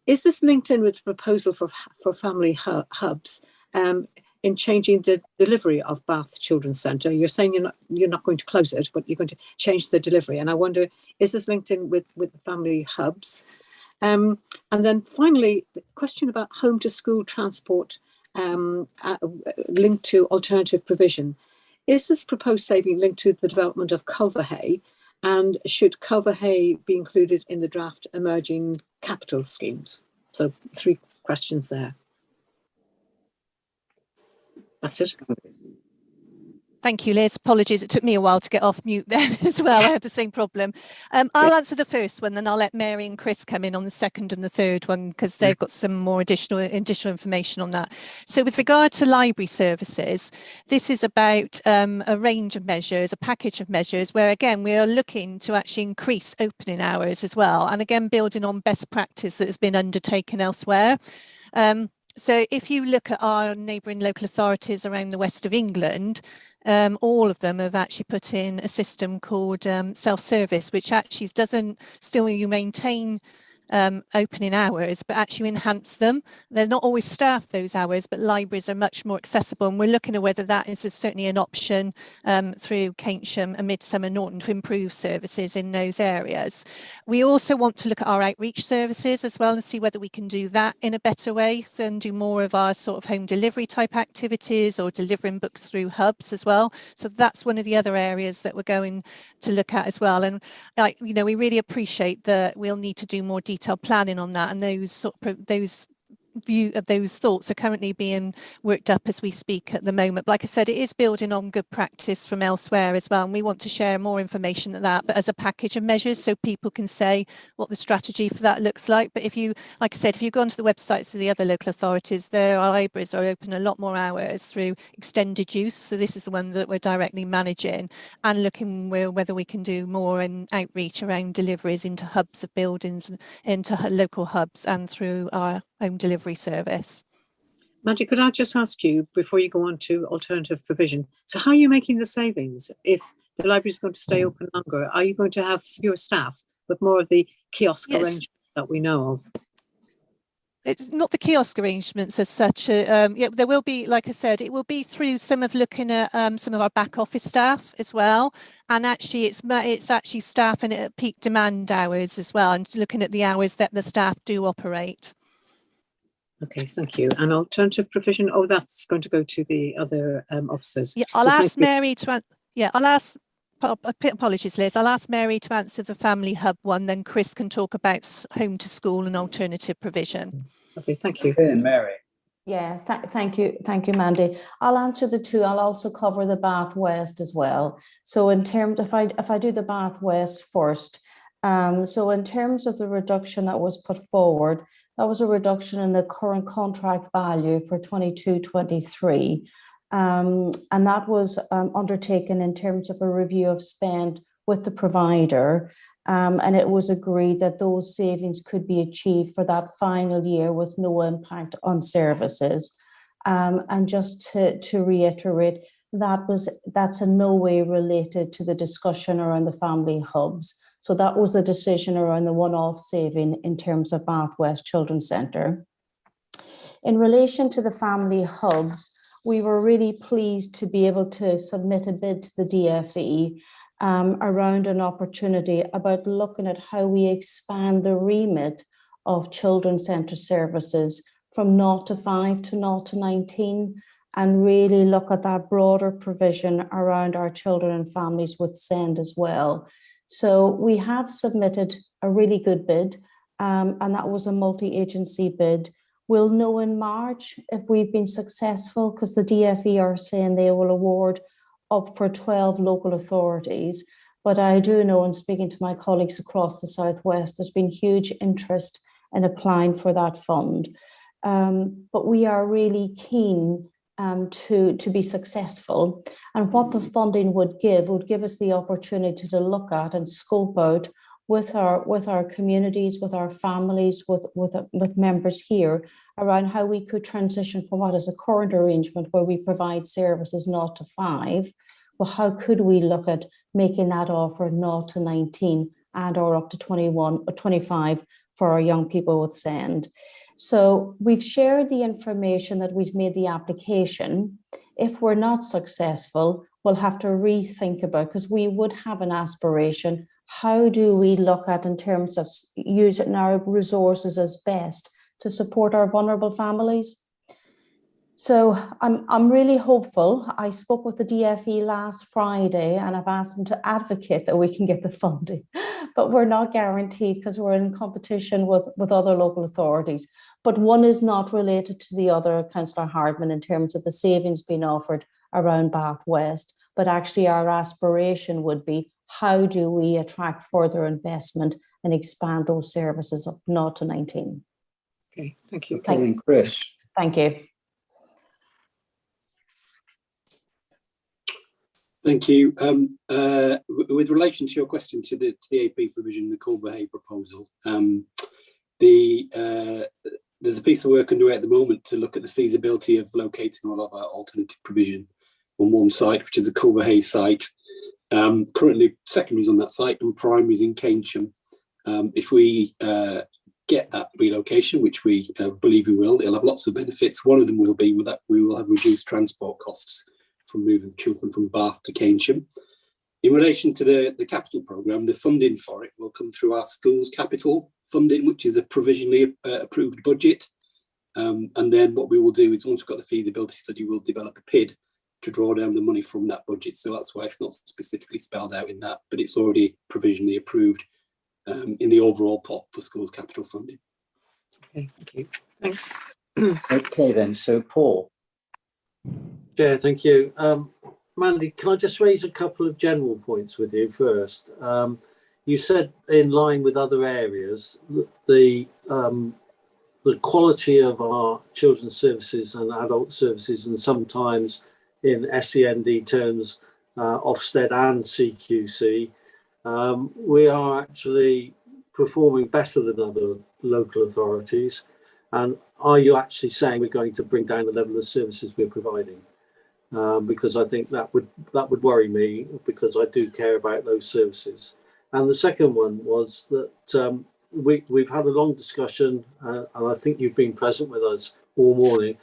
is this linked in with the proposal for family hubs in changing the delivery of Bath Children's Centre? You're saying you're not going to close it, but you're going to change the delivery. And I wonder, is this linked in with family hubs? And then finally, the question about home to school transport linked to alternative provision. Is this proposed saving linked to the development of Culverhay? And should Culverhay be included in the draft emerging capital schemes? So 3 questions there. That's it. Thank you, Liz. Apologies, it took me a while to get off mute then as well. I had the same problem. I'll answer the first one, then I'll let Mary and Chris come in on the second and the third one, because they've got some more additional information on that. So with regard to library services, this is about a range of measures, a package of measures, where again, we are looking to actually increase opening hours as well. And again, building on best practice that has been undertaken elsewhere. So if you look at our neighbouring local authorities around the west of England, all of them have actually put in a system called self-service, which actually doesn't, still you maintain opening hours, but actually enhance them. They're not always staffed those hours, but libraries are much more accessible, and we're looking at whether that is certainly an option through Keynsham and Midsummer Norton to improve services in those areas. We also want to look at our outreach services as well and see whether we can do that in a better way and do more of our sort of home delivery type activities or delivering books through hubs as well. So that's one of the other areas that we're going to look at as well. And we really appreciate that we'll need to do more detailed planning on that, and those thoughts are currently being worked up as we speak at the moment. But like I said, it is building on good practice from elsewhere as well, and we want to share more information than that, but as a package of measures so people can say what the strategy for that looks like. But if you, like I said, if you go onto the websites of the other local authorities, their libraries are open a lot more hours through extended use. So this is the one that we're directly managing, and looking whether we can do more in outreach around deliveries into hubs of buildings, into local hubs, and through our home delivery service. Mandy, could I just ask you before you go on to alternative provision, so how are you making the savings if the library is going to stay open longer? Are you going to have fewer staff but more of the kiosk arrangements that we know of? It's not the kiosk arrangements as such. Yeah, there will be, like I said, it will be through some of looking at some of our back office staff as well. And actually it's actually staffing it at peak demand hours as well, and looking at the hours that the staff do operate. Okay, thank you. And alternative provision, that's going to go to the other officers. Yeah, I'll ask Mary to, apologies Liz, I'll ask Mary to answer the family hub one, then Chris can talk about home to school and alternative provision. Okay, thank you. Okay, Mary. Yeah, thank you, Mandy. I'll answer the two. I'll also cover the Bath West as well. So in terms, if I do the Bath West first, so in terms of the reduction that was put forward, that was a reduction in the current contract value for 22-23. And that was undertaken in terms of a review of spend with the provider. And it was agreed that those savings could be achieved for that final year with no impact on services. And just to reiterate, that's in no way related to the discussion around the family hubs. So that was the decision around the one-off saving in terms of Bath West Children's Centre. In relation to the family hubs, we were really pleased to be able to submit a bid to the DFE around an opportunity about looking at how we expand the remit of children's centre services from 0 to 5 to 0 to 19, and really look at that broader provision around our children and families with SEND as well. So we have submitted a really good bid, and that was a multi-agency bid. We'll know in March if we've been successful, because the DFE are saying they will award up for 12 local authorities. But I do know, in speaking to my colleagues across the Southwest, there's been huge interest in applying for that fund. But we are really keen to be successful. And what the funding would give us the opportunity to look at and scope out with our communities, with our families, with members here, around how we could transition from what is a current arrangement where we provide services 0 to 5. Well, how could we look at making that offer 0 to 19 and or up to 21 or 25 for our young people with SEND? So we've shared the information that we've made the application. If we're not successful, we'll have to rethink about, because we would have an aspiration, how do we look at in terms of using our resources as best to support our vulnerable families? So I'm really hopeful. I spoke with the DFE last Friday and I've asked them to advocate that we can get the funding, but we're not guaranteed because we're in competition with other local authorities. But one is not related to the other, Councillor Hardman, in terms of the savings being offered around Bath West. But actually our aspiration would be, how do we attract further investment and expand those services up 0 to 19? Okay, thank you. Okay, Chris. Thank you. Thank you. With relation to your question to the AP provision, the core behaviour proposal, there's a piece of work underway at the moment to look at the feasibility of locating all of our alternative provision on one site, which is a Culverhay site. Currently, secondaries on that site and primaries in Keynsham. If we get that relocation, which we believe we will. It'll have lots of benefits. One of them will be that we will have reduced transport costs from moving children from Bath to Keynsham. In relation to the capital programme, the funding for it will come through our schools capital funding, which is a provisionally approved budget. And then what we will do is, once we've got the feasibility study, we'll develop a PID to draw down the money from that budget. So that's why it's not specifically spelled out in that, but it's already provisionally approved in the overall pot for schools capital funding. Okay, thank you. Thanks. Okay then, so Paul. Chair, thank you. Mandy, can I just raise a couple of general points with you first? You said, in line with other areas, the quality of our children's services and adult services, and sometimes in SEND terms, Ofsted and CQC, we are actually performing better than other local authorities. And are you actually saying we're going to bring down the level of services we're providing? Because I think that would worry me, because I do care about those services. And the second one was that we've had a long discussion, and I think you've been present with us all morning,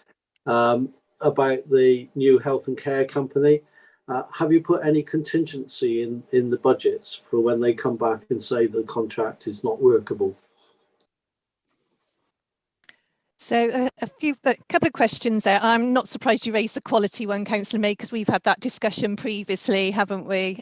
about the new health and care company. Have you put any contingency in the budgets for when they come back and say the contract is not workable? So a couple of questions there. I'm not surprised you raised the quality one, Councillor May, because we've had that discussion previously, haven't we?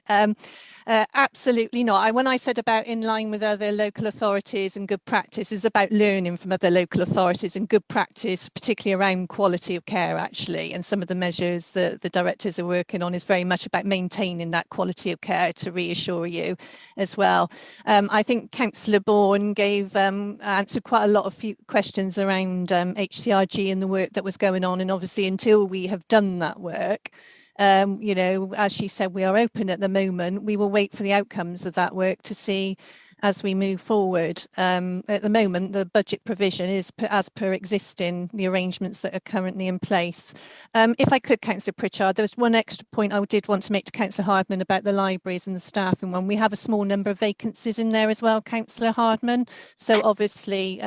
Absolutely not. When I said about in line with other local authorities and good practice, is about learning from other local authorities and good practice, particularly around quality of care, actually. And some of the measures that the directors are working on is very much about maintaining that quality of care, to reassure you as well. I think Councillor Bourne answered quite a lot of questions around HCRG and the work that was going on, and obviously until we have done that work, you know, as she said, we are open at the moment. We will wait for the outcomes of that work to see as we move forward. At the moment, the budget provision is as per existing, the arrangements that are currently in place. If I could, Councillor Pritchard, there was one extra point I did want to make to Councillor Hardman about the libraries and the staffing one. We have a small number of vacancies in there as well, Councillor Hardman. So obviously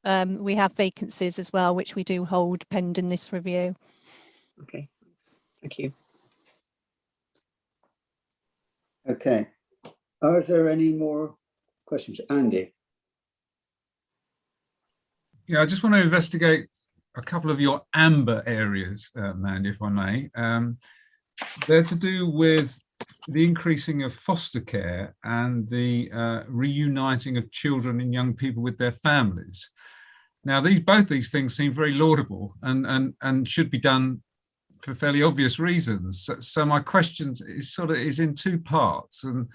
we have vacancies as well, which we do hold pending this review. Okay, thank you. Okay, are there any more questions? Andy? Yeah, I just want to investigate a couple of your amber areas, Mandy, if I may. They're to do with the increasing of foster care and the reuniting of children and young people with their families. Now, both these things seem very laudable and should be done for fairly obvious reasons. So my question is in two parts, and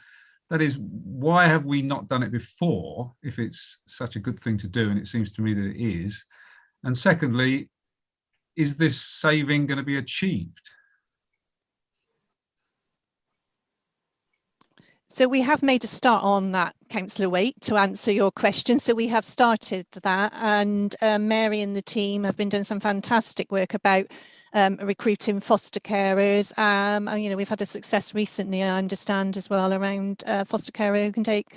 that is, why have we not done it before if it's such a good thing to do, and it seems to me that it is? And secondly, is this saving going to be achieved? So we have made a start on that, Councillor Waite, to answer your question. So we have started that, and Mary and the team have been doing some fantastic work about recruiting foster carers. And, you know, we've had a success recently, I understand, as well, around foster carer who can take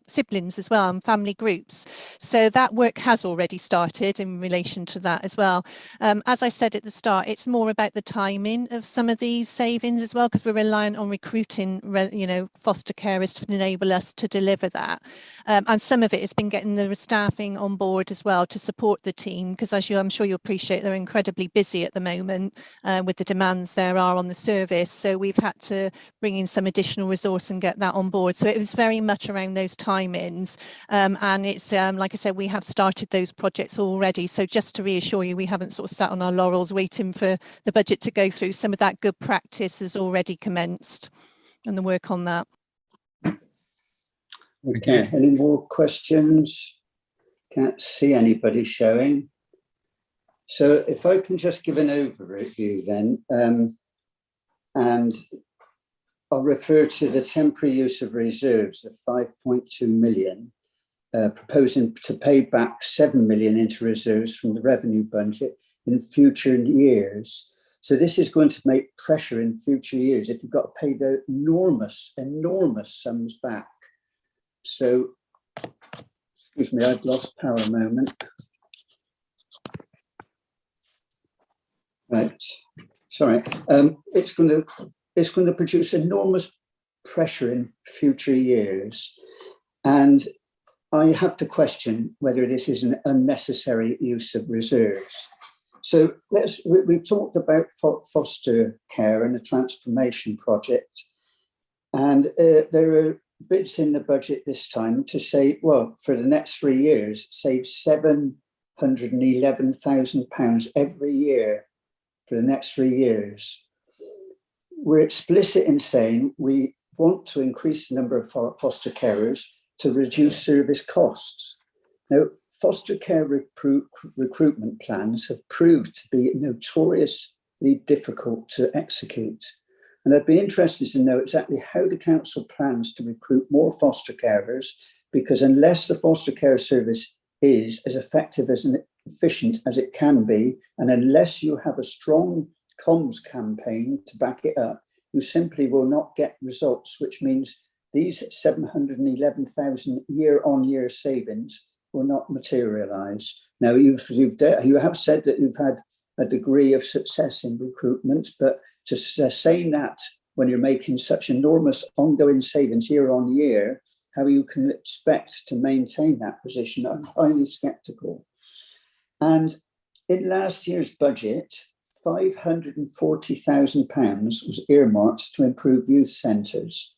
siblings as well, and family groups. So that work has already started in relation to that as well. As I said at the start, it's more about the timing of some of these savings as well, because we're reliant on recruiting, you know, foster carers to enable us to deliver that. And some of it has been getting the staffing on board as well to support the team, because as I'm sure you appreciate, they're incredibly busy at the moment with the demands there are on the service. So we've had to bring in some additional resource and get that on board. So it was very much around those timings. And it's like I said, we have started those projects already. So just to reassure you, we haven't sort of sat on our laurels waiting for the budget to go through. Some of that good practice has already commenced, and the work on that. Okay, any more questions? Can't see anybody showing. So if I can just give an overview then, and I'll refer to the temporary use of reserves of 5.2 million, proposing to pay back 7 million into reserves from the revenue budget in future years. So this is going to make pressure in future years if you've got to pay the enormous sums back. So Excuse me, I've lost power a moment. Right, sorry. It's going to produce enormous pressure in future years, and I have to question whether this is an unnecessary use of reserves. So we've talked about foster care and a transformation project, and there are bits in the budget this time to say, well, for the next 3 years, save £711,000 every year for the next 3 years. We're explicit in saying we want to increase the number of foster carers to reduce service costs. Now, foster care recruitment plans have proved to be notoriously difficult to execute. And I'd be interested to know exactly how the council plans to recruit more foster carers, because unless the foster care service is as effective and efficient as it can be, and unless you have a strong comms campaign to back it up, you simply will not get results, which means these 711,000 year-on-year savings will not materialise. Now, you have said that you've had a degree of success in recruitment, but to say that when you're making such enormous ongoing savings year on year, how you can expect to maintain that position, I'm highly sceptical. And in last year's budget, £540,000 was earmarked to improve youth centres.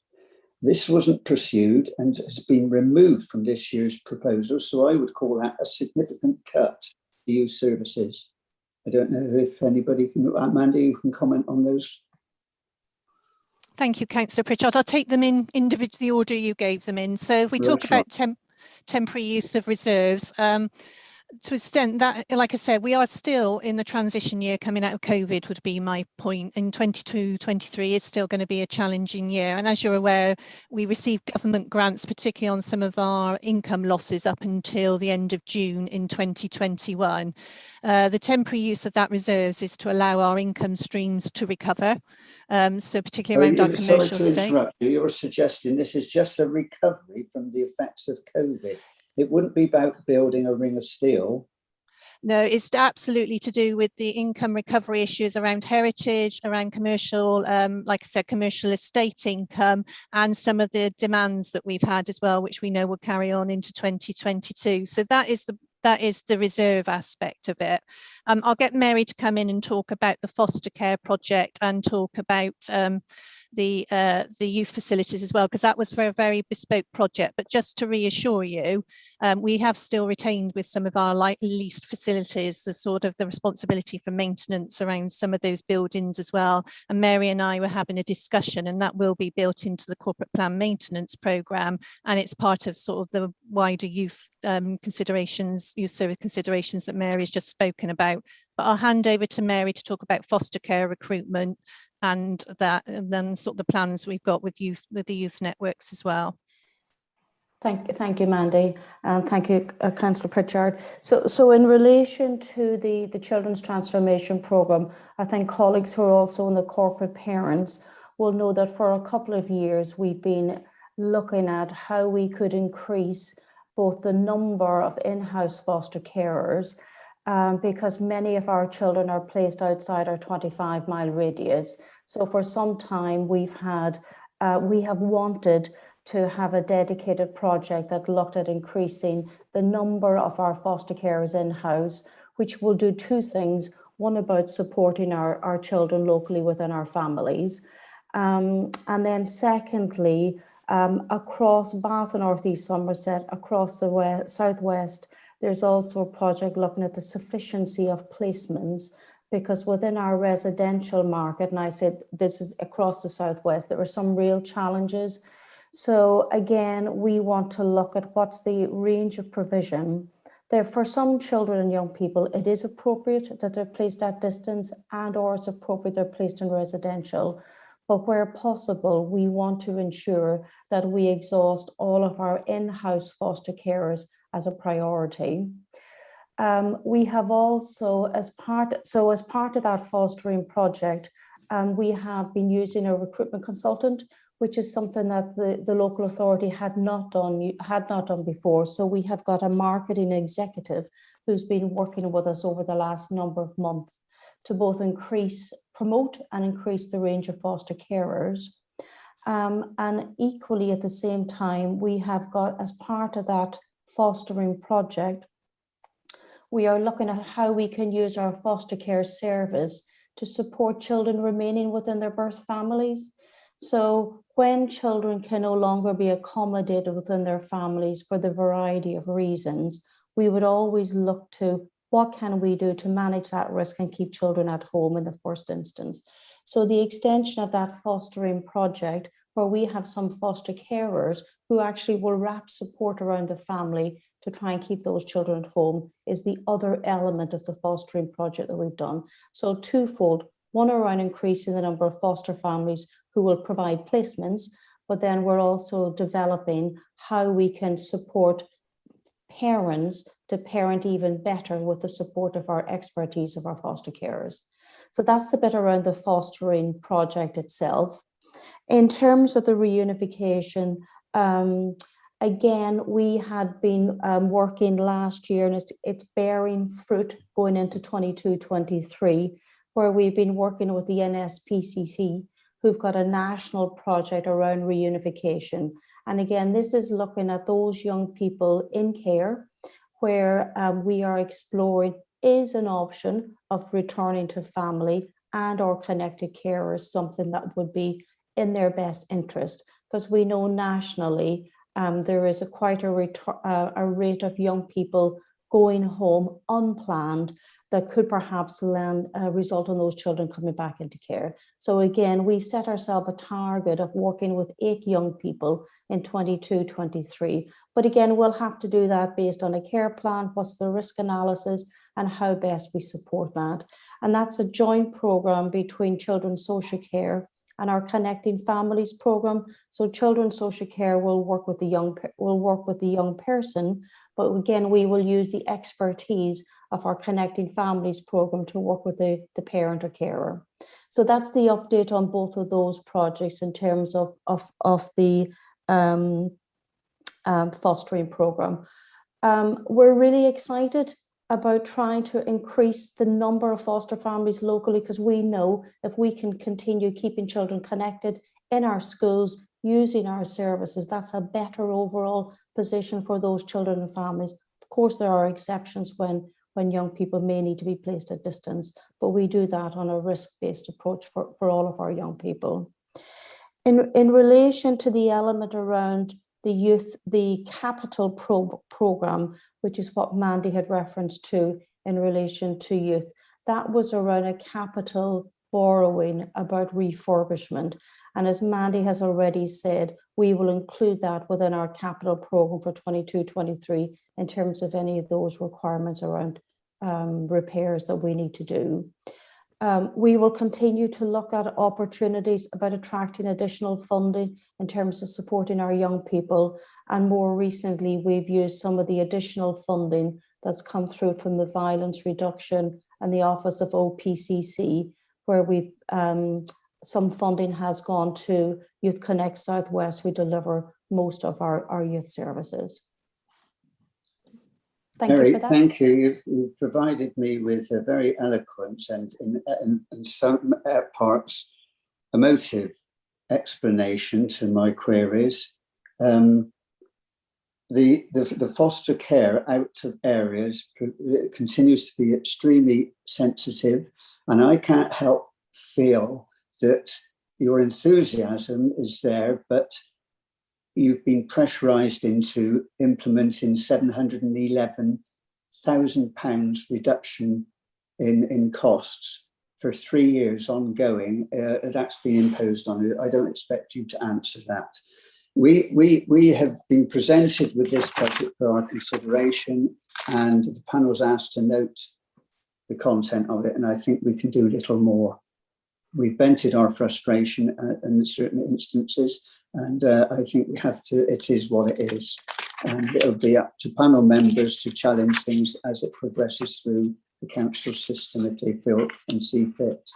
This wasn't pursued and has been removed from this year's proposal, so I would call that a significant cut to youth services. I don't know if anybody can, Mandy, you can comment on those. Thank you, Councillor Pritchard. I'll take them in individually the order you gave them in. So if we talk about temporary use of reserves, to extent that, like I said, we are still in the transition year coming out of COVID would be my point. And 22-23 is still going to be a challenging year. And as you're aware, we received government grants, particularly on some of our income losses up until the end of June in 2021. The temporary use of that reserves is to allow our income streams to recover. So particularly around our commercial estate. You're suggesting this is just a recovery from the effects of COVID. It wouldn't be about building a ring of steel. No, it's absolutely to do with the income recovery issues around heritage, around commercial, like I said, commercial estate income, and some of the demands that we've had as well, which we know will carry on into 2022. So that is the reserve aspect of it. I'll get Mary to come in and talk about the foster care project and talk about the youth facilities as well, because that was for a very bespoke project. But just to reassure you, we have still retained with some of our leased facilities the responsibility for maintenance around some of those buildings as well. And Mary and I were having a discussion, and that will be built into the corporate plan maintenance programme, and it's part of sort of the wider youth considerations, youth service considerations that Mary's just spoken about. But I'll hand over to Mary to talk about foster care recruitment and then sort of the plans we've got with the youth networks as well. Thank you, Mandy, and thank you, Councillor Pritchard. So in relation to the Children's Transformation Programme, I think colleagues who are also in the corporate parents will know that for a couple of years we've been looking at how we could increase both the number of in-house foster carers, because many of our children are placed outside our 25-mile radius. So for some time we have wanted to have a dedicated project that looked at increasing the number of our foster carers in-house, which will do two things. One, about supporting our children locally within our families. And then secondly, across Bath and North East Somerset, across the southwest, there's also a project looking at the sufficiency of placements, because within our residential market, and I said this is across the southwest, there are some real challenges. So again, we want to look at what's the range of provision. There, for some children and young people, it is appropriate that they're placed at distance, and or it's appropriate they're placed in residential. But where possible, we want to ensure that we exhaust all of our in-house foster carers as a priority. We have also, as part of that fostering project, we have been using a recruitment consultant. which is something that the local authority had not done before. So we have got a marketing executive who's been working with us over the last number of months to both promote and increase the range of foster carers. And equally at the same time, we have got, as part of that fostering project, we are looking at how we can use our foster care service to support children remaining within their birth families. So when children can no longer be accommodated within their families for the variety of reasons, we would always look to what can we do to manage that risk and keep children at home in the first instance. So the extension of that fostering project, where we have some foster carers who actually will wrap support around the family to try and keep those children at home, is the other element of the fostering project that we've done. So twofold, one around increasing the number of foster families who will provide placements, but then we're also developing how we can support parents to parent even better with the support of our expertise of our foster carers. So that's the bit around the fostering project itself. In terms of the reunification, again, we had been working last year, and it's bearing fruit going into 22-23, where we've been working with the NSPCC, who've got a national project around reunification. And again, this is looking at those young people in care where we are exploring is an option of returning to family and or connected care is something that would be in their best interest, because we know nationally there is quite a rate of young people going home unplanned that could perhaps result in those children coming back into care. So again, we've set ourselves a target of working with 8 young people in 22-23. But again, we'll have to do that based on a care plan, what's the risk analysis, and how best we support that. And that's a joint program between Children's Social Care and our Connecting Families program. So Children's Social Care will work with the young person, but again, we will use the expertise of our Connecting Families program to work with the parent or carer. So that's the update on both of those projects in terms of the fostering program. We're really excited about trying to increase the number of foster families locally, because we know if we can continue keeping children connected in our schools, using our services, that's a better overall position for those children and families. Of course, there are exceptions when young people may need to be placed at distance, but we do that on a risk-based approach for all of our young people. In relation to the element around the youth, the capital program, which is what Mandy had referenced to in relation to youth, that was around a capital borrowing about refurbishment. And as Mandy has already said, we will include that within our capital program for 22-23 in terms of any of those requirements around repairs that we need to do. We will continue to look at opportunities about attracting additional funding in terms of supporting our young people. And more recently, we've used some of the additional funding that's come through from the Violence Reduction and the Office of OPCC, where we've some funding has gone to Youth Connect Southwest, who deliver most of our youth services. Thank you. You've provided me with a very eloquent and in some parts emotive explanation to my queries. The foster care out of areas continues to be extremely sensitive, and I can't help feel that your enthusiasm is there, but you've been pressurised into implementing £711,000 reduction in costs for 3 years ongoing. That's been imposed on you. I don't expect you to answer that. We have been presented with this budget for our consideration, and the panel's asked to note the content of it, and I think we can do a little more. We've vented our frustration in certain instances, and I think we have to, it is what it is. And it'll be up to panel members to challenge things as it progresses through the council system if they feel and see fit.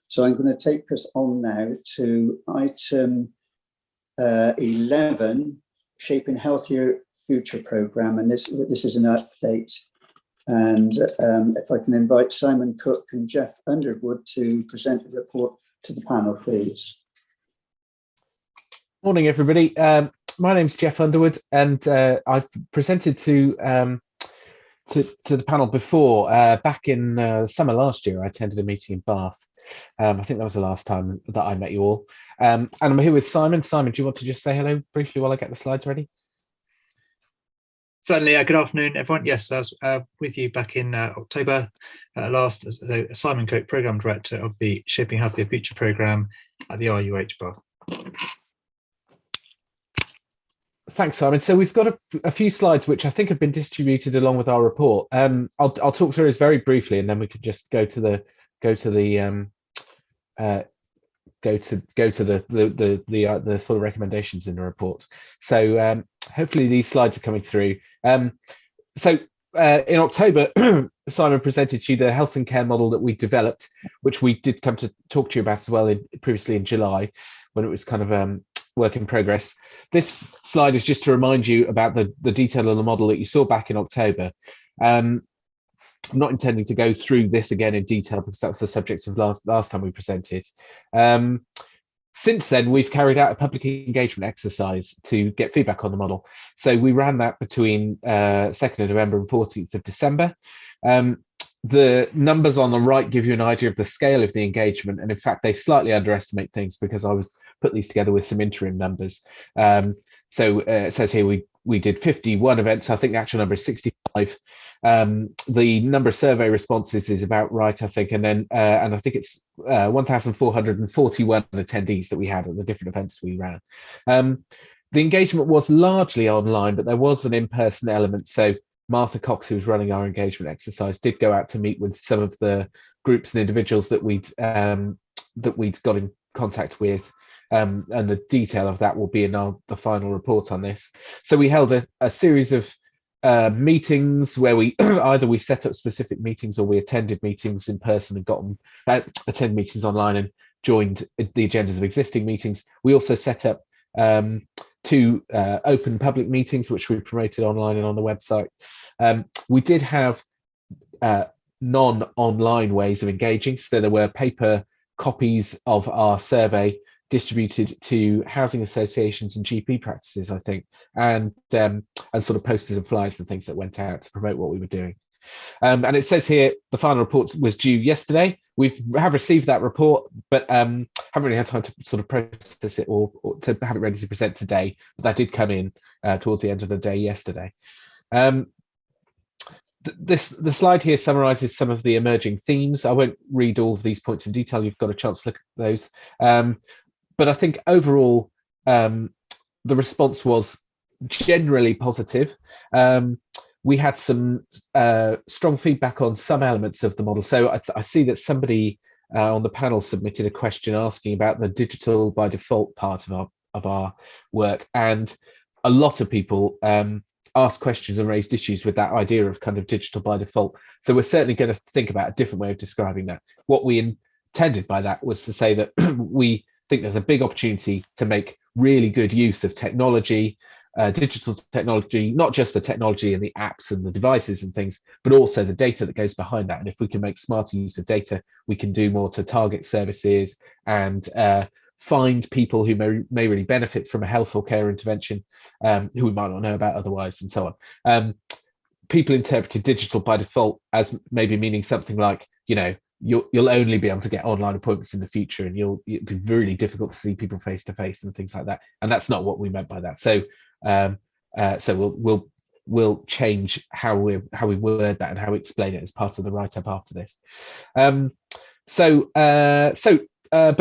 So I'm going to take us on now to item 11, Shaping Healthier Future Programme, and this is an update. And if I can invite Simon Cook and Jeff Underwood to present the report to the panel, please. Morning, everybody. My name's Jeff Underwood, and I've presented to the panel before. Back in summer last year, I attended a meeting in Bath. I think that was the last time that I met you all. And I'm here with Simon. Simon, do you want to just say hello briefly while I get the slides ready? Certainly. Good afternoon, everyone. Yes, I was with you back in October last as Simon Cook, Programme Director of the Shaping Healthier Future Programme at the RUH Bath. Thanks, Simon. So we've got a few slides which I think have been distributed along with our report. I'll talk through this very briefly, and then we could just go to the sort of recommendations in the report. So hopefully these slides are coming through. In October, Simon presented to you the health and care model that we developed, which we did come to talk to you about as well previously in July, when it was kind of work in progress. This slide is just to remind you about the detail of the model that you saw back in October. I'm not intending to go through this again in detail because that was the subject of last time we presented. Since then, we've carried out a public engagement exercise to get feedback on the model. So we ran that between 2nd of November and 14th of December. The numbers on the right give you an idea of the scale of the engagement, and in fact, they slightly underestimate things because I was put these together with some interim numbers. It says here we did 51 events. I think the actual number is 65. The number of survey responses is about right, I think, and then and I think it's 1,441 attendees that we had at the different events we ran. The engagement was largely online, but there was an in-person element. So Martha Cox, who was running our engagement exercise, did go out to meet with some of the groups and individuals that we'd got in contact with. And the detail of that will be in the final report on this. So we held a series of meetings where we either we set up specific meetings or we attended meetings in person and got attend meetings online and joined the agendas of existing meetings. We also set up 2 open public meetings, which we promoted online and on the website. We did have non-online ways of engaging. So there were paper copies of our survey distributed to housing associations and GP practices, I think, and sort of posters and flyers and things that went out to promote what we were doing. And it says here the final report was due yesterday. We have received that report, but haven't really had time to sort of process it or to have it ready to present today. But that did come in towards the end of the day yesterday. The slide here summarizes some of the emerging themes. I won't read all of these points in detail. You've got a chance to look at those. But I think overall, the response was generally positive. We had some strong feedback on some elements of the model. So I see that somebody on the panel submitted a question asking about the digital by default part of our work. And a lot of people asked questions and raised issues with that idea of kind of digital by default. So we're certainly going to think about a different way of describing that. What we intended by that was to say that we think there's a big opportunity to make really good use of technology, digital technology, not just the technology and the apps and the devices and things, but also the data that goes behind that. And if we can make smarter use of data, we can do more to target services and find people who may really benefit from a health or care intervention, who we might not know about otherwise, and so on. People interpreted digital by default as maybe meaning something like, you'll only be able to get online appointments in the future, and it'll be really difficult to see people face to face and things like that. And that's not what we meant by that. So we'll change how we word that and how we explain it as part of the write-up after this. But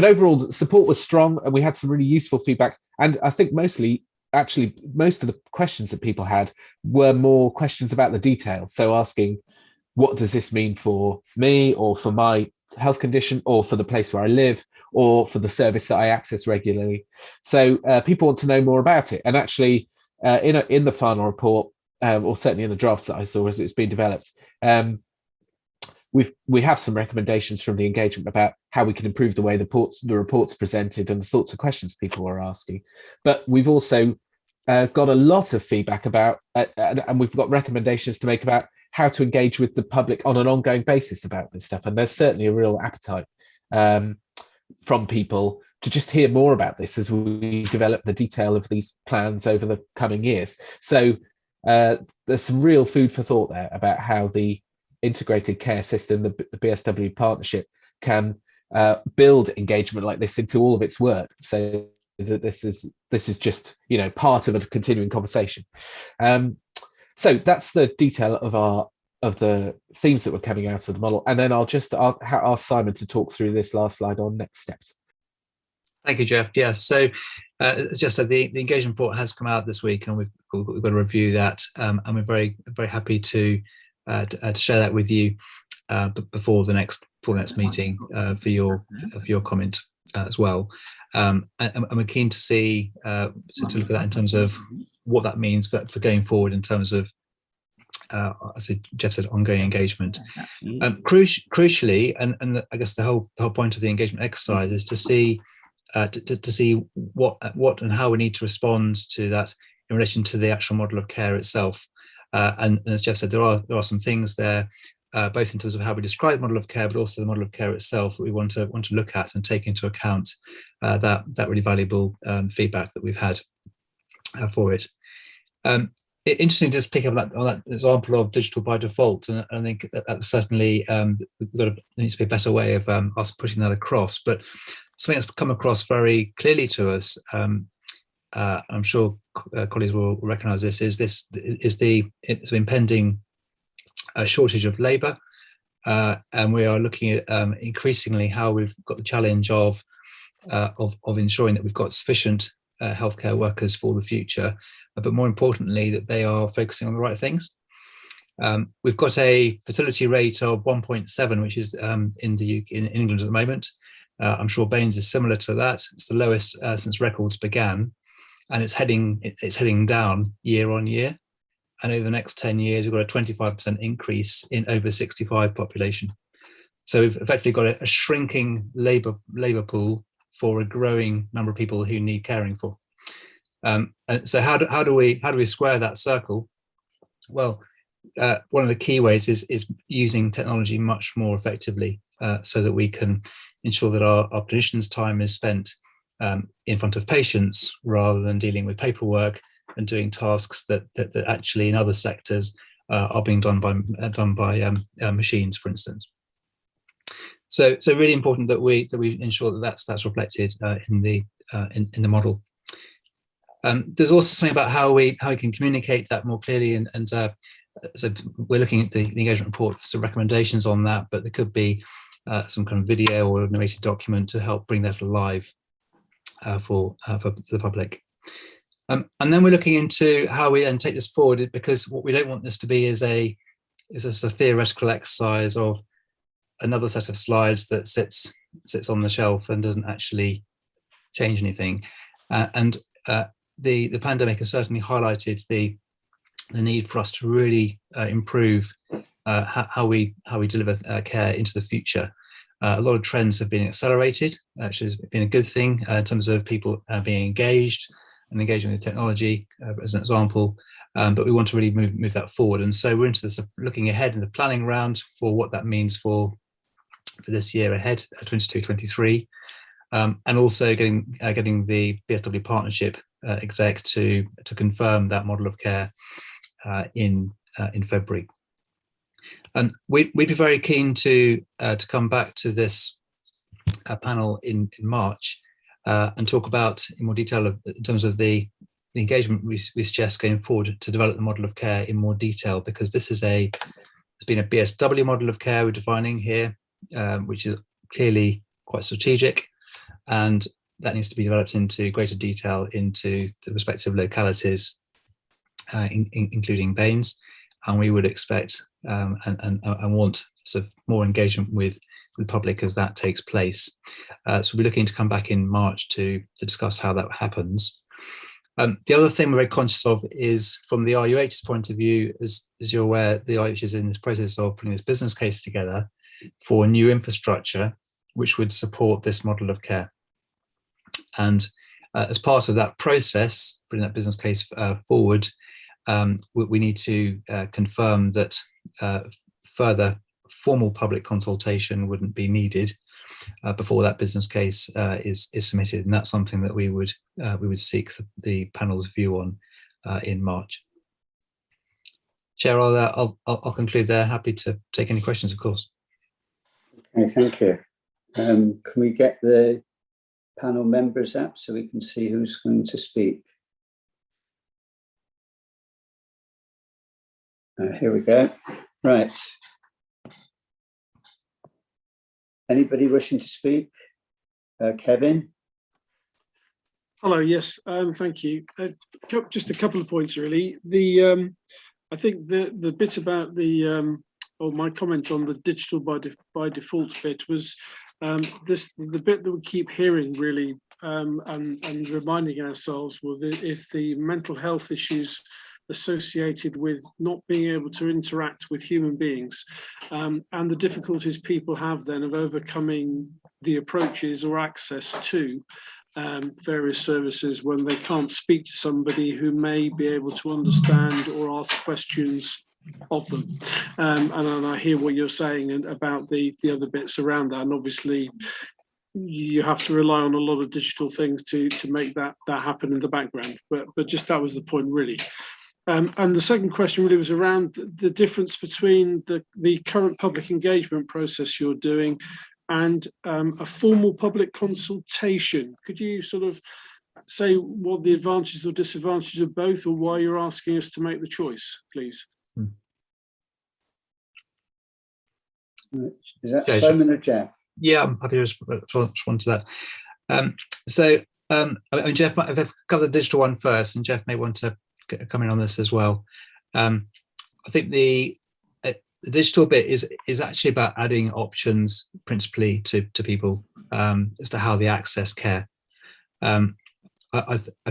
overall, the support was strong, and we had some really useful feedback. And I think most of the questions that people had were more questions about the detail. So asking, what does this mean for me, or for my health condition, or for the place where I live, or for the service that I access regularly? So people want to know more about it. And actually, in the final report, or certainly in the drafts that I saw as it's been developed, we have some recommendations from the engagement about how we can improve the way the reports presented and the sorts of questions people were asking. But we've also got a lot of feedback about, and we've got recommendations to make about how to engage with the public on an ongoing basis about this stuff. And there's certainly a real appetite from people to just hear more about this as we develop the detail of these plans over the coming years. So there's some real food for thought there about how the integrated care system, the BSW partnership, can build engagement like this into all of its work, so that this is just, you know, part of a continuing conversation. So that's the detail of the themes that were coming out of the model, and then I'll just ask Simon to talk through this last slide on next steps. Thank you, Jeff. Yeah, so as Jeff said, the engagement report has come out this week, and we've got to review that, and we're very happy to share that with you before the next meeting for your comment as well. And we're keen to see to look at that in terms of what that means for going forward in terms of, as Jeff said, ongoing engagement. Crucially, and I guess the whole point of the engagement exercise is to see what and how we need to respond to that in relation to the actual model of care itself. And as Jeff said, there are some things there, both in terms of how we describe the model of care, but also the model of care itself that we want to look at and take into account that really valuable feedback that we've had for it. Interesting to just pick up on that example of digital by default, and I think that's certainly there needs to be a better way of us putting that across. But something that's come across very clearly to us, I'm sure colleagues will recognise this, is the impending shortage of labour, and we are looking at increasingly how we've got the challenge of ensuring that we've got sufficient healthcare workers for the future, but more importantly that they are focusing on the right things. We've got a fertility rate of 1.7, which is in England at the moment. I'm sure Baines is similar to that. It's the lowest since records began, and it's heading down year on year. And over the next 10 years, we've got a 25% increase in over 65 population. So we've effectively got a shrinking labour pool for a growing number of people who need caring for. And so how do we square that circle? Well, one of the key ways is using technology much more effectively, so that we can ensure that our clinicians' time is spent in front of patients rather than dealing with paperwork and doing tasks that actually in other sectors are being done by machines, for instance. So really important that we ensure that that's reflected in the model. There's also something about how we can communicate that more clearly, and so we're looking at the engagement report for some recommendations on that, but there could be some kind of video or narrated document to help bring that alive for the public. And then we're looking into how we then take this forward, because what we don't want this to be is a theoretical exercise of another set of slides that sits on the shelf and doesn't actually change anything. The pandemic has certainly highlighted the need for us to really improve how we deliver care into the future. A lot of trends have been accelerated, which has been a good thing in terms of people being engaged and engaging with technology, as an example. But we want to really move that forward. And so we're into this looking ahead in the planning round for what that means for this year ahead, 22-23, and also getting the BSW partnership exec to confirm that model of care in February. And we'd be very keen to come back to this panel in March and talk about in more detail in terms of the engagement we suggest going forward to develop the model of care in more detail, because this is it's been a BSW model of care we're defining here, which is clearly quite strategic, and that needs to be developed into greater detail into the respective localities, including Baines, and we would expect and want sort of more engagement with the public as that takes place. So we're looking to come back in March to discuss how that happens. The other thing we're very conscious of is from the RUH's point of view, as you're aware, the RUH is in this process of putting this business case together for new infrastructure, which would support this model of care. And as part of that process, bring that business case forward, we need to confirm that further formal public consultation wouldn't be needed before that business case is submitted, and that's something that we would seek the panel's view on in March. Chair, I'll conclude there. Happy to take any questions, of course. Okay, thank you. Can we get the panel members up so we can see who's going to speak? Here we go. Right. Anybody wishing to speak? Kevin? Hello, yes, thank you. Just a couple of points, really. I think the bit about or my comment on the digital by default bit was the bit that we keep hearing, really, and reminding ourselves was if the mental health issues associated with not being able to interact with human beings, and the difficulties people have then of overcoming the approaches or access to various services when they can't speak to somebody who may be able to understand or ask questions of them. And I hear what you're saying about the other bits around that, and obviously you have to rely on a lot of digital things to make that happen in the background, but just that was the point, really. And the second question really was around the difference between the current public engagement process you're doing and a formal public consultation. Could you sort of say what the advantages or disadvantages of both, or why you're asking us to make the choice, please? Is that Simon or Jeff? Yeah, I'm happy to respond to that. I mean, Jeff might have covered the digital one first, and Jeff may want to come in on this as well. I think the digital bit is actually about adding options principally to people as to how they access care. I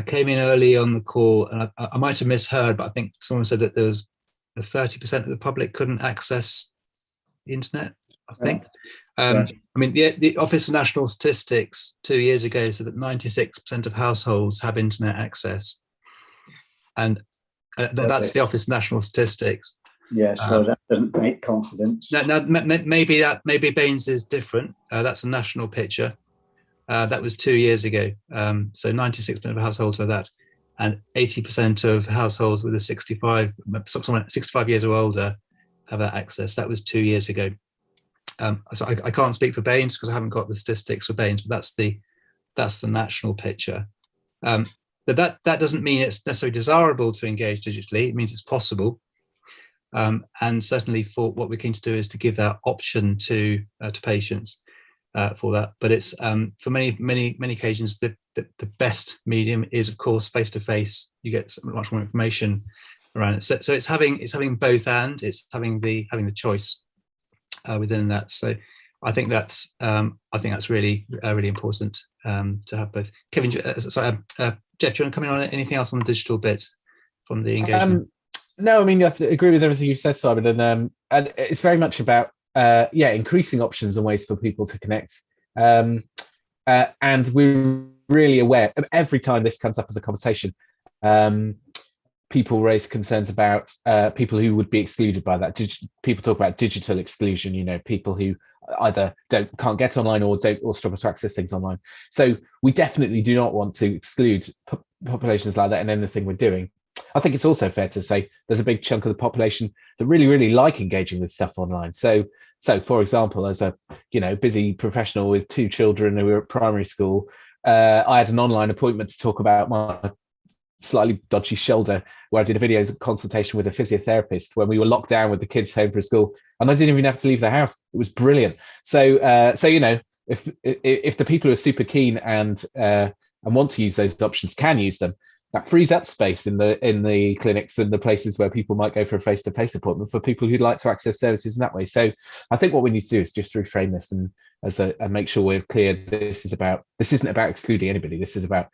came in early on the call, and I might have misheard, but I think someone said that there was 30% of the public couldn't access the internet, I think. I mean, the Office of National Statistics 2 years ago said that 96% of households have internet access. And that's the Office of National Statistics. Yes, well, that doesn't make confidence. Now, maybe Baines is different. That's a national picture. That was 2 years ago. So 96% of households have that, and 80% of households with a 65 years or older have that access. That was 2 years ago. So I can't speak for Baines because I haven't got the statistics for Baines, but that's the national picture. But that doesn't mean it's necessarily desirable to engage digitally. It means it's possible. And certainly for what we're keen to do is to give that option to patients for that. But it's for many occasions the best medium is, of course, face-to-face. You get much more information around it. So it's having both, and it's having the choice within that. So I think that's really really important to have both. Kevin, sorry, Jeff, do you want to come in on anything else on the digital bit from the engagement? No, I mean, I agree with everything you've said, Simon, and it's very much about increasing options and ways for people to connect. And we're really aware of every time this comes up as a conversation, people raise concerns about people who would be excluded by that. People talk about digital exclusion, you know, people who either can't get online or struggle to access things online. So we definitely do not want to exclude populations like that in anything we're doing. I think it's also fair to say there's a big chunk of the population that really like engaging with stuff online. So for example, as a busy professional with 2 children who are at primary school, I had an online appointment to talk about my slightly dodgy shoulder, where I did a video consultation with a physiotherapist when we were locked down with the kids home from school, and I didn't even have to leave the house. It was brilliant. So if the people who are super keen and want to use those options can use them, that frees up space in the clinics and the places where people might go for a face-to-face appointment for people who'd like to access services in that way. So I think what we need to do is just reframe this and make sure we're clear. This isn't about excluding anybody. This is about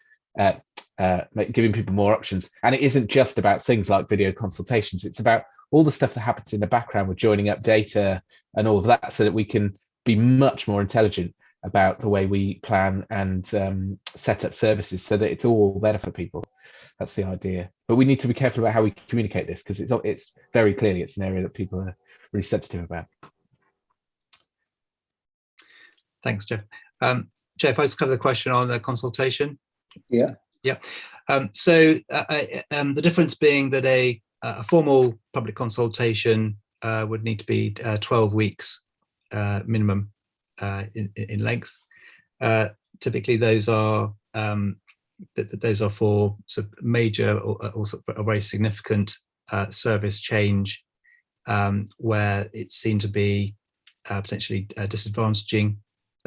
giving people more options. And it isn't just about things like video consultations. It's about all the stuff that happens in the background with joining up data and all of that, so that we can be much more intelligent about the way we plan and set up services so that it's all better for people. That's the idea. But we need to be careful about how we communicate this, because it's very clearly it's an area that people are really sensitive about. Thanks, Jeff. Jeff, if I just cover the question on the consultation. Yeah. Yeah. So the difference being that a formal public consultation would need to be 12 weeks minimum in length. Typically, those are for sort of major or also a very significant service change where it's seen to be potentially disadvantaging,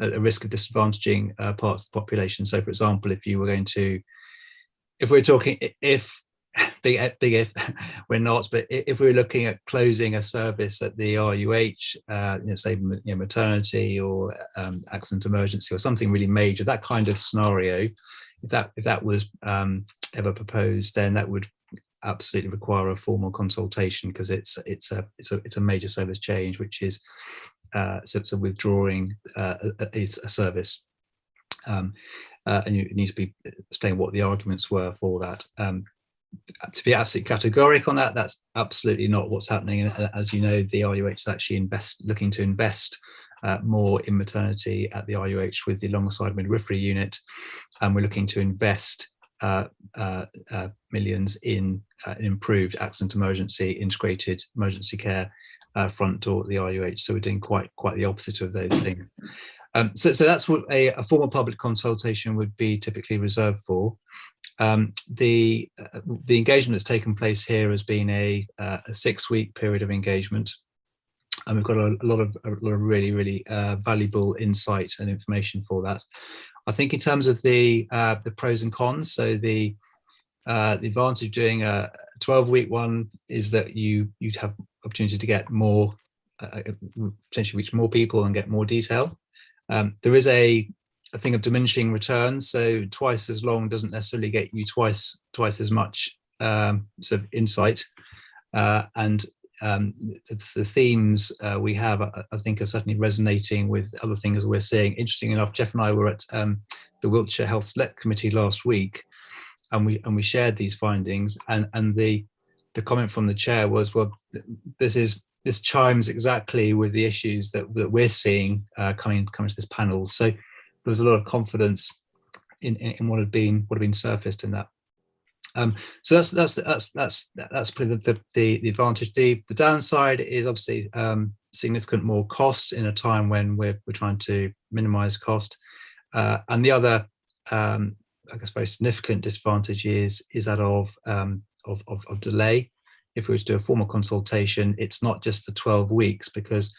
a risk of disadvantaging parts of the population. So, for example, if we're talking, big if we're not, but if we're looking at closing a service at the RUH, say maternity or accident emergency or something really major, that kind of scenario, if that was ever proposed, then that would absolutely require a formal consultation, because it's a major service change, which is so withdrawing a service. And you need to be explaining what the arguments were for that. To be absolutely categoric on that, that's absolutely not what's happening. And as you know, the RUH is actually looking to invest more in maternity at the RUH with the alongside midwifery unit, and we're looking to invest millions in improved accident emergency, integrated emergency care front door at the RUH. So we're doing quite the opposite of those things. So that's what a formal public consultation would be typically reserved for. The engagement that's taken place here has been a 6-week period of engagement, and we've got a lot of really valuable insight and information for that. I think in terms of the pros and cons, so the advantage of doing a 12-week one is that you'd have opportunity to get more, potentially reach more people and get more detail. There is a thing of diminishing returns, so twice as long doesn't necessarily get you twice as much sort of insight, and the themes we have, I think, are certainly resonating with other things we're seeing. Interesting enough, Jeff and I were at the Wiltshire Health Select Committee last week, and we shared these findings, and the comment from the chair was, well, this chimes exactly with the issues that we're seeing coming to this panel. So there was a lot of confidence in what had been surfaced in that. So that's probably the advantage. The downside is obviously significant more cost in a time when we're trying to minimise cost, and the other I guess very significant disadvantage is that of delay. If we were to do a formal consultation, it's not just the 12 weeks, because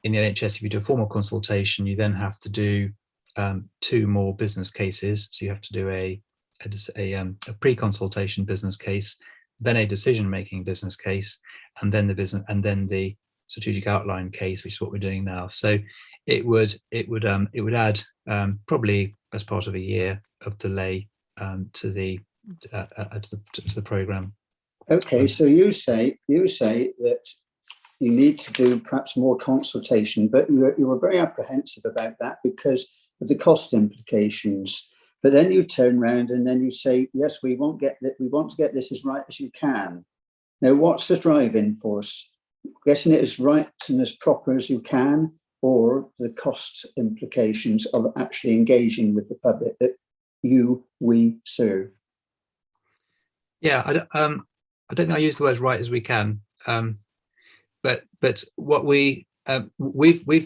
in the NHS, if you do a formal consultation, you then have to do 2 more business cases. So you have to do a pre-consultation business case, then a decision-making business case, and then the strategic outline case, which is what we're doing now. So it would add probably as part of a year of delay to the programme. Okay, so you say that you need to do perhaps more consultation, but you were very apprehensive about that because of the cost implications. But then you turn around and then you say, yes, we want to get this as right as you can. Now, what's the driving force? Getting it as right and as proper as you can, or the cost implications of actually engaging with the public that we serve? Yeah, I don't think I use the words right as we can, but what we've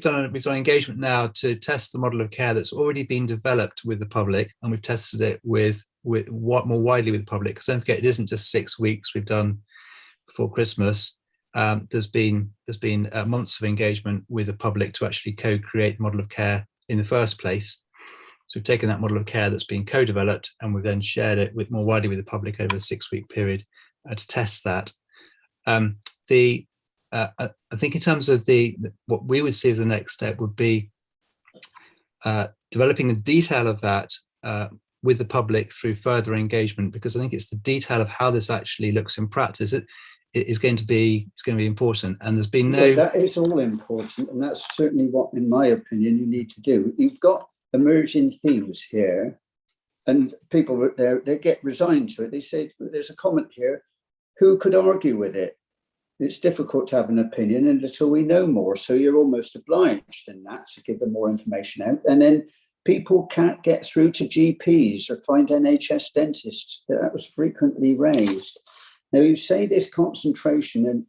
done engagement now to test the model of care that's already been developed with the public, and we've tested it with what more widely with the public. Because don't forget, it isn't just 6 weeks we've done before Christmas. There's been months of engagement with the public to actually co-create the model of care in the first place. So we've taken that model of care that's been co-developed, and we've then shared it more widely with the public over a 6-week period to test that. I think in terms of what we would see as the next step would be developing the detail of that with the public through further engagement, because I think it's the detail of how this actually looks in practice. is going to be important. And there's been Well, that is all important, and that's certainly what, in my opinion, you need to do. You've got emerging themes here, and people they get resigned to it. They say there's a comment here. Who could argue with it? It's difficult to have an opinion until we know more. So you're almost obliged in that to give them more information out. And then people can't get through to GPs or find NHS dentists. That was frequently raised. Now you say this concentration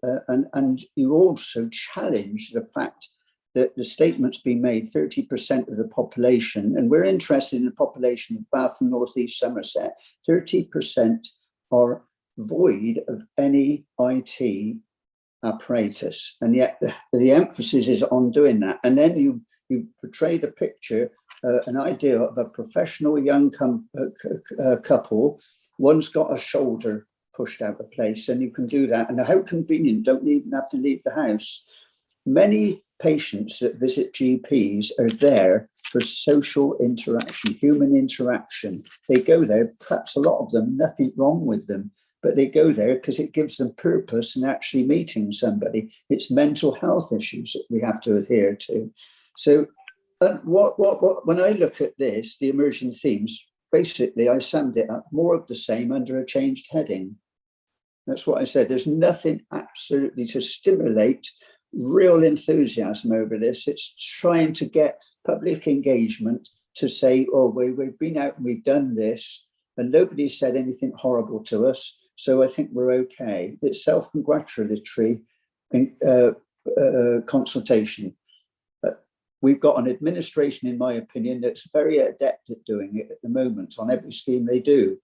and you also challenge the fact that the statement's been made 30% of the population, and we're interested in the population of Bath and North East Somerset, 30% are void of any IT apparatus, and yet the emphasis is on doing that. And then you portray the picture, an idea of a professional young couple. One's got a shoulder pushed out of place, and you can do that. And how convenient! Don't even have to leave the house. Many patients that visit GPs are there for social interaction, human interaction. They go there, perhaps a lot of them, nothing wrong with them, but they go there because it gives them purpose in actually meeting somebody. It's mental health issues that we have to adhere to. So when I look at this, the emerging themes, basically I summed it up, more of the same under a changed heading. That's what I said. There's nothing absolutely to stimulate real enthusiasm over this. It's trying to get public engagement to say, oh, we've been out and we've done this, and nobody said anything horrible to us, so I think we're okay. It's self-congratulatory consultation. We've got an administration, in my opinion, that's very adept at doing it at the moment on every scheme they do.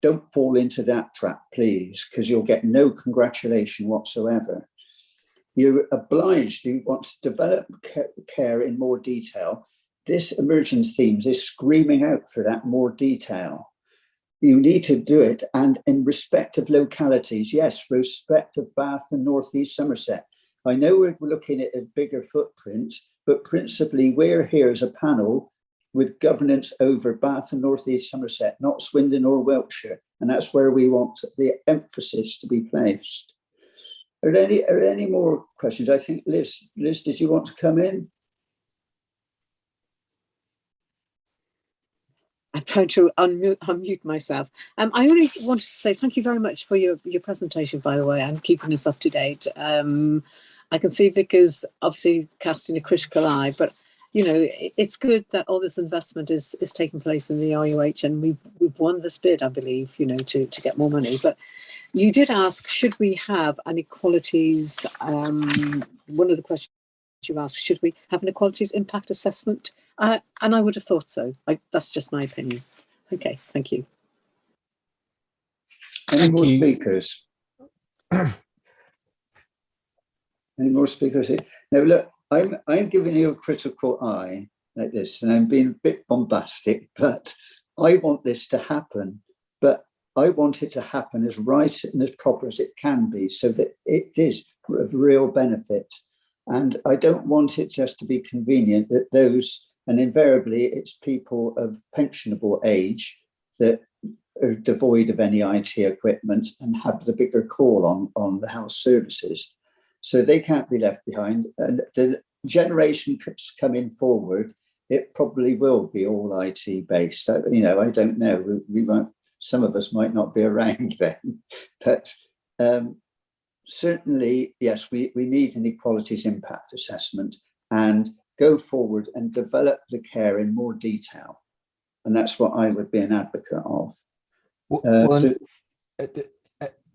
Don't fall into that trap, please, because you'll get no congratulation whatsoever. You're obliged, you want to develop care in more detail. This emergent themes is screaming out for that more detail. You need to do it, and in respect of localities, yes, respect of Bath and North East Somerset. I know we're looking at a bigger footprint, but principally we're here as a panel with governance over Bath and North East Somerset, not Swindon or Wiltshire, and that's where we want the emphasis to be placed. Are there any more questions? I think Liz, did you want to come in? I'm trying to unmute myself. I only wanted to say thank you very much for your presentation, by the way, and keeping us up to date. I can see Vic is obviously casting a critical eye, but you know, it's good that all this investment is taking place in the RUH, and we've won this bid, I believe, you know, to get more money. But you did ask, should we have an equalities? One of the questions you asked, should we have an equalities impact assessment? And I would have thought so. That's just my opinion. Okay, thank you. Any more speakers? Any more speakers? Now, look, I'm giving you a critical eye like this, and I'm being a bit bombastic, but I want this to happen. But I want it to happen as right and as proper as it can be, so that it is of real benefit. And I don't want it just to be convenient that those, and invariably it's people of pensionable age that are devoid of any IT equipment and have the bigger call on the health services. So they can't be left behind. And the generation coming forward, it probably will be all IT based. So, you know, I don't know. We won't. Some of us might not be around then, but certainly, yes, we need an equalities impact assessment and go forward and develop the care in more detail. And that's what I would be an advocate of.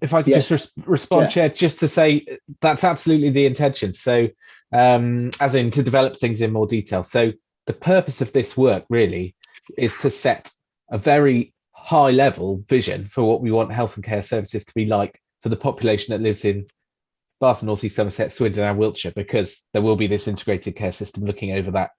If I could just respond, Jeff. Chair, just to say that's absolutely the intention. So as in to develop things in more detail. So the purpose of this work really is to set a very high level vision for what we want health and care services to be like for the population that lives in Bath and North East Somerset, Swindon and Wiltshire, because there will be this integrated care system looking over that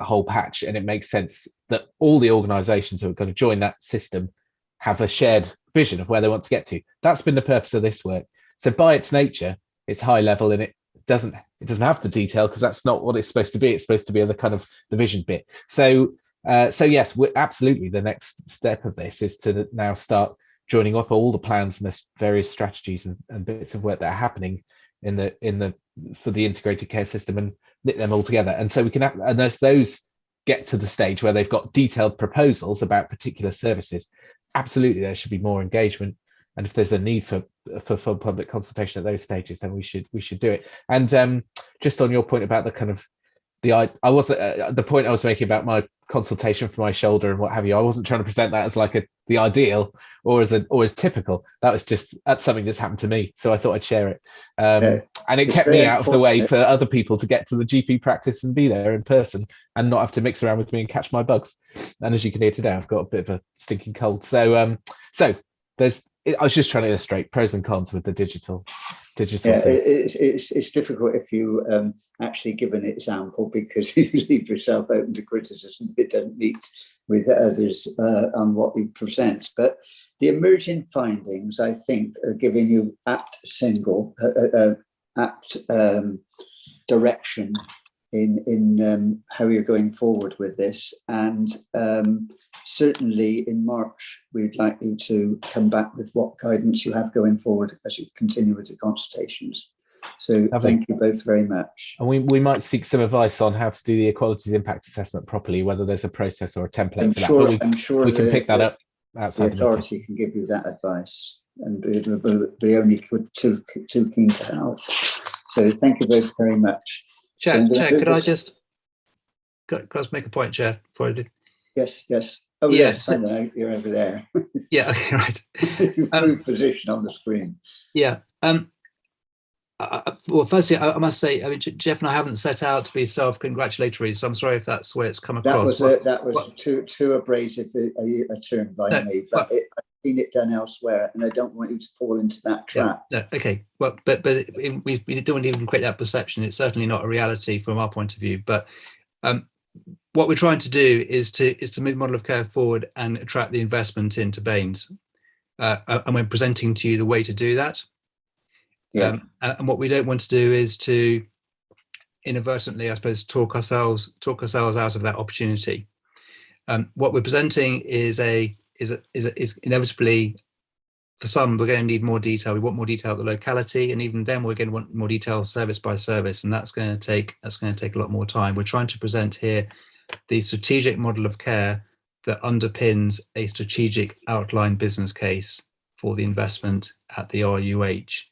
whole patch. And it makes sense that all the organisations who are going to join that system have a shared vision of where they want to get to. That's been the purpose of this work. So by its nature, it's high level and it doesn't have the detail because that's not what it's supposed to be. It's supposed to be the kind of the vision bit. So yes, we're absolutely the next step of this is to now start joining up all the plans and the various strategies and bits of work that are happening for the integrated care system and knit them all together. And so we can have, and as those get to the stage where they've got detailed proposals about particular services, absolutely there should be more engagement. And if there's a need for full public consultation at those stages, then we should do it. And just on your point about the kind of the point I was making about my consultation for my shoulder and what have you, I wasn't trying to present that as like the ideal or as typical. That's something that's happened to me, so I thought I'd share it. And it kept me out of the way for other people to get to the GP practice and be there in person and not have to mix around with me and catch my bugs. And as you can hear today, I've got a bit of a stinking cold. So I was just trying to illustrate pros and cons with the digital. Yeah, it's difficult if you actually give an example, because you leave yourself open to criticism if it doesn't meet with others on what you present. But the emerging findings, I think, are giving you apt direction in how you're going forward with this. And certainly in March, we'd like you to come back with what guidance you have going forward as you continue with the consultations. So thank you both very much. And we might seek some advice on how to do the Equalities impact assessment properly, whether there's a process or a template for that. But I'm sure we can pick that up outside the authority can give you that advice, and we only too keen to help. So thank you both very much. Chair, could I just make a point, Chair, before I do? Yes. Oh, yes, I know, you're over there. Yeah, okay, right. You've moved position on the screen. Yeah. Well, firstly, I must say, I mean, Jeff and I haven't set out to be self-congratulatory, so I'm sorry if that's where it's come across. That was too abrasive a term by me, but I've seen it done elsewhere, and I don't want you to fall into that trap. Yeah, no, okay, well, but we don't even create that perception. It's certainly not a reality from our point of view. But what we're trying to do is to move the model of care forward and attract the investment into Baines, and we're presenting to you the way to do that. Yeah. And what we don't want to do is to inadvertently, I suppose, talk ourselves out of that opportunity. What we're presenting is inevitably, for some, we're going to need more detail. We want more detail at the locality, and even then, we're going to want more detail service by service, and that's going to take a lot more time. We're trying to present here the strategic model of care that underpins a strategic outline business case for the investment at the RUH.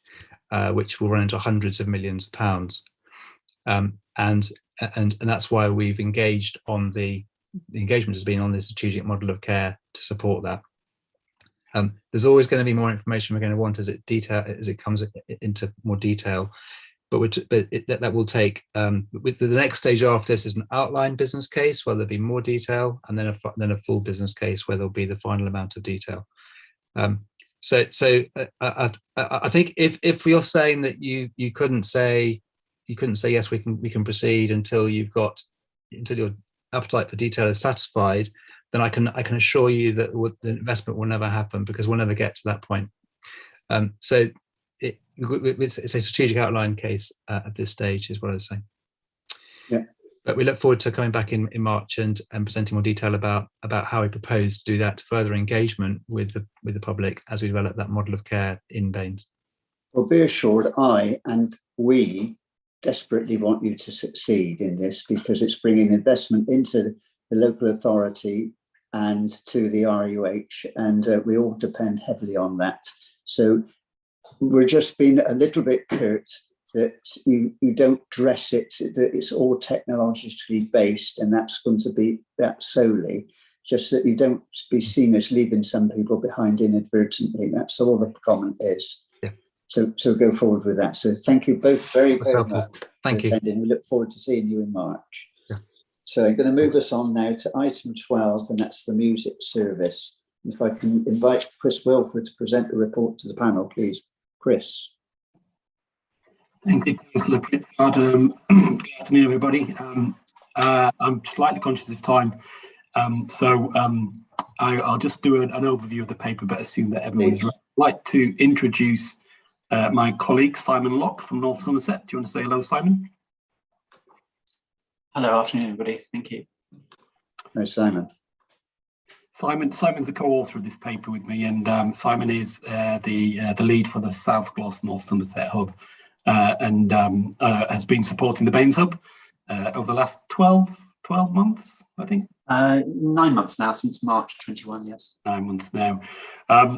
Which will run into hundreds of millions of pounds, and that's why we've engaged on the engagement has been on the strategic model of care to support that. There's always going to be more information we're going to want as it comes into more detail, but that will take. With the next stage after this is an outline business case where there'll be more detail, and then a full business case where there'll be the final amount of detail. So I think if you're saying that you couldn't say yes, we can proceed until your appetite for detail is satisfied, then I can assure you that the investment will never happen, because we'll never get to that point. So it's a strategic outline case at this stage, is what I was saying. Yeah. But we look forward to coming back in March and presenting more detail about how we propose to do that further engagement with the public as we develop that model of care in Baines. Well, be assured, I and we desperately want you to succeed in this, because it's bringing investment into the local authority and to the RUH, and we all depend heavily on that. So we're just being a little bit curt that you don't dress it, that it's all technologically based, and that's going to be that solely, just that you don't be seen as leaving some people behind inadvertently. That's all the comment is. Yeah. So go forward with that. So thank you both very much. Thank you. Attending. We look forward to seeing you in March. Yeah. So I'm going to move us on now to item 12, and that's the music service. If I can invite Chris Wilford to present the report to the panel, please. Chris. Thank you, Pritchard. Good afternoon, everybody. I'm slightly conscious of time, so I'll just do an overview of the paper, but assume that everyone's right. I'd like to introduce my colleague, Simon Locke from North Somerset. Do you want to say hello, Simon? Hello, afternoon, everybody. Thank you. Hi, Simon. Simon's the co-author of this paper with me, and Simon is the lead for the South Gloss North Somerset hub, and has been supporting the Baines hub over the last 12 months, I think. 9 months now, since March 21, yes. 9 months now.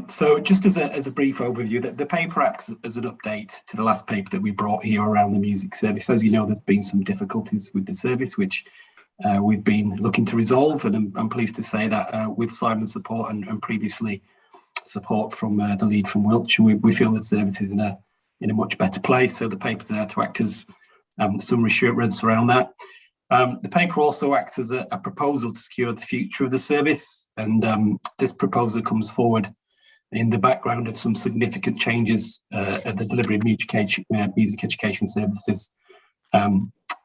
So just as a brief overview, the paper acts as an update to the last paper that we brought here around the music service. As you know, there's been some difficulties with the service, which we've been looking to resolve, and I'm pleased to say that with Simon's support and previously support from the lead from Wiltshire, we feel the service is in a much better place. So the paper's there to act as some reassurance around that. The paper also acts as a proposal to secure the future of the service, and this proposal comes forward in the background of some significant changes at the delivery of music education services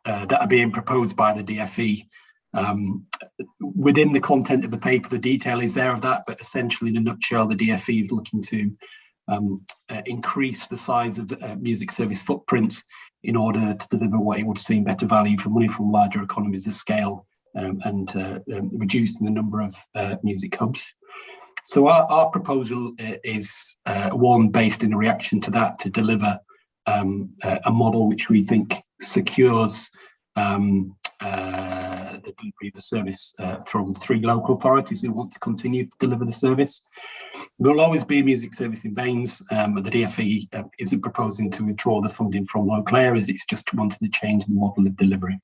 that are being proposed by the DFE. Within the content of the paper, the detail is there of that, but essentially in a nutshell, the DFE is looking to increase the size of music service footprints in order to deliver what it would seem better value for money from larger economies of scale, and reducing the number of music hubs. So our proposal is one based in a reaction to that, to deliver a model which we think secures the delivery of the service from 3 local authorities who want to continue to deliver the service. There will always be a music service in Baines, but the DFE isn't proposing to withdraw the funding from local areas, it's just wanted to change the model of delivery.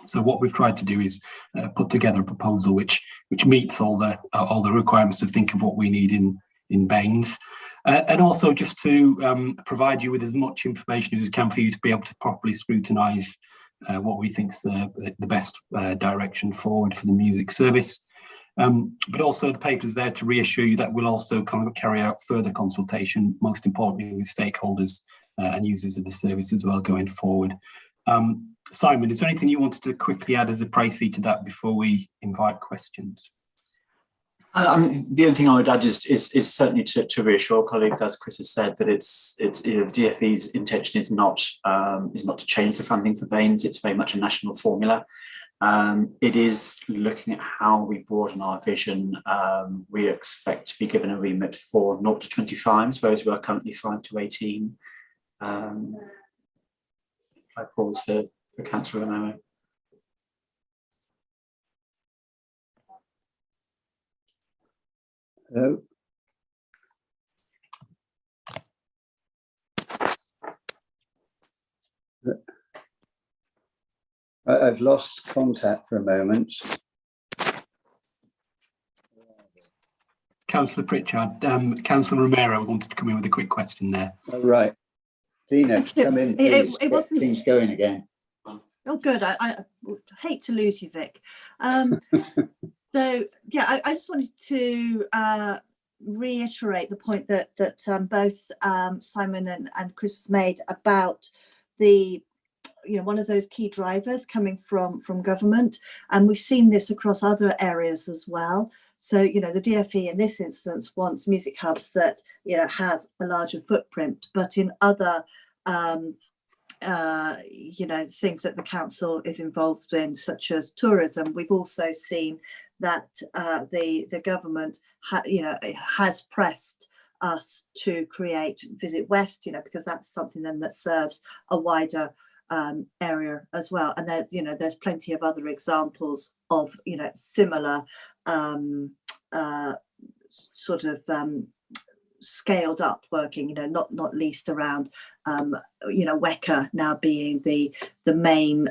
So what we've tried to do is put together a proposal which meets all the requirements to think of what we need in Baines, and also just to provide you with as much information as we can for you to be able to properly scrutinise what we think is the best direction forward for the music service. But also the paper is there to reassure you that we'll also carry out further consultation, most importantly with stakeholders and users of the service as well going forward. Simon, is there anything you wanted to quickly add as a précis to that before we invite questions? The only thing I would add is certainly to reassure colleagues, as Chris has said, that it's the DFE's intention is not to change the funding for Baines. It's very much a national formula. It is looking at how we broaden our vision. We expect to be given a remit for 0 to 25s, whereas we're currently 5 to 18. I pause for Councillor Romero. Hello. I've lost contact for a moment. Councillor Pritchard, Councillor Romero wanted to come in with a quick question there. Oh, right. Dina, come in, please. It wasn't... Things going again. Oh, good. I hate to lose you, Vic. So, yeah, I just wanted to reiterate the point that both Simon and Chris has made about the, one of those key drivers coming from government. And we've seen this across other areas as well. So, the DFE in this instance wants music hubs that, have a larger footprint, but in other things that the council is involved in, such as tourism, we've also seen that the government has pressed us to create Visit West, because that's something then that serves a wider area as well. And there's plenty of other examples of similar scaled up working, not least around WECA now being the main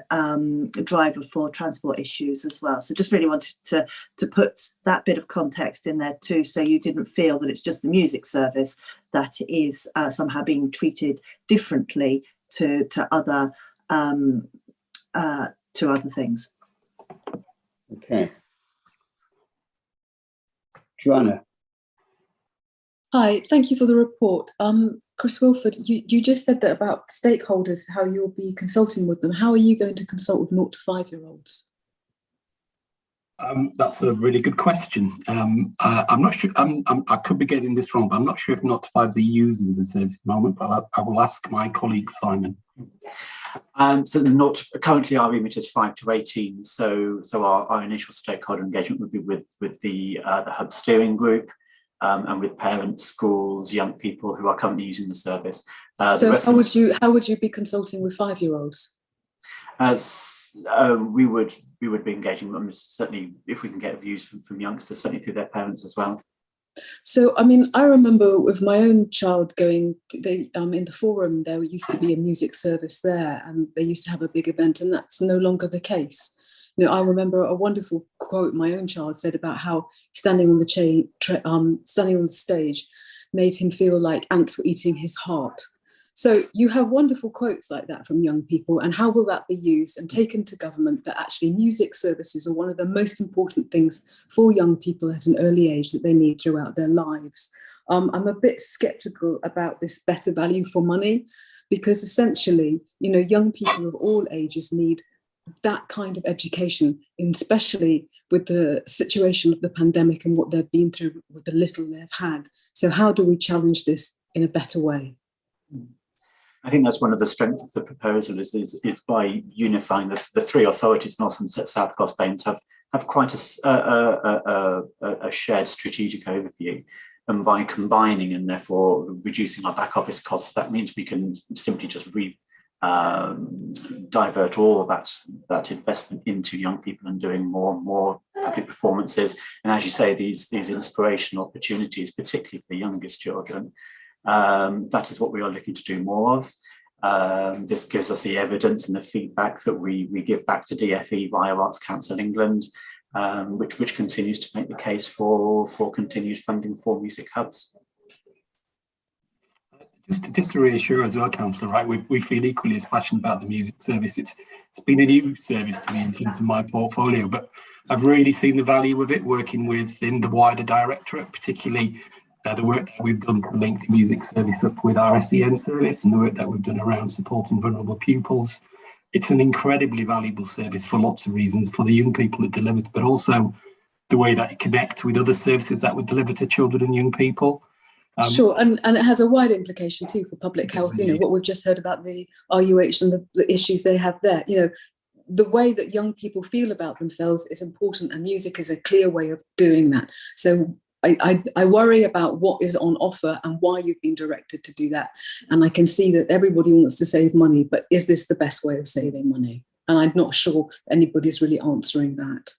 driver for transport issues as well. So just really wanted to put that bit of context in there too, so you didn't feel that it's just the music service that is somehow being treated differently to other things. Okay. Joanna. Hi, thank you for the report. Chris Wilford, you just said that about stakeholders, how you'll be consulting with them. How are you going to consult with 0 to 5-year-olds? That's a really good question. I'm not sure. I could be getting this wrong, but I'm not sure if Not to Five are using the service at the moment. But I will ask my colleague Simon. So currently our remit is 5 to 18. So our initial stakeholder engagement would be with the hub steering group and with parents, schools, young people who are currently using the service. So how would you be consulting with 5-year-olds? We would be engaging them, certainly if we can get views from youngsters, certainly through their parents as well. So, I mean, I remember with my own child going, in the forum, there used to be a music service there and they used to have a big event, and that's no longer the case. You know, I remember a wonderful quote my own child said about how standing on the stage made him feel like ants were eating his heart. So you have wonderful quotes like that from young people, and how will that be used and taken to government that actually music services are one of the most important things for young people at an early age that they need throughout their lives? I'm a bit skeptical about this better value for money, because essentially, you know, young people of all ages need that kind of education, especially with the situation of the pandemic and what they've been through with the little they've had. So how do we challenge this in a better way? I think that's one of the strengths of the proposal is by unifying the three authorities, North Somerset, South Gloss, Baines, have quite a shared strategic overview. And by combining and therefore reducing our back office costs, that means we can simply just divert all of that investment into young people and doing more public performances. And as you say, these inspirational opportunities, particularly for the youngest children, that is what we are looking to do more of. This gives us the evidence and the feedback that we give back to DFE via Arts Council England, which continues to make the case for continued funding for music hubs. Just to reassure as well, Councillor, right, we feel equally as passionate about the music service. It's been a new service to me in terms of my portfolio, but I've really seen the value of it working within the wider directorate, particularly the work that we've done to link the music service up with our SEN service and the work that we've done around supporting vulnerable pupils. It's an incredibly valuable service for lots of reasons, for the young people it delivers, but also the way that it connects with other services that we deliver to children and young people. Sure, and it has a wider implication too for public health. You know, what we've just heard about the RUH and the issues they have there. You know, the way that young people feel about themselves is important, and music is a clear way of doing that. So I worry about what is on offer and why you've been directed to do that. And I can see that everybody wants to save money, but is this the best way of saving money? And I'm not sure anybody's really answering that.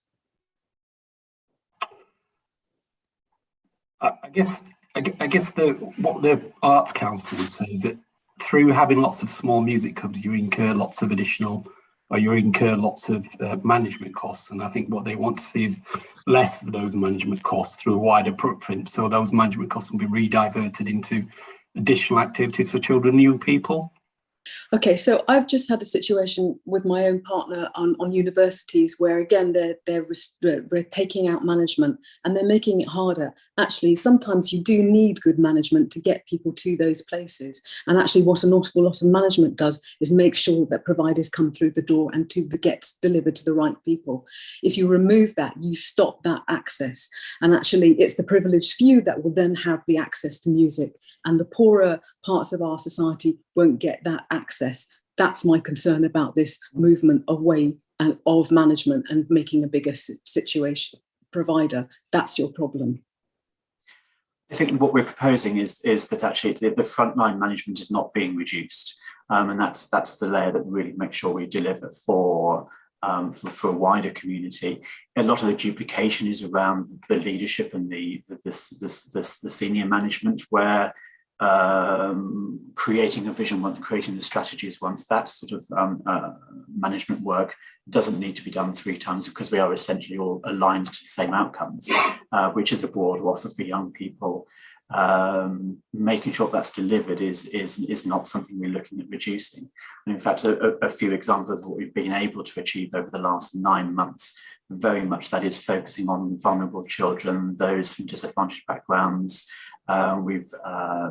I guess what the Arts Council would say is that through having lots of small music clubs, you incur lots of management costs, and I think what they want to see is less of those management costs through a wider footprint. So those management costs will be rediverted into additional activities for children and young people. Okay, so I've just had a situation with my own partner on universities where, again, they're taking out management and they're making it harder. Actually, sometimes you do need good management to get people to those places. And actually what an awful lot of management does is make sure that providers come through the door and gets delivered to the right people. If you remove that, you stop that access. And actually, it's the privileged few that will then have the access to music, and the poorer parts of our society won't get that access. That's my concern about this movement away and of management and making a bigger situation provider. That's your problem. I think what we're proposing is that actually the frontline management is not being reduced, and that's the layer that really makes sure we deliver for a wider community. A lot of the duplication is around the leadership and the senior management, where creating a vision once, creating the strategies once, that sort of management work doesn't need to be done 3 times, because we are essentially all aligned to the same outcomes, which is a broader offer for young people. Making sure that's delivered is not something we're looking at reducing. And in fact, a few examples of what we've been able to achieve over the last 9 months, very much that is focusing on vulnerable children, those from disadvantaged backgrounds. We've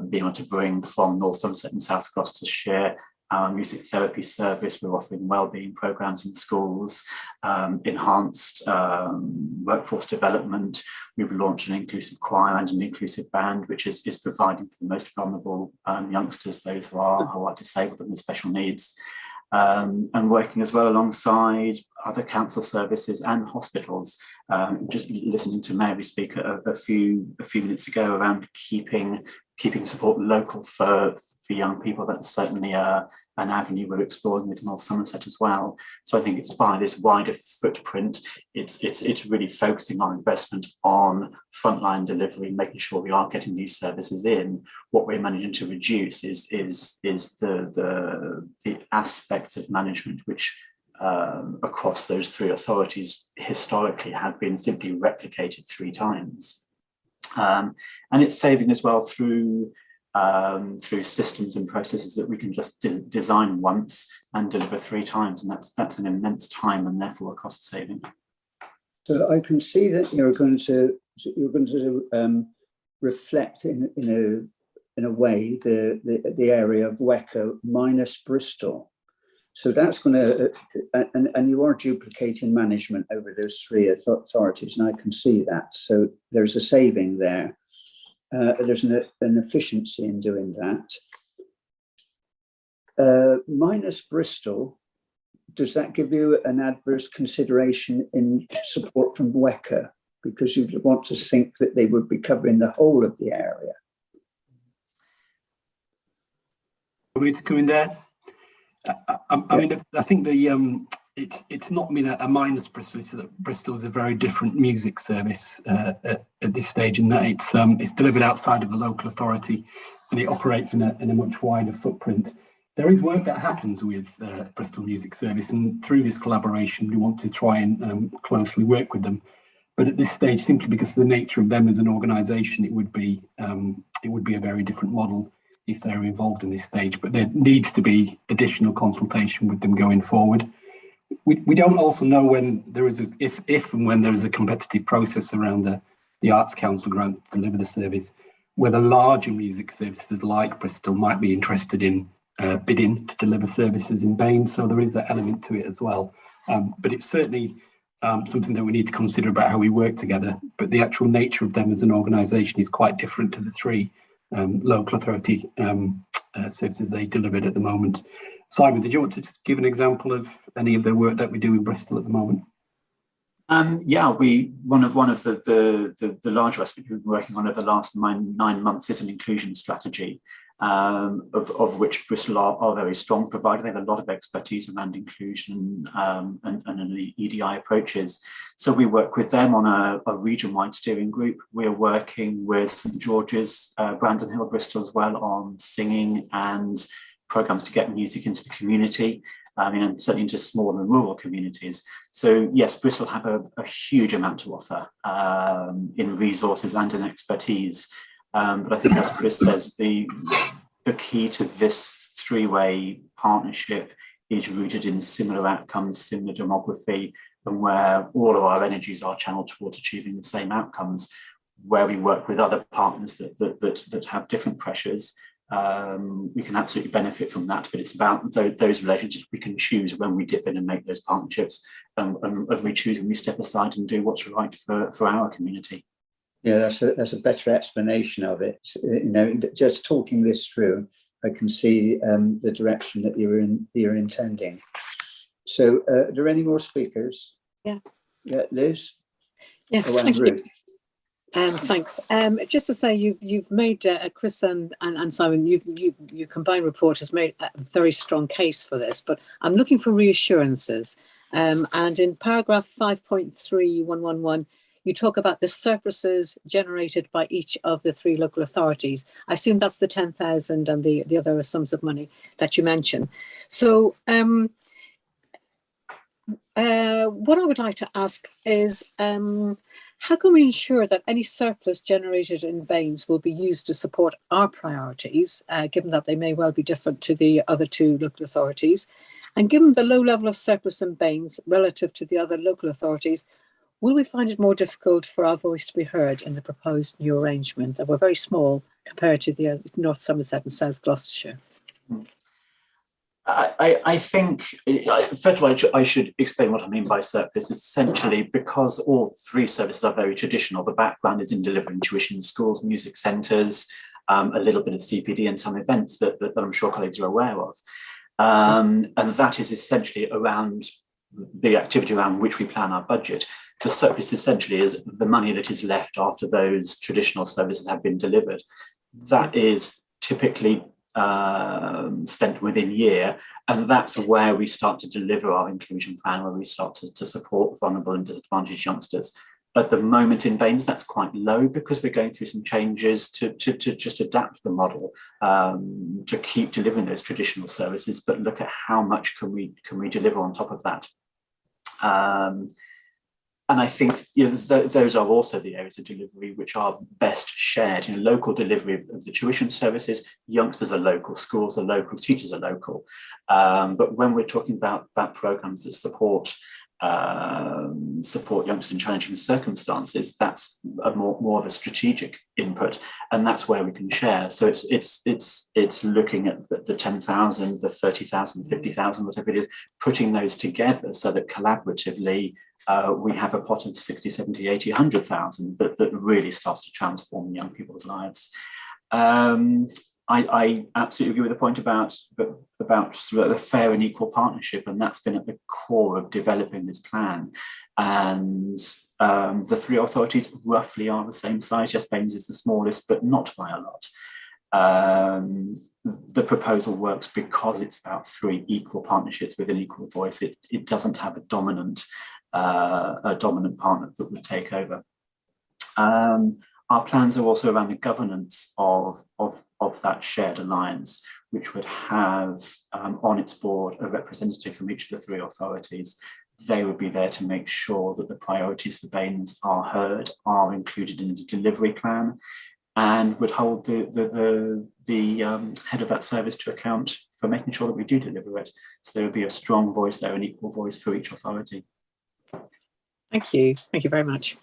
been able to bring from North Somerset and South Gloucestershire our music therapy service. We're offering wellbeing programs in schools, enhanced workforce development. We've launched an inclusive choir and an inclusive band, which is providing for the most vulnerable youngsters, those who are disabled and with special needs. And working as well alongside other council services and hospitals. Just listening to Mary speak a few minutes ago around keeping support local for young people. That's certainly an avenue we're exploring with North Somerset as well. So I think it's by this wider footprint, it's really focusing our investment on frontline delivery, making sure we are getting these services in. What we're managing to reduce is the aspect of management which across those three authorities historically have been simply replicated 3 times. And it's saving as well through systems and processes that we can just design once and deliver 3 times, and that's an immense time and therefore a cost saving. So I can see that you're going to reflect in a way the area of WECA minus Bristol. So that's going to, and you are duplicating management over those 3 authorities, and I can see that. So there's a saving there. There's an efficiency in doing that. Minus Bristol, does that give you an adverse consideration in support from WECA? Because you want to think that they would be covering the whole of the area. Want me to come in there? I mean, I think it's not a minus Bristol. It's that Bristol is a very different music service at this stage, in that it's delivered outside of the local authority, and it operates in a much wider footprint. There is work that happens with Bristol Music Service, and through this collaboration, we want to try and closely work with them. But at this stage, simply because of the nature of them as an organisation, it would be a very different model if they're involved in this stage, but there needs to be additional consultation with them going forward. We don't also know when there is if and when there is a competitive process around the Arts Council grant to deliver the service, whether larger music services like Bristol might be interested in bidding to deliver services in Baines. So there is that element to it as well. But it's certainly something that we need to consider about how we work together. But the actual nature of them as an organisation is quite different to the 3 local authority services they delivered at the moment. Simon, did you want to just give an example of any of the work that we do in Bristol at the moment? Yeah, one of the larger aspects we've been working on over the last 9 months is an inclusion strategy, of which Bristol are a very strong provider. They have a lot of expertise around inclusion and EDI approaches. So we work with them on a region-wide steering group. We're working with St George's, Brandon Hill, Bristol as well, on singing and programs to get music into the community, and certainly into small and rural communities. So yes, Bristol have a huge amount to offer in resources and in expertise. But I think, as Chris says, the key to this 3-way partnership is rooted in similar outcomes, similar demography, and where all of our energies are channeled towards achieving the same outcomes. Where we work with other partners that have different pressures, we can absolutely benefit from that. But it's about those relationships we can choose when we dip in and make those partnerships, and we choose when we step aside and do what's right for our community. Yeah, that's a better explanation of it. Just talking this through, I can see the direction that you're intending. So, are there any more speakers? Yeah. Liz? Yes. Oh, and Ruth. Thanks. Just to say, you've made Chris and Simon, your combined report has made a very strong case for this. But I'm looking for reassurances. And in paragraph 5.3111. You talk about the surpluses generated by each of the 3 local authorities. I assume that's the 10,000 and the other sums of money that you mentioned. So what I would like to ask is, how can we ensure that any surplus generated in Baines will be used to support our priorities, given that they may well be different to the other 2 local authorities? And given the low level of surplus in Baines relative to the other local authorities, will we find it more difficult for our voice to be heard in the proposed new arrangement that we're very small compared to the North Somerset and South Gloucestershire? I think, first of all, I should explain what I mean by surplus. Essentially, because all three services are very traditional, the background is in delivering tuition in schools, music centres, a little bit of CPD and some events that I'm sure colleagues are aware of. And that is essentially around the activity around which we plan our budget. The surplus essentially is the money that is left after those traditional services have been delivered. That is typically spent within year, and that's where we start to deliver our inclusion plan, where we start to support vulnerable and disadvantaged youngsters. At the moment in BAMES, that's quite low because we're going through some changes to just adapt the model to keep delivering those traditional services, but look at how much can we deliver on top of that. And I think those are also the areas of delivery which are best shared. Local delivery of the tuition services, youngsters are local, schools are local, teachers are local. But when we're talking about programs that support youngsters in challenging circumstances, that's more of a strategic input, and that's where we can share. So it's looking at the 10,000, the 30,000, 50,000, whatever it is, putting those together so that collaboratively we have a pot of 60, 70, 80, 100,000 that really starts to transform young people's lives. I absolutely agree with the point about sort of the fair and equal partnership, and that's been at the core of developing this plan. And the three authorities roughly are the same size. Yes, BAMES is the smallest, but not by a lot. The proposal works because it's about three equal partnerships with an equal voice. It doesn't have a dominant partner that would take over. Our plans are also around the governance of that shared alliance, which would have on its board a representative from each of the three authorities. They would be there to make sure that the priorities for BAMES are heard, are included in the delivery plan, and would hold the head of that service to account for making sure that we do deliver it. So there would be a strong voice there, an equal voice for each authority. Thank you. Thank you very much.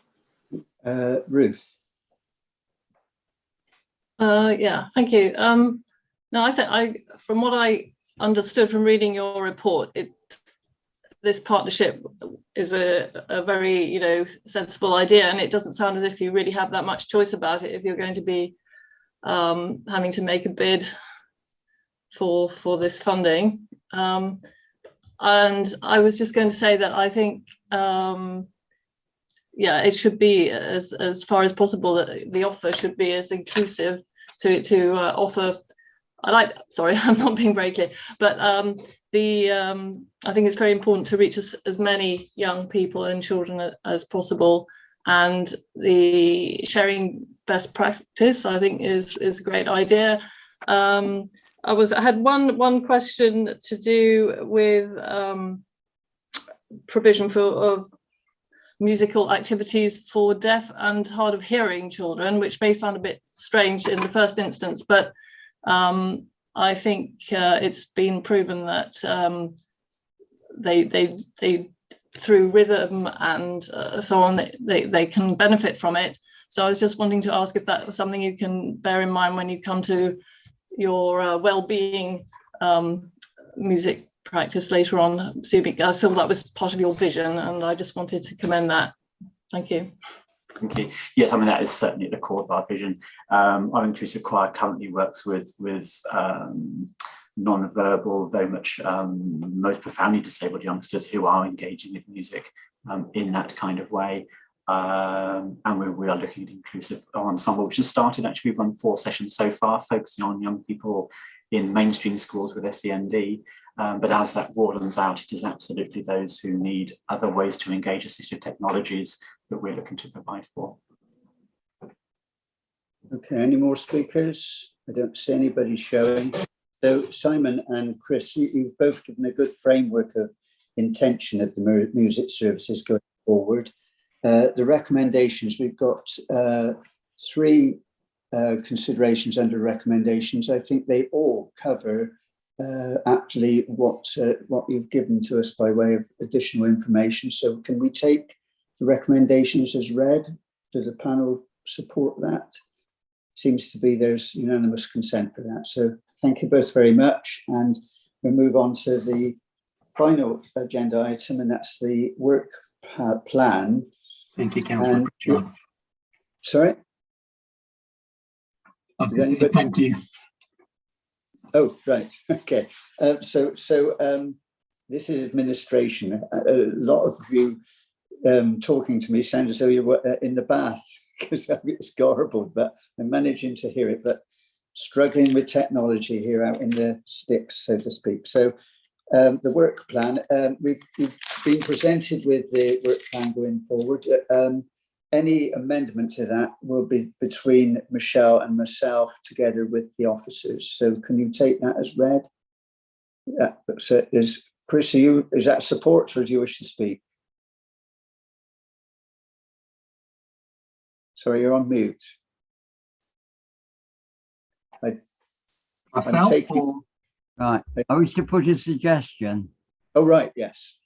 Ruth. Yeah, thank you. No, I think from what I understood from reading your report, this partnership is a very sensible idea, and it doesn't sound as if you really have that much choice about it if you're going to be having to make a bid for this funding. And I was just going to say that I think it should be as far as possible that the offer should be as inclusive to offer. Sorry, I'm not being very clear, but I think it's very important to reach as many young people and children as possible, and the sharing best practice I think is a great idea. I had one question to do with provision of musical activities for deaf and hard of hearing children, which may sound a bit strange in the first instance, but I think it's been proven that they through rhythm and so on, they can benefit from it. So I was just wanting to ask if that was something you can bear in mind when you come to your well-being music practice later on. I saw that was part of your vision, and I just wanted to commend that. Thank you. Thank you. Yes, I mean, that is certainly at the core of our vision. Our inclusive choir currently works with non-verbal, very much most profoundly disabled youngsters who are engaging with music in that kind of way. And we are looking at inclusive ensemble, which has started. Actually, we've run 4 sessions so far, focusing on young people in mainstream schools with SEND. But as that broadens out, it is absolutely those who need other ways to engage assistive technologies that we're looking to provide for. Okay, any more speakers? I don't see anybody showing. So Simon and Chris, you've both given a good framework of intention of the music services going forward. The recommendations, we've got 3 considerations under recommendations. I think they all cover aptly what you've given to us by way of additional information. So can we take the recommendations as read? Does the panel support that? Seems to be there's unanimous consent for that. So thank you both very much. And we move on to the final agenda item, and that's the work plan. Thank you, Councillor. Sorry? Thank you. Oh, right. Okay. So this is administration. A lot of you talking to me sound as though you were in the bath, because it's garbled, but I'm managing to hear it, but struggling with technology here out in the sticks, so to speak. So the work plan, we've been presented with the work plan going forward. Any amendment to that will be between Michelle and myself together with the officers. So can you take that as read? So is Chris, is that support, or do you wish to speak? Sorry, you're on mute. Right, I wish to put a suggestion. Oh, right, yes.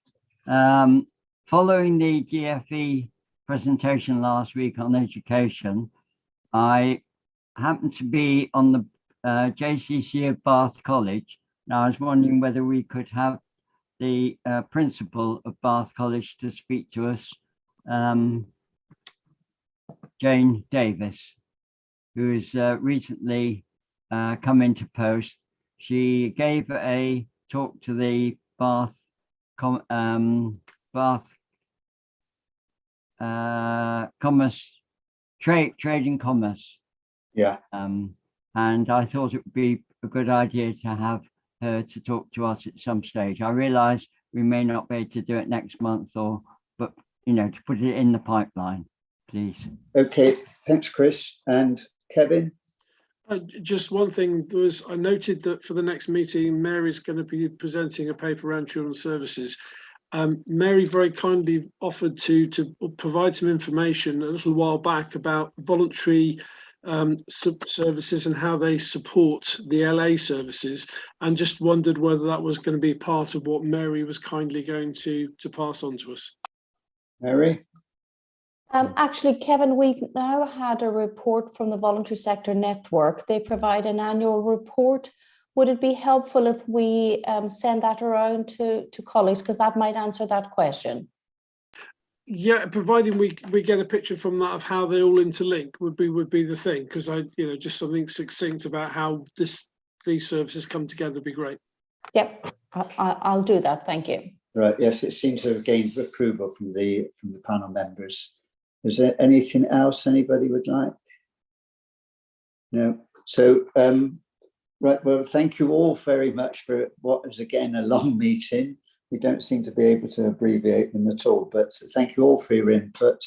Following the GFE presentation last week on education, I happened to be on the JCC of Bath College. Now, I was wondering whether we could have the principal of Bath College to speak to us, Jane Davis, who has recently come into post. She gave a talk to the Bath Commerce, Trade and Commerce. Yeah. And I thought it would be a good idea to have her to talk to us at some stage. I realise we may not be able to do it next month, but to put it in the pipeline, please. Okay, thanks, Chris. And Kevin? Just one thing, I noted that for the next meeting, Mary's going to be presenting a paper around children's services. Mary very kindly offered to provide some information a little while back about voluntary services and how they support the LA services, and just wondered whether that was going to be part of what Mary was kindly going to pass on to us. Mary? Actually, Kevin, we've now had a report from the Voluntary Sector Network. They provide an annual report. Would it be helpful if we send that around to colleagues, because that might answer that question? Yeah, providing we get a picture from that of how they all interlink would be the thing, because just something succinct about how these services come together would be great. Yep, I'll do that. Thank you. Right. Yes, it seems to have gained approval from the panel members. Is there anything else anybody would like? No. So, right. Well, thank you all very much for what is again a long meeting. We don't seem to be able to abbreviate them at all, but thank you all for your input.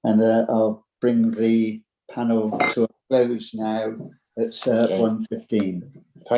And I'll bring the panel to a close now at 1:15.